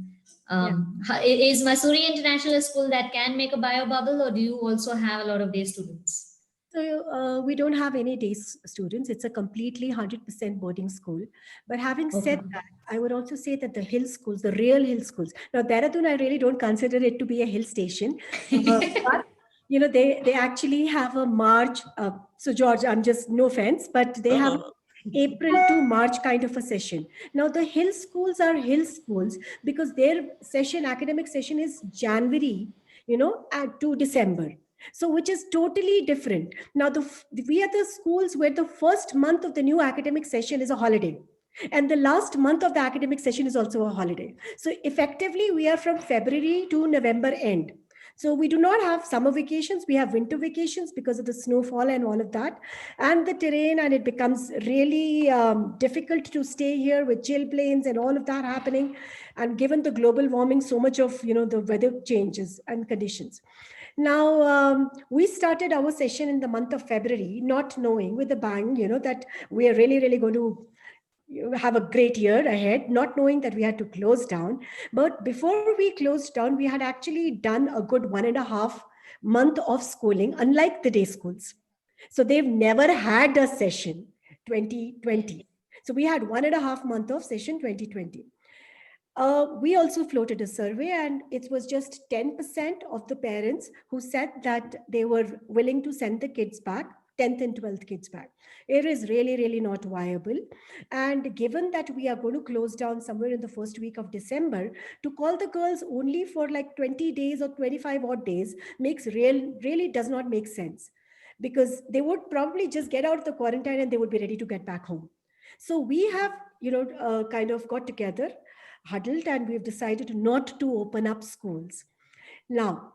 is Mussoorie International School that can make a bio bubble, or do you also have a lot of day students? So we don't have any day students. It's a completely 100% boarding school. But having said that, I would also say that the hill schools, the real hill schools. Now, Dehradun, I really don't consider it to be a hill station. But, they actually have a March. So, George, I'm just, no offense, but they have April to March kind of a session. Now, the hill schools are hill schools because their academic session is January, to December. So, which is totally different. Now, we are the schools where the first month of the new academic session is a holiday. And the last month of the academic session is also a holiday. So, effectively, we are from February to November end. So we do not have summer vacations. We have winter vacations because of the snowfall and all of that. And the terrain, and it becomes really difficult to stay here with chill plains and all of that happening. And given the global warming, so much of, the weather changes and conditions. Now, we started our session in the month of February, not knowing with a bang, that we are really, really going to have a great year ahead, not knowing that we had to close down. But before we closed down, we had actually done a good 1.5 month of schooling, unlike the day schools. So they've never had a session 2020. So we had 1.5 month of session 2020. We also floated a survey, and it was just 10% of the parents who said that they were willing to send the kids back, 10th and 12th kids back. It is really, really not viable. And given that we are going to close down somewhere in the first week of December, to call the girls only for like 20 days or 25 odd days really does not make sense, because they would probably just get out of the quarantine and they would be ready to get back home. So we have, kind of got together, huddled, and we've decided not to open up schools. Now,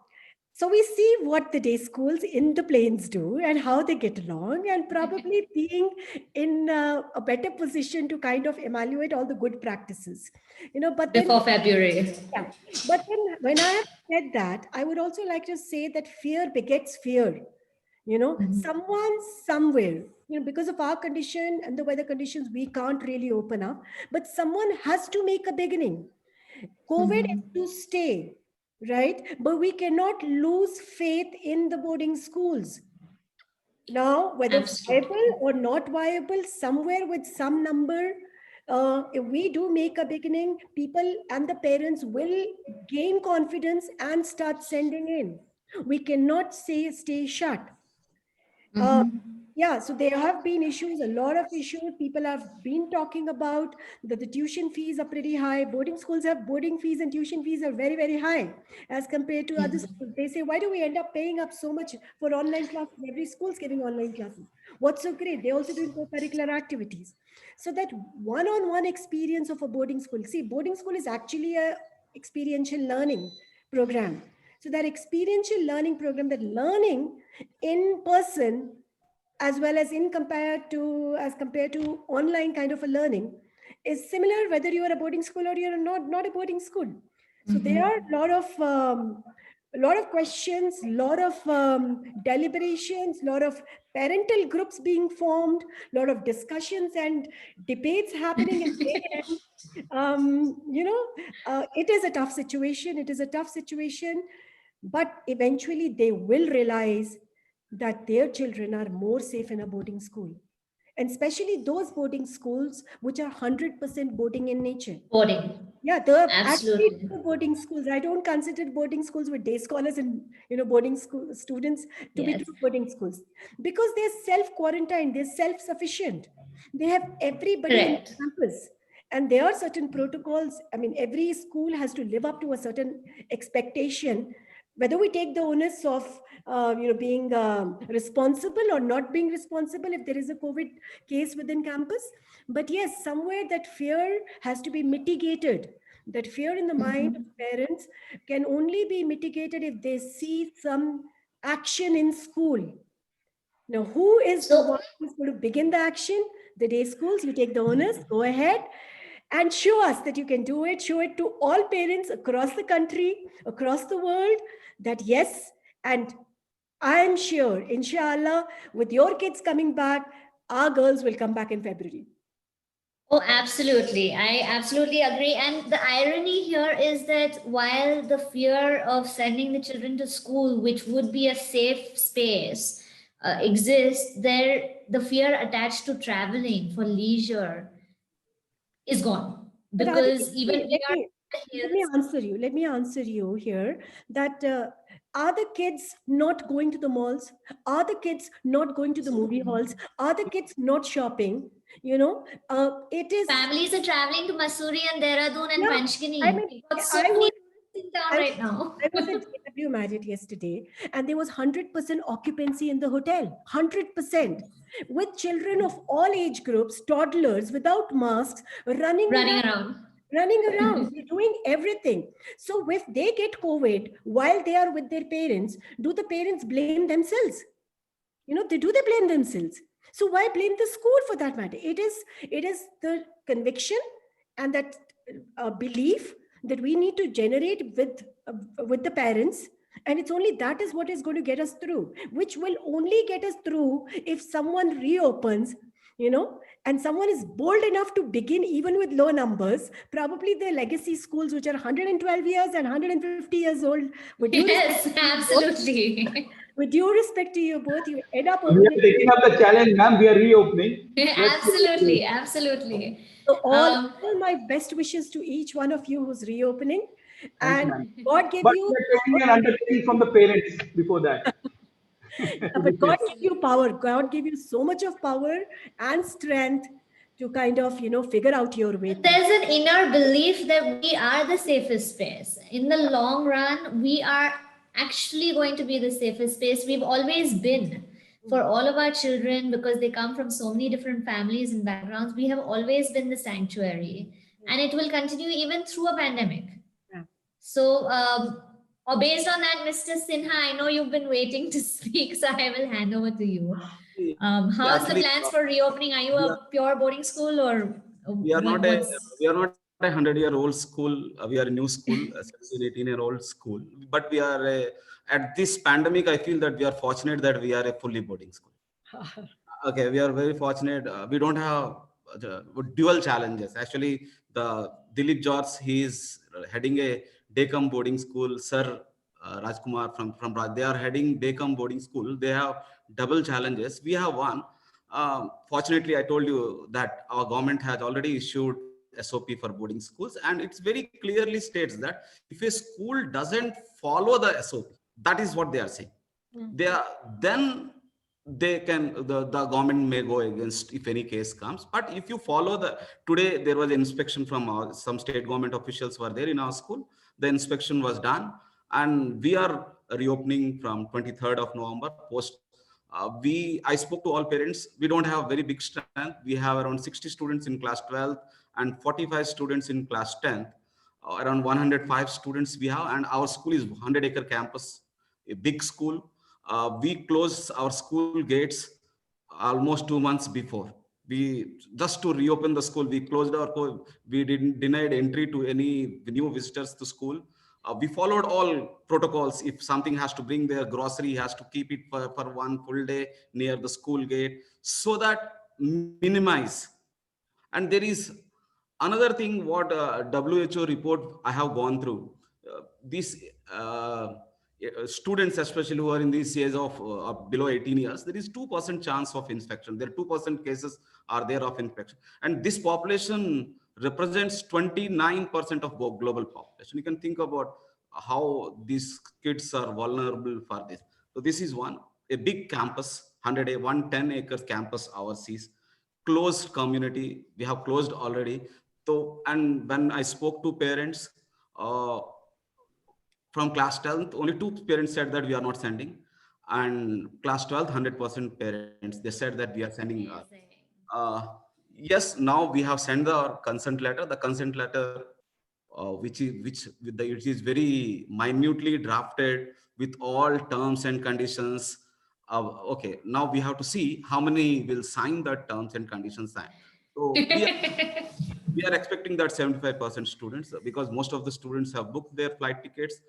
so we see what the day schools in the plains do and how they get along, and probably being in a better position to kind of evaluate all the good practices, but before February. Yeah. But then when I have said that, I would also like to say that fear begets fear. Someone somewhere, because of our condition and the weather conditions, we can't really open up, but someone has to make a beginning. COVID is to stay, right? But we cannot lose faith in the boarding schools. Now, whether viable or not viable, somewhere with some number, if we do make a beginning, people and the parents will gain confidence and start sending in. We cannot say stay shut. Yeah, so there have been issues, a lot of issues. People have been talking about that the tuition fees are pretty high. Boarding schools have boarding fees and tuition fees are very, very high as compared to other schools. They say, why do we end up paying up so much for online classes? Every school's giving online classes. What's so great? They're also doing co-curricular activities. So that one-on-one experience of a boarding school. See, boarding school is actually a experiential learning program. So that experiential learning program, that learning in person, as well as compared to online kind of a learning, is similar whether you're a boarding school or you're not a boarding school. So there are a lot of questions, lot of deliberations, lot of parental groups being formed, lot of discussions and debates happening in their end. It is a tough situation. It is a tough situation, but eventually they will realize that their children are more safe in a boarding school, and especially those boarding schools which are 100% boarding in nature. Boarding. Yeah, they're Absolutely. actually boarding schools. I don't consider boarding schools with day scholars and boarding school students to be true boarding schools, because they're self-quarantined, they're self-sufficient. They have everybody in campus, and there are certain protocols. I mean, every school has to live up to a certain expectation, whether we take the onus of being responsible or not being responsible if there is a COVID case within campus. But yes, somewhere that fear has to be mitigated. That fear in the mind of parents can only be mitigated if they see some action in school. Now, who is the one who's going to begin the action? The day schools. You take the onus, go ahead and show us that you can do it. Show it to all parents across the country, across the world, that yes, and I'm sure, inshallah, with your kids coming back, our girls will come back in February. Oh, absolutely. I absolutely agree. And the irony here is that while the fear of sending the children to school, which would be a safe space, exists, the fear attached to traveling for leisure is gone. Because let me answer you here that are the kids not going to the malls? Are the kids not going to the movie halls? Are the kids not shopping? It is families are traveling to Mussoorie and Dehradun and Panchgani. I mean, so many in town right now. I was at JW Marriott yesterday, and there was 100% occupancy in the hotel. 100%, with children of all age groups, toddlers without masks, running around. They're doing everything. So if they get COVID while they are with their parents, do the parents blame themselves? They blame themselves. So why blame the school for that matter? It is the conviction and that belief that we need to generate with the parents. And it's only that is what is going to get us through, which will only get us through if someone reopens, and someone is bold enough to begin even with low numbers, probably the legacy schools, which are 112 years and 150 years old. Yes, absolutely. With due respect to you both, you end up we are taking up the challenge, ma'am. We are reopening. Absolutely, absolutely. So all my best wishes to each one of you who's reopening. And God give you. But we are taking an undertaking from the parents before that. But God give you power. God give you so much of power and strength to kind of, figure out your way. There's an inner belief that we are the safest space. In the long run, we are actually going to be the safest space. We've always been. For all of our children, because they come from so many different families and backgrounds, we have always been the sanctuary. And it will continue even through a pandemic. Yeah. So, based on that, Mr. Sinha, I know you've been waiting to speak, so I will hand over to you. How's the plans for reopening? Are you a pure boarding school, or we are not a 100-year-old school? We are a new school, a 17-18-year-old school. But we are at this pandemic, I feel that we are fortunate that we are a fully boarding school. Okay, we are very fortunate. We don't have dual challenges. Actually, the Dilip George, he is heading a Decum boarding school. Sir Rajkumar from they are heading Decum boarding school. They have double challenges. We have one. Fortunately, I told you that our government has already issued SOP for boarding schools, and it's very clearly states that if a school doesn't follow the SOP, that is what they are saying. Then they can, the government may go against if any case comes. But if you follow today there was an inspection from some state government officials were there in our school. The inspection was done, and we are reopening from 23rd of November. I spoke to all parents. We don't have very big strength. We have around 60 students in class 12th and 45 students in class 10th. Around 105 students we have, and our school is 100-acre campus, a big school. We closed our school gates almost 2 months before. We just to reopen the school, we closed we didn't denied entry to any new visitors to school. We followed all protocols. If something has to bring their grocery, has to keep it for 1 full day near the school gate, so that minimize. And there is another thing, what WHO report I have gone through. These students, especially who are in this age of below 18 years, there is 2% chance of infection. There are 2% cases are there of infection. And this population represents 29% of global population. You can think about how these kids are vulnerable for this. So this is a big campus, 110 acres campus overseas, closed community. We have closed already. So, and when I spoke to parents from class 12th, only 2 parents said that we are not sending. And class 12th, 100% parents, they said that we are sending. Yes, now we have sent the consent letter. The consent letter, which is very minutely drafted with all terms and conditions. Okay, now we have to see how many will sign the terms and conditions signed. So we are expecting that 75% students, because most of the students have booked their flight tickets.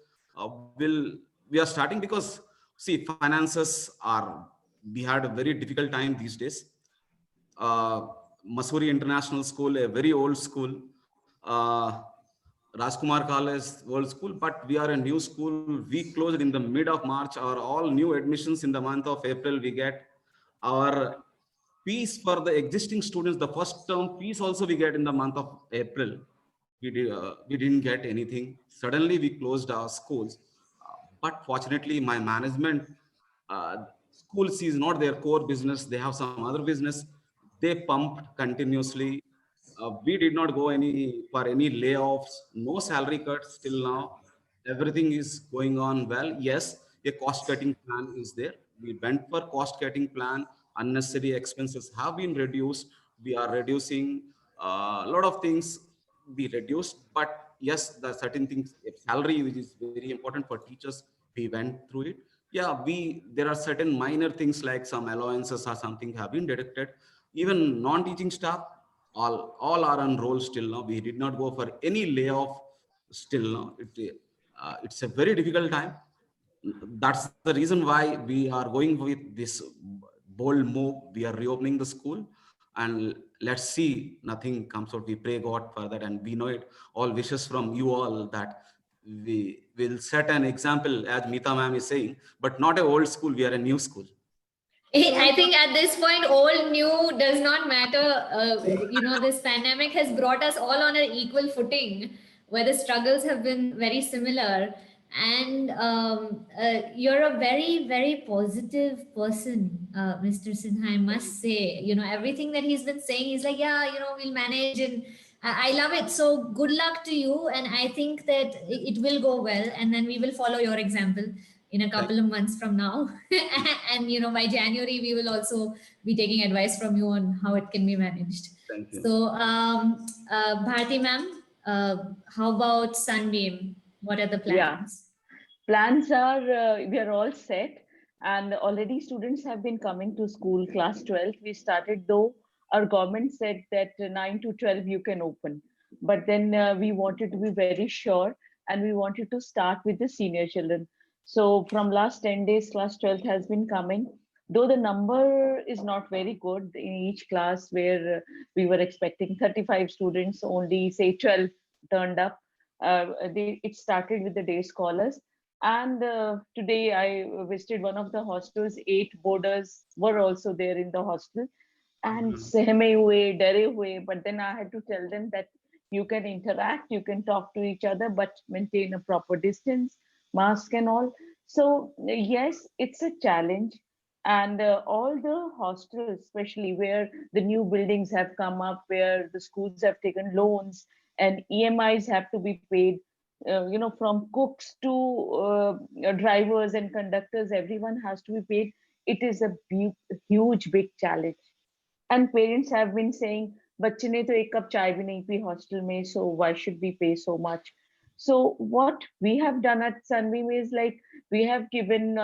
We are starting because, see, finances we had a very difficult time these days. Mussoorie International School, a very old school, Rajkumar College, old school, but we are a new school. We closed in the mid of March. All new admissions in the month of April we get. Our fees for the existing students, the first term fees also we get in the month of April. We didn't get anything. Suddenly we closed our schools. But fortunately, my management, schools is not their core business. They have some other business. They pumped continuously. We did not go for any layoffs, no salary cuts till now. Everything is going on well. Yes, a cost-cutting plan is there. We went for cost-cutting plan. Unnecessary expenses have been reduced. We are reducing a lot of things. We reduced, but yes, the certain things, salary, which is very important for teachers, we went through it. Yeah, there are certain minor things like some allowances or something have been deducted. Even non-teaching staff, all are on roll still now. We did not go for any layoff still now. It's a very difficult time. That's the reason why we are going with this bold move. We are reopening the school, and let's see, nothing comes out. We pray God for that, and we know it. All wishes from you all that we will set an example, as Meeta ma'am is saying, but not an old school. We are a new school. I think at this point, old, new does not matter. This pandemic has brought us all on an equal footing, where the struggles have been very similar. And you're a very, very positive person, Mr. Sinha, I must say. Everything that he's been saying, he's like, yeah, we'll manage. And I love it. So good luck to you. And I think that it will go well. And then we will follow your example in a couple of months from now. And, by January, we will also be taking advice from you on how it can be managed. Thank you. So, Bharti ma'am, how about Sunbeam? What are the plans? Yeah. Plans are, we are all set, and already students have been coming to school. Class 12, we started, though our government said that 9 to 12 you can open. But then we wanted to be very sure, and we wanted to start with the senior children. So from last 10 days, class 12 has been coming, though the number is not very good in each class, where we were expecting 35 students, only say 12 turned up. It started with the day scholars. And today I visited one of the hostels. 8 boarders were also there in the hostel, and sehme hue, dare hue. But then I had to tell them that you can interact, you can talk to each other, but maintain a proper distance, mask and all. So yes, it's a challenge. And all the hostels, especially where the new buildings have come up, where the schools have taken loans and EMIs have to be paid, from cooks to drivers and conductors, everyone has to be paid. It is a huge, big challenge. And parents have been saying, बच्चे ने तो एक cup चाय भी नहीं P hostel में, so why should we pay so much? So what we have done at Sunbeam is like we have given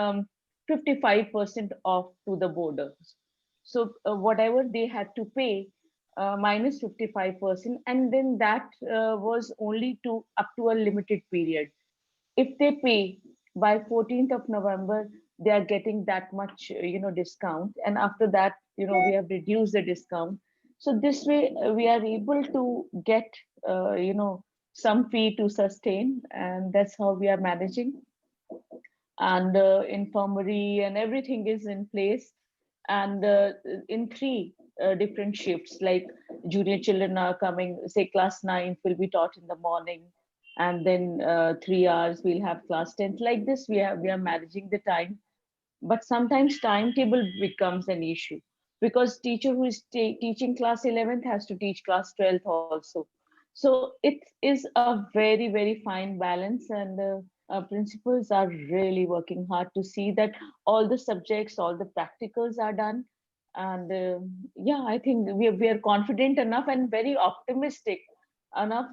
55% off to the boarders. So whatever they had to pay, minus 55%, and then that was only up to a limited period. If they pay by 14th of November, they are getting that much, discount. And after that, we have reduced the discount. So this way we are able to get, some fee to sustain, and that's how we are managing. And infirmary and everything is in place. And in 3 different shifts, like junior children are coming, say class 9th will be taught in the morning, and then 3 hours we'll have class 10th. Like this, we are managing the time. But sometimes timetable becomes an issue, because teacher who is teaching class 11th has to teach class 12th also. So it is a very, very fine balance, and principals are really working hard to see that all the subjects, all the practicals are done. And yeah, I think we are confident enough and very optimistic enough.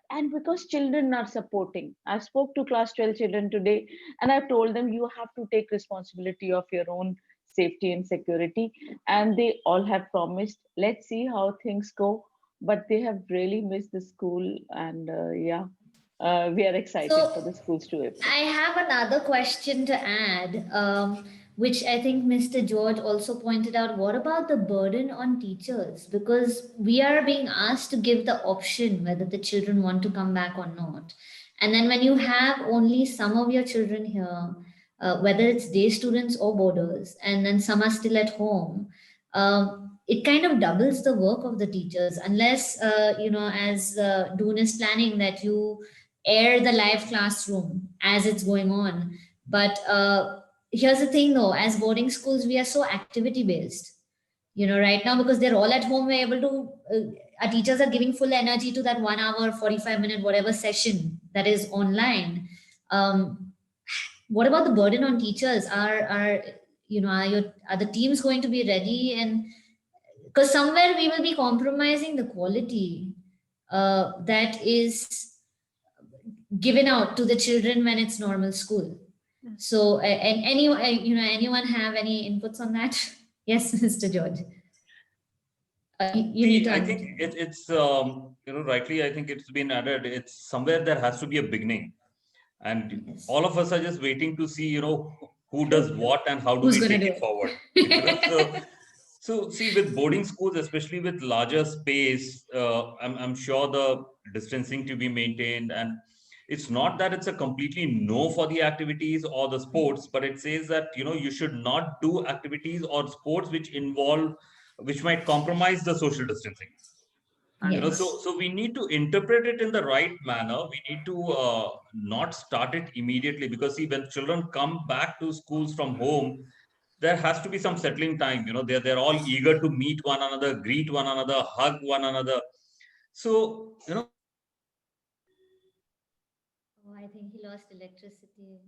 And because children are supporting, I spoke to class 12 children today, and I've told them, you have to take responsibility of your own safety and security. And they all have promised. Let's see how things go. But they have really missed the school, and yeah, we are excited for the schools to open. I have another question to add, which I think Mr. George also pointed out. What about the burden on teachers? Because we are being asked to give the option whether the children want to come back or not. And then when you have only some of your children here, whether it's day students or boarders, and then some are still at home, it kind of doubles the work of the teachers, unless, as Doon is planning, that you air the live classroom as it's going on. But here's the thing though, as boarding schools, we are so activity based, right now, because they're all at home, we're able to, our teachers are giving full energy to that 1 hour, 45-minute, whatever session that is online. What about the burden on teachers? Are the teams going to be ready? And because somewhere we will be compromising the quality that is given out to the children when it's normal school. So, and anyone have any inputs on that? Yes, Mr. George. You need to. I think it's rightly, I think it's been added. It's somewhere there has to be a beginning, and all of us are just waiting to see, who does what and how do we take it forward. So see, with boarding schools, especially with larger space, I'm sure the distancing to be maintained, and it's not that it's a completely no for the activities or the sports, but it says that, you should not do activities or sports which might compromise the social distancing. Yes. So we need to interpret it in the right manner. We need to not start it immediately, because see, when children come back to schools from home, there has to be some settling time. They're all eager to meet one another, greet one another, hug one another. So, I think he lost electricity.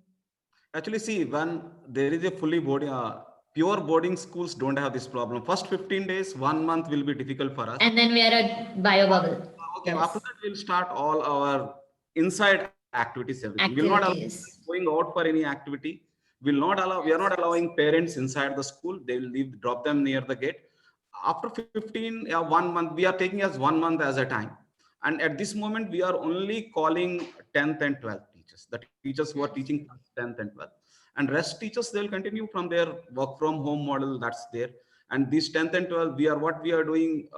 Actually, see, when there is a fully pure boarding schools don't have this problem. First 15 days, 1 month will be difficult for us. And then we are at bio bubble. Okay, yes. After that, we'll start all our inside activities. Everything. We'll not allow going out for any activity. We are not allowing parents inside the school. They will drop them near the gate. After 15, 1 month, we are taking as 1 month as a time. And at this moment, we are only calling 10th and 12th teachers, the teachers who are teaching 10th and 12th. And rest teachers, they'll continue from their work from home model that's there. And this 10th and 12th, what we are doing,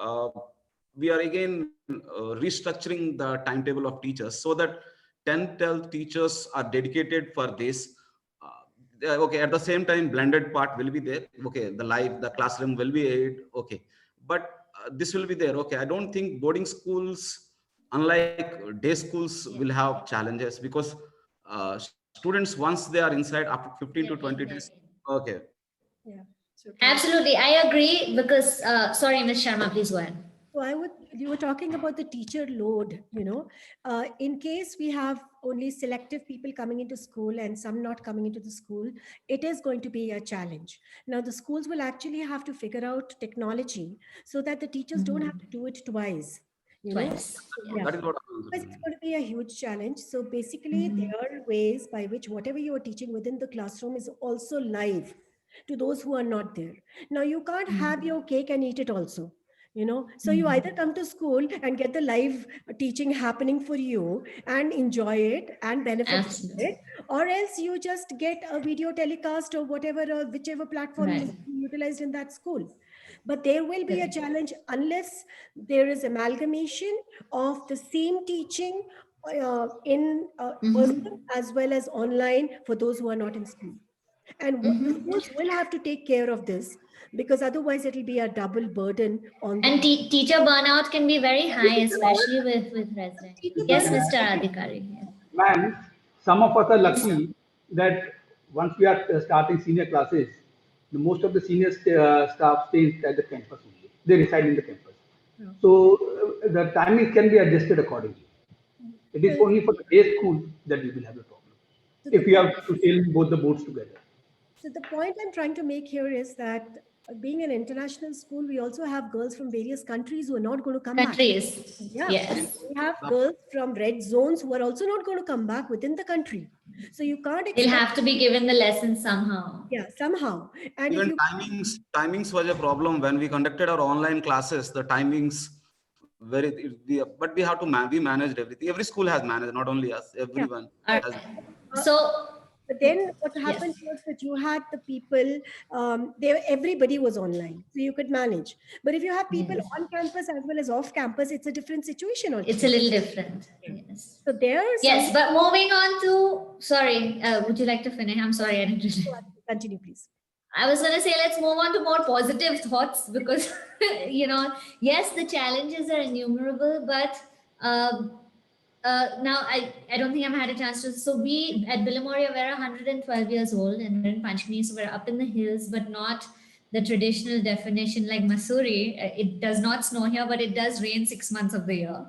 we are again restructuring the timetable of teachers so that 10th, 12th teachers are dedicated for this. Okay, at the same time, blended part will be there. Okay, the classroom will be aid. Okay, but this will be there. Okay, I don't think boarding schools, unlike day schools, will have challenges, because students, once they are inside after 15 to 20 days, okay. Yeah. Absolutely, I agree because, sorry, Ms. Sharma, please go ahead. So you were talking about the teacher load, in case we have only selective people coming into school and some not coming into the school, it is going to be a challenge. Now, the schools will actually have to figure out technology so that the teachers don't have to do it twice, Twice. Yeah. That is what It's going to be a huge challenge. So basically, there are ways by which whatever you are teaching within the classroom is also live to those who are not there. Now, you can't have your cake and eat it also. So you either come to school and get the live teaching happening for you and enjoy it and benefit from it, or else you just get a video telecast or whatever, or whichever platform is utilized in that school. But there will be a challenge unless there is amalgamation of the same teaching in person as well as online for those who are not in school. And the schools will have to take care of this, because otherwise it will be a double burden on them. And teacher burnout can be very high, especially with residential. Yes, Mr. Adhikari. Man, some of us are lucky that once we are starting senior classes, most of the senior staff stays at the campus only. They reside in the campus. So the timings can be adjusted accordingly. It is only for the day school that we will have a problem. If we have to sail both the boats together. So the point I'm trying to make here is that being an international school, we also have girls from various countries who are not going to come back. Yeah. Yes. We have girls from red zones who are also not going to come back within the country. So you can't expect. They'll have to be given the lessons somehow. Yeah, somehow. And even timings was a problem when we conducted our online classes. The timings but we have to we managed everything. Every school has managed, not only us, everyone. But then what happened was that you had the people, everybody was online, so you could manage. But if you have people on campus as well as off campus, it's a different situation. It's a little different. Yes. So there's but moving on to, sorry, would you like to finish? I'm sorry, I didn't. Continue, please. I was going to say, let's move on to more positive thoughts because, yes, the challenges are innumerable, but now I don't think I've had a chance to. So we at Bilimoria, we're 112 years old and we're in Panchmani, so we're up in the hills, but not the traditional definition like Mussoorie. It does not snow here, but it does rain 6 months of the year.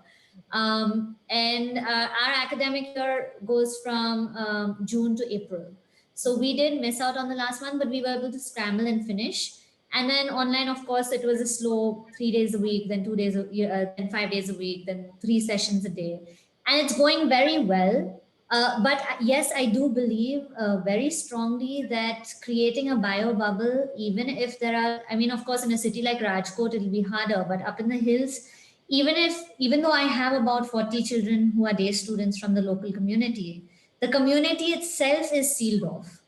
And our academic year goes from June to April. So we did miss out on the last one, but we were able to scramble and finish. And then online, of course, it was a slow 3 days a week, then 2 days, then 5 days a week, then 3 sessions a day. And it's going very well. But yes, I do believe very strongly that creating a bio bubble, even if there are, I mean, of course, in a city like Rajkot, it'll be harder, but up in the hills, even though I have about 40 children who are day students from the local community, the community itself is sealed off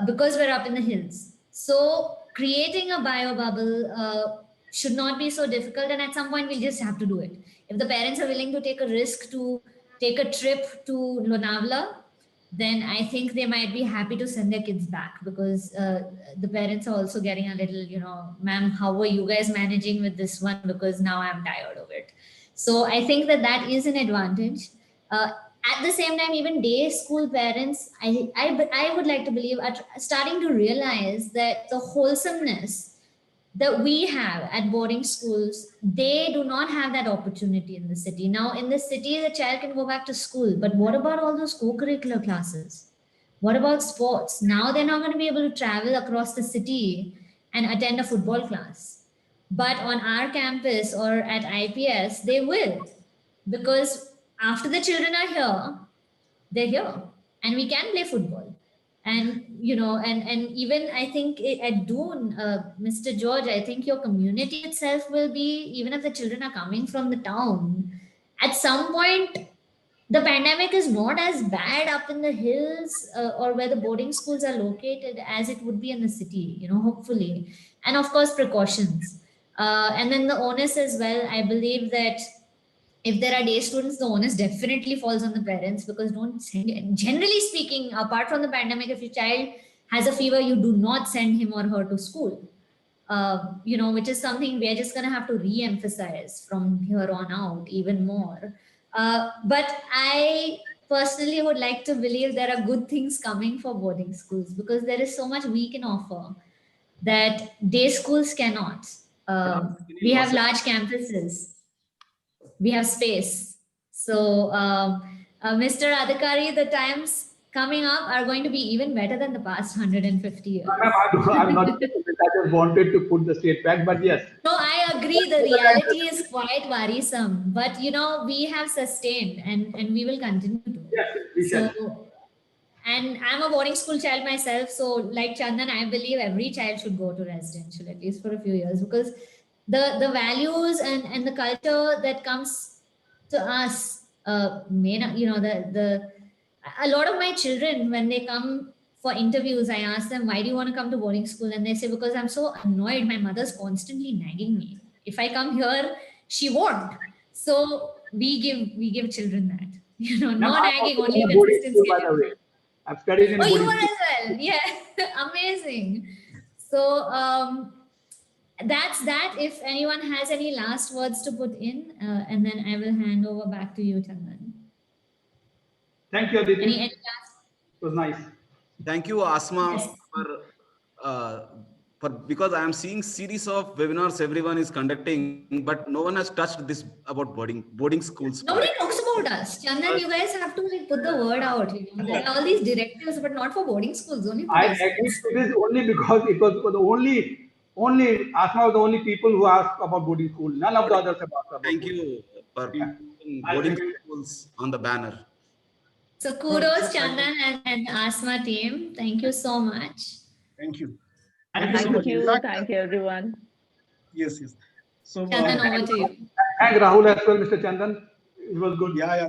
because we're up in the hills. So creating a bio bubble should not be so difficult. And at some point, we'll just have to do it. If the parents are willing to take a risk to take a trip to Lonavala, then I think they might be happy to send their kids back because the parents are also getting a little, ma'am, how are you guys managing with this one? Because now I'm tired of it. So I think that is an advantage. At the same time, even day school parents, I would like to believe, are starting to realize that the wholesomeness that we have at boarding schools, they do not have that opportunity in the city. Now, in the city, the child can go back to school, but what about all those co-curricular classes? What about sports? Now they're not going to be able to travel across the city and attend a football class. But on our campus or at IPS, they will, because after the children are here, they're here and we can play football. And, and even I think at Doon, Mr. George, I think your community itself will be, even if the children are coming from the town, at some point, the pandemic is not as bad up in the hills or where the boarding schools are located as it would be in the city, hopefully. And of course, precautions. And then the onus as well, I believe that if there are day students, the onus definitely falls on the parents because generally speaking, apart from the pandemic, if your child has a fever, you do not send him or her to school, which is something we're just going to have to re-emphasize from here on out even more. But I personally would like to believe there are good things coming for boarding schools because there is so much we can offer. that day schools cannot. We have large campuses. We have space. So, Mr. Adhikari, the times coming up are going to be even better than the past 150 years. I'm not, I just wanted to put the state back, but yes. No, I agree. The reality is quite worrisome, but you know, we have sustained and we will continue to. Yes, we shall. So, and I'm a boarding school child myself. So like Chandan, I believe every child should go to residential at least for a few years, because the values and the culture that comes to us, may not, you know, a lot of my children, when they come for interviews, I ask them, why do you want to come to boarding school? And they say, because I'm so annoyed. My mother's constantly nagging me. If I come here, she won't. So we give children that, you know, Now, not I'm nagging, also only in a boarding consistent school, by the way. schedule. I've studied in a Oh, you boarding were school. as well. Yeah, amazing. So that's that. If anyone has any last words to put in, and then I will hand over back to you, Chandan. Thank you, Aditi. Any last? It was nice. Thank you, ASMA, Yes. for because I am seeing series of webinars everyone is conducting, but no one has touched this about boarding schools. Nobody talks about us. Chandan, you guys have to like put the word out. You know, there are all these directives, but not for boarding schools, only for I day agreed schools. to this only because it was the only ASMA was the only people who asked about boarding school. None of the others have asked about. Thank you for putting boarding schools on the banner. So kudos, Chandan and ASMA team. Thank you so much. Thank you. Thank you. Thank you, everyone. Yes. So Chandan, over to you. Thank Rahul as well, Mr. Chandan. It was good. Yeah.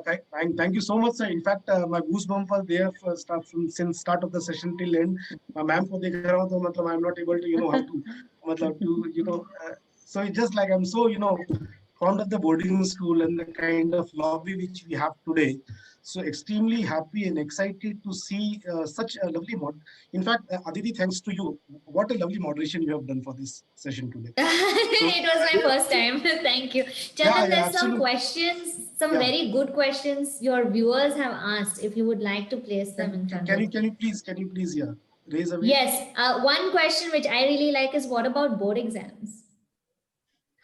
Thank you so much, sir. In fact, my goosebumps was there for since start of the session till end. Ma'am ko dekh raha hu, to I'm not able to, how to, so it's just like I'm so, fond of the boarding school and the kind of lobby which we have today. So extremely happy and excited to see such a lovely In fact, Aditi, thanks to you. What a lovely moderation you have done for this session today. It was my first time. Thank you. Chandan, there's some questions, very good questions your viewers have asked. If you would like to place them in front of Can you please, raise a hand? Yes. One question which I really like is, what about board exams?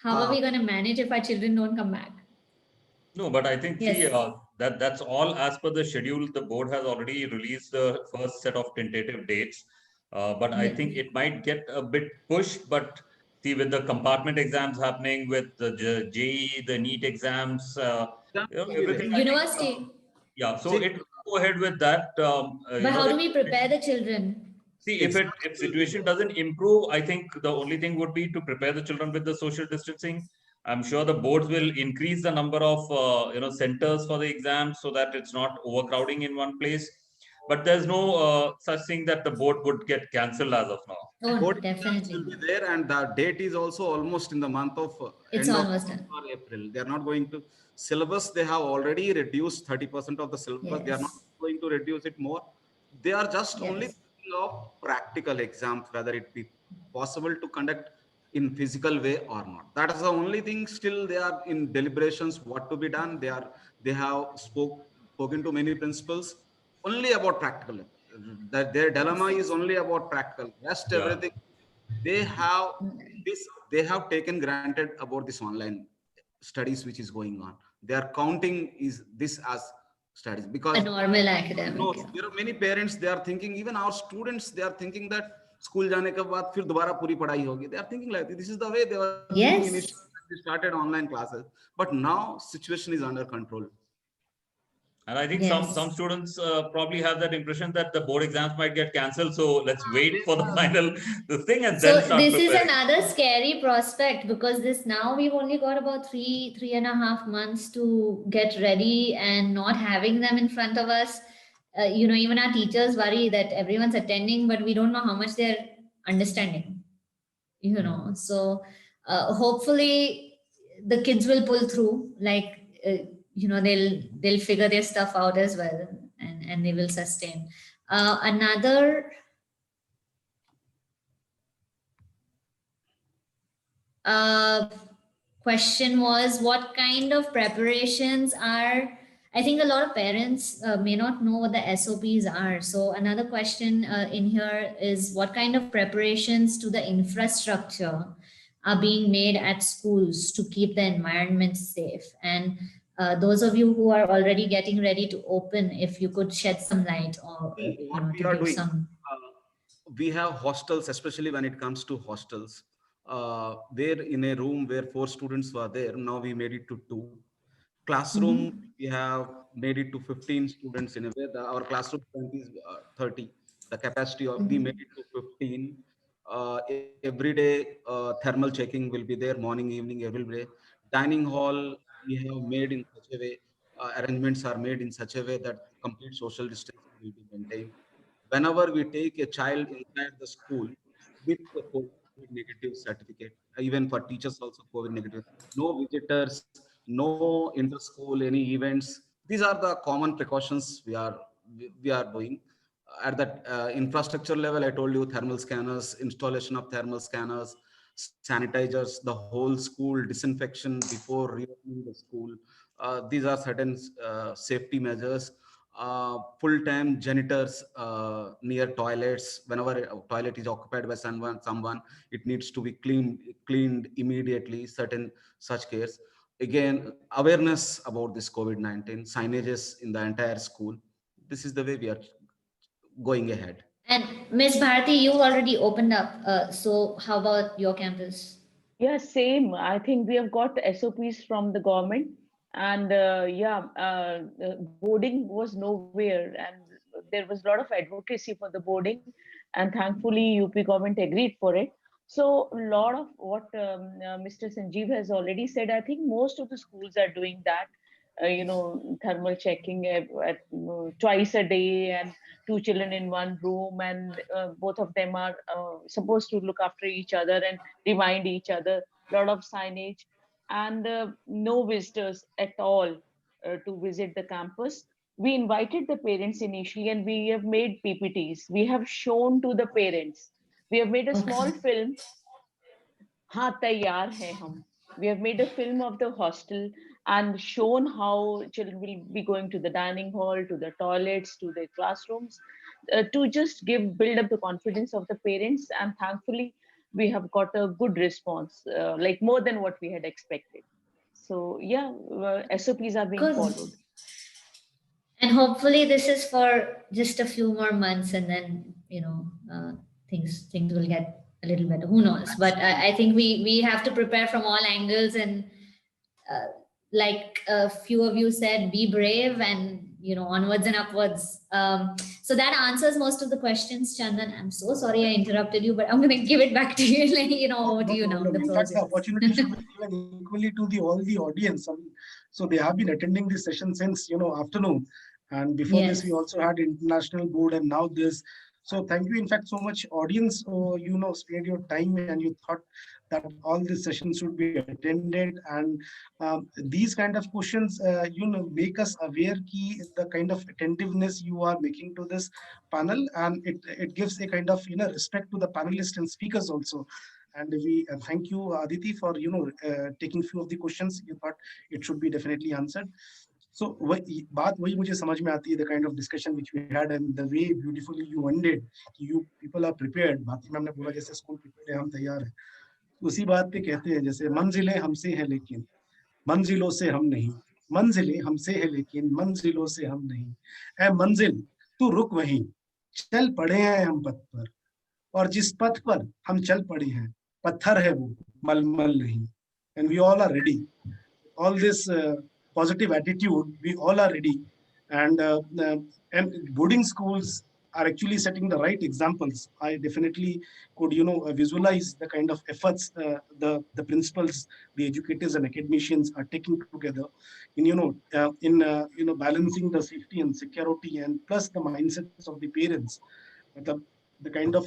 How are we going to manage if our children don't come back? No, but I think, Yes. that's all as per the schedule. The board has already released the first set of tentative dates. But I think it might get a bit pushed. But see, with the compartment exams happening, with the JEE, the NEET exams, everything. University. Yeah, so it will go ahead with that. But how do we prepare the children? See, if situation doesn't improve, I think the only thing would be to prepare the children with the social distancing. I'm sure the boards will increase the number of centers for the exams so that it's not overcrowding in one place. But there's no such thing that the board would get cancelled as of now. Oh, board definitely will be there, and the date is also almost in the month of it's almost done. April. They are not going to syllabus. They have already reduced 30% of the syllabus. Yes. They are not going to reduce it more. They are just only thinking of practical exams, whether it be possible to conduct in physical way or not. That is the only thing. Still, they are in deliberations what to be done. They have spoken to many principals only about practical. That their dilemma is only about practical. Rest everything they have taken granted about this online studies which is going on. They are counting this as studies because a normal academic. There are many parents, they are thinking, even our students, they are thinking that school जाने के बाद फिर दोबारा पूरी पढ़ाई होगी. They are thinking like this is the way they were thinking initially when they started online classes. But now situation is under control. And I think some students probably have that impression that the board exams might get cancelled. So let's wait for the final thing and then start this preparing. is another scary prospect, because now we've only got about 3.5 months to get ready, and not having them in front of us. Even our teachers worry that everyone's attending, but we don't know how much they're understanding. So hopefully the kids will pull through. They'll figure their stuff out as well, and they will sustain. Another question was, what kind of preparations are I think a lot of parents may not know what the SOPs are. So another question in here is, what kind of preparations to the infrastructure are being made at schools to keep the environment safe? And those of you who are already getting ready to open, if you could shed some light or What we are doing, we have hostels, especially when it comes to hostels, where in a room where 4 students were there, now we made it to 2. Classroom, we have made it to 15 students in a way. Our classroom strength is 30. The capacity of, we made it to 15. Every day, thermal checking will be there, morning, evening, every day. Dining hall, we have made in such a way, arrangements are made in such a way that complete social distancing will be maintained. Whenever we take a child inside the school with a COVID negative certificate, even for teachers also COVID negative, no visitors, no inter-school, any events. These are the common precautions we are doing. At that infrastructure level, I told you, thermal scanners, installation of thermal scanners, sanitizers, the whole school, disinfection before reopening the school. These are certain safety measures. Full-time janitors near toilets. Whenever a toilet is occupied by someone, it needs to be cleaned immediately. Certain such cares. Again, awareness about this COVID-19, signages in the entire school. This is the way we are going ahead. And Ms. Bharati, you already opened up. So how about your campus? Yeah, same. I think we have got SOPs from the government, and boarding was nowhere, and there was a lot of advocacy for the boarding, and thankfully UP government agreed for it. So a lot of what Mr. Sanjeev has already said, I think most of the schools are doing that. Thermal checking twice a day, and 2 children in one room, and both of them are supposed to look after each other and remind each other. Lot of signage, and no visitors at all to visit the campus. We invited the parents initially, and we have made PPTs. We have shown to the parents. We have made a small film. हाँ तैयार हैं हम. We have made a film of the hostel and shown how children will be going to the dining hall, to the toilets, to the classrooms, to just build up the confidence of the parents. And thankfully, we have got a good response, like more than what we had expected. So yeah, SOPs are being followed. And hopefully this is for just a few more months, and then things will get a little better. Who knows? But I think we have to prepare from all angles, and like a few of you said, be brave, and onwards and upwards. So that answers most of the questions, Chandan. I'm so sorry I interrupted you, but I'm going to give it back to you. Over to you now. In fact, the opportunity should be given equally to all the audience. So they have been attending this session since afternoon, and before this we also had international board, and now this. So thank you, in fact, so much audience. Spared your time, and you thought that all these sessions should be attended, and these kind of questions, make us aware ki the kind of attentiveness you are making to this panel, and it gives a kind of respect to the panelists and speakers also. And we thank you, Aditi, for taking few of the questions you thought it should be definitely answered. So बात वही मुझे समझ में आती है, the kind of discussion which we had and the way beautifully you ended. You people are prepared. Bharti ma'am ने बोला जैसे स्कूल prepared है, हम तैयार हैं. उसी बात पे कहते हैं जैसे मंजिलें हमसे हैं लेकिन मंजिलों से हम नहीं. मंजिलें हमसे हैं लेकिन मंजिलों से हम नहीं. ऐ मंजिल तू रुक वहीं, चल पड़े हैं हम पथ पर, और जिस पथ पर हम चल पड़े हैं पत्थर है वो, मलमल नहीं. And we all are ready. All this positive attitude, we all are ready, and boarding schools are actually setting the right examples. I definitely could visualize the kind of efforts the principals, the educators and academicians are taking together in balancing the safety and security, and plus the mindsets of the parents, the kind of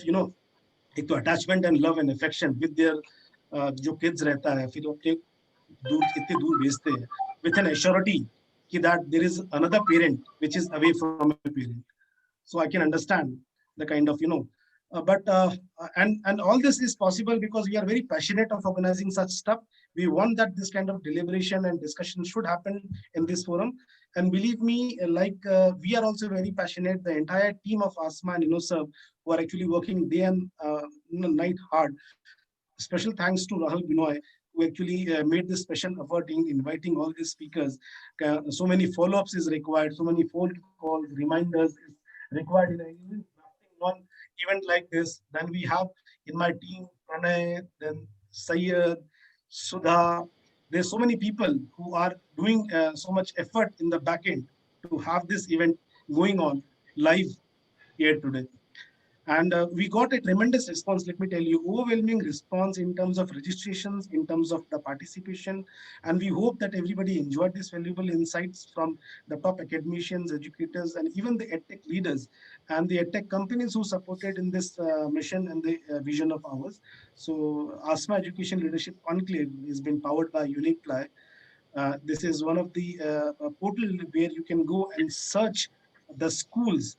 एक तो attachment and love and affection with their जो kids रहता है, फिर अपने इतने दूर भेजते हैं with an assurity that there is another parent which is away from a parent. So I can understand the kind of And all this is possible because we are very passionate of organizing such stuff. We want that this kind of deliberation and discussion should happen in this forum. And believe me, we are also very passionate, the entire team of ASMA and InnoServe, who are actually working day and night hard. Special thanks to Rahul Binoy, who actually made this special effort in inviting all these speakers. So many follow-ups is required, so many phone calls, reminders is required in an event like this. Then we have in my team, Pranay, then Syed, Sudha. There's so many people who are doing so much effort in the back end to have this event going on live here today. And we got a tremendous response, let me tell you, overwhelming response in terms of registrations, in terms of the participation. And we hope that everybody enjoyed these valuable insights from the top academicians, educators, and even the EdTech leaders and the EdTech companies who supported in this mission and the vision of ours. So ASMA Education Leadership Conclave has been powered by Uniapply. This is one of the portal where you can go and search the schools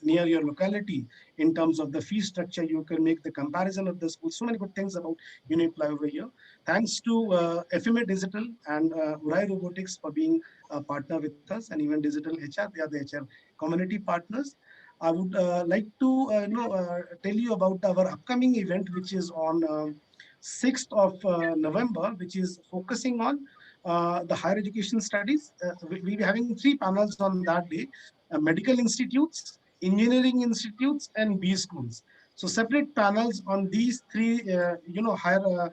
near your locality in terms of the fee structure. You can make the comparison of the schools. So many good things about Uniapply over here. Thanks to FMA Digital and Urai Robotics for being a partner with us, and even Digital HR. They are the HR community partners. I would like to tell you about our upcoming event, which is on 6th of November, which is focusing on the higher education studies. We'll be having 3 panels on that day: medical institutes, engineering institutes, and B schools. So separate panels on these 3, higher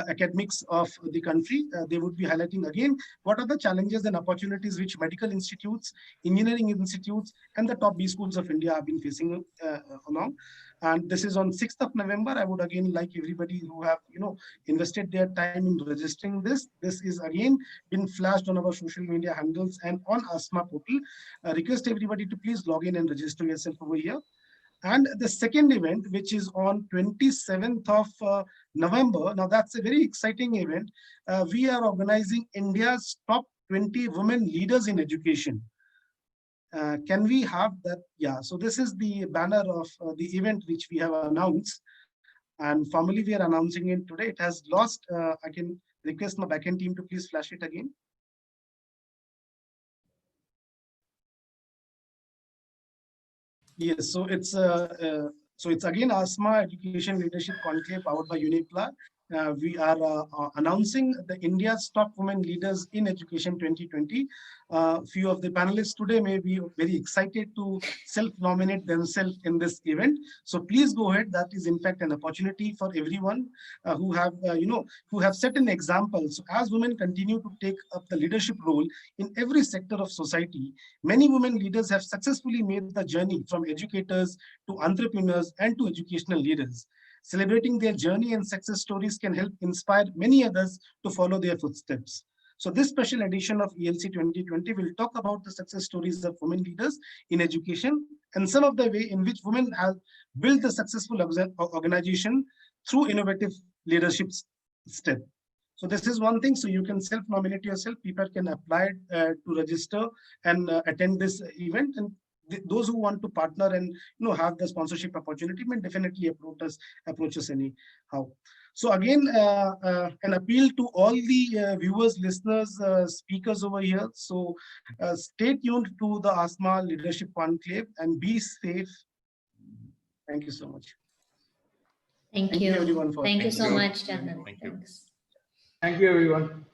academics of the country. They would be highlighting again what are the challenges and opportunities which medical institutes, engineering institutes, and the top B schools of India have been facing along. And this is on 6th of November. I would again like everybody who have invested their time in registering this. This is again been flashed on our social media handles and on ASMA portal. Request everybody to please log in and register yourself over here. And the second event, which is on 27th of November. Now that's a very exciting event. We are organizing India's top 20 women leaders in education. Can we have that? Yeah, so this is the banner of the event which we have announced, and formally we are announcing it today. It has lost. I can request my backend team to please flash it again. Yes, so it's again ASMA Education Leadership Conclave powered by Uniapply. We are announcing the India's top women leaders in education 2020. Few of the panelists today may be very excited to self-nominate themselves in this event. So please go ahead. That is in fact an opportunity for everyone who have set an example. So as women continue to take up the leadership role in every sector of society, many women leaders have successfully made the journey from educators to entrepreneurs and to educational leaders. Celebrating their journey and success stories can help inspire many others to follow their footsteps. So this special edition of ELC 2020 will talk about the success stories of women leaders in education and some of the way in which women have built the successful organization through innovative leadership step. So this is one thing. So you can self-nominate yourself. People can apply to register and attend this event. And those who want to partner and have the sponsorship opportunity may definitely approach us anyhow. So again, an appeal to all the viewers, listeners, speakers over here. So stay tuned to the ASMA Leadership Conclave and be safe. Thank you so much. Thank you everyone. Thank you so much, Chandan. Thank you. Thanks. Thank you, everyone.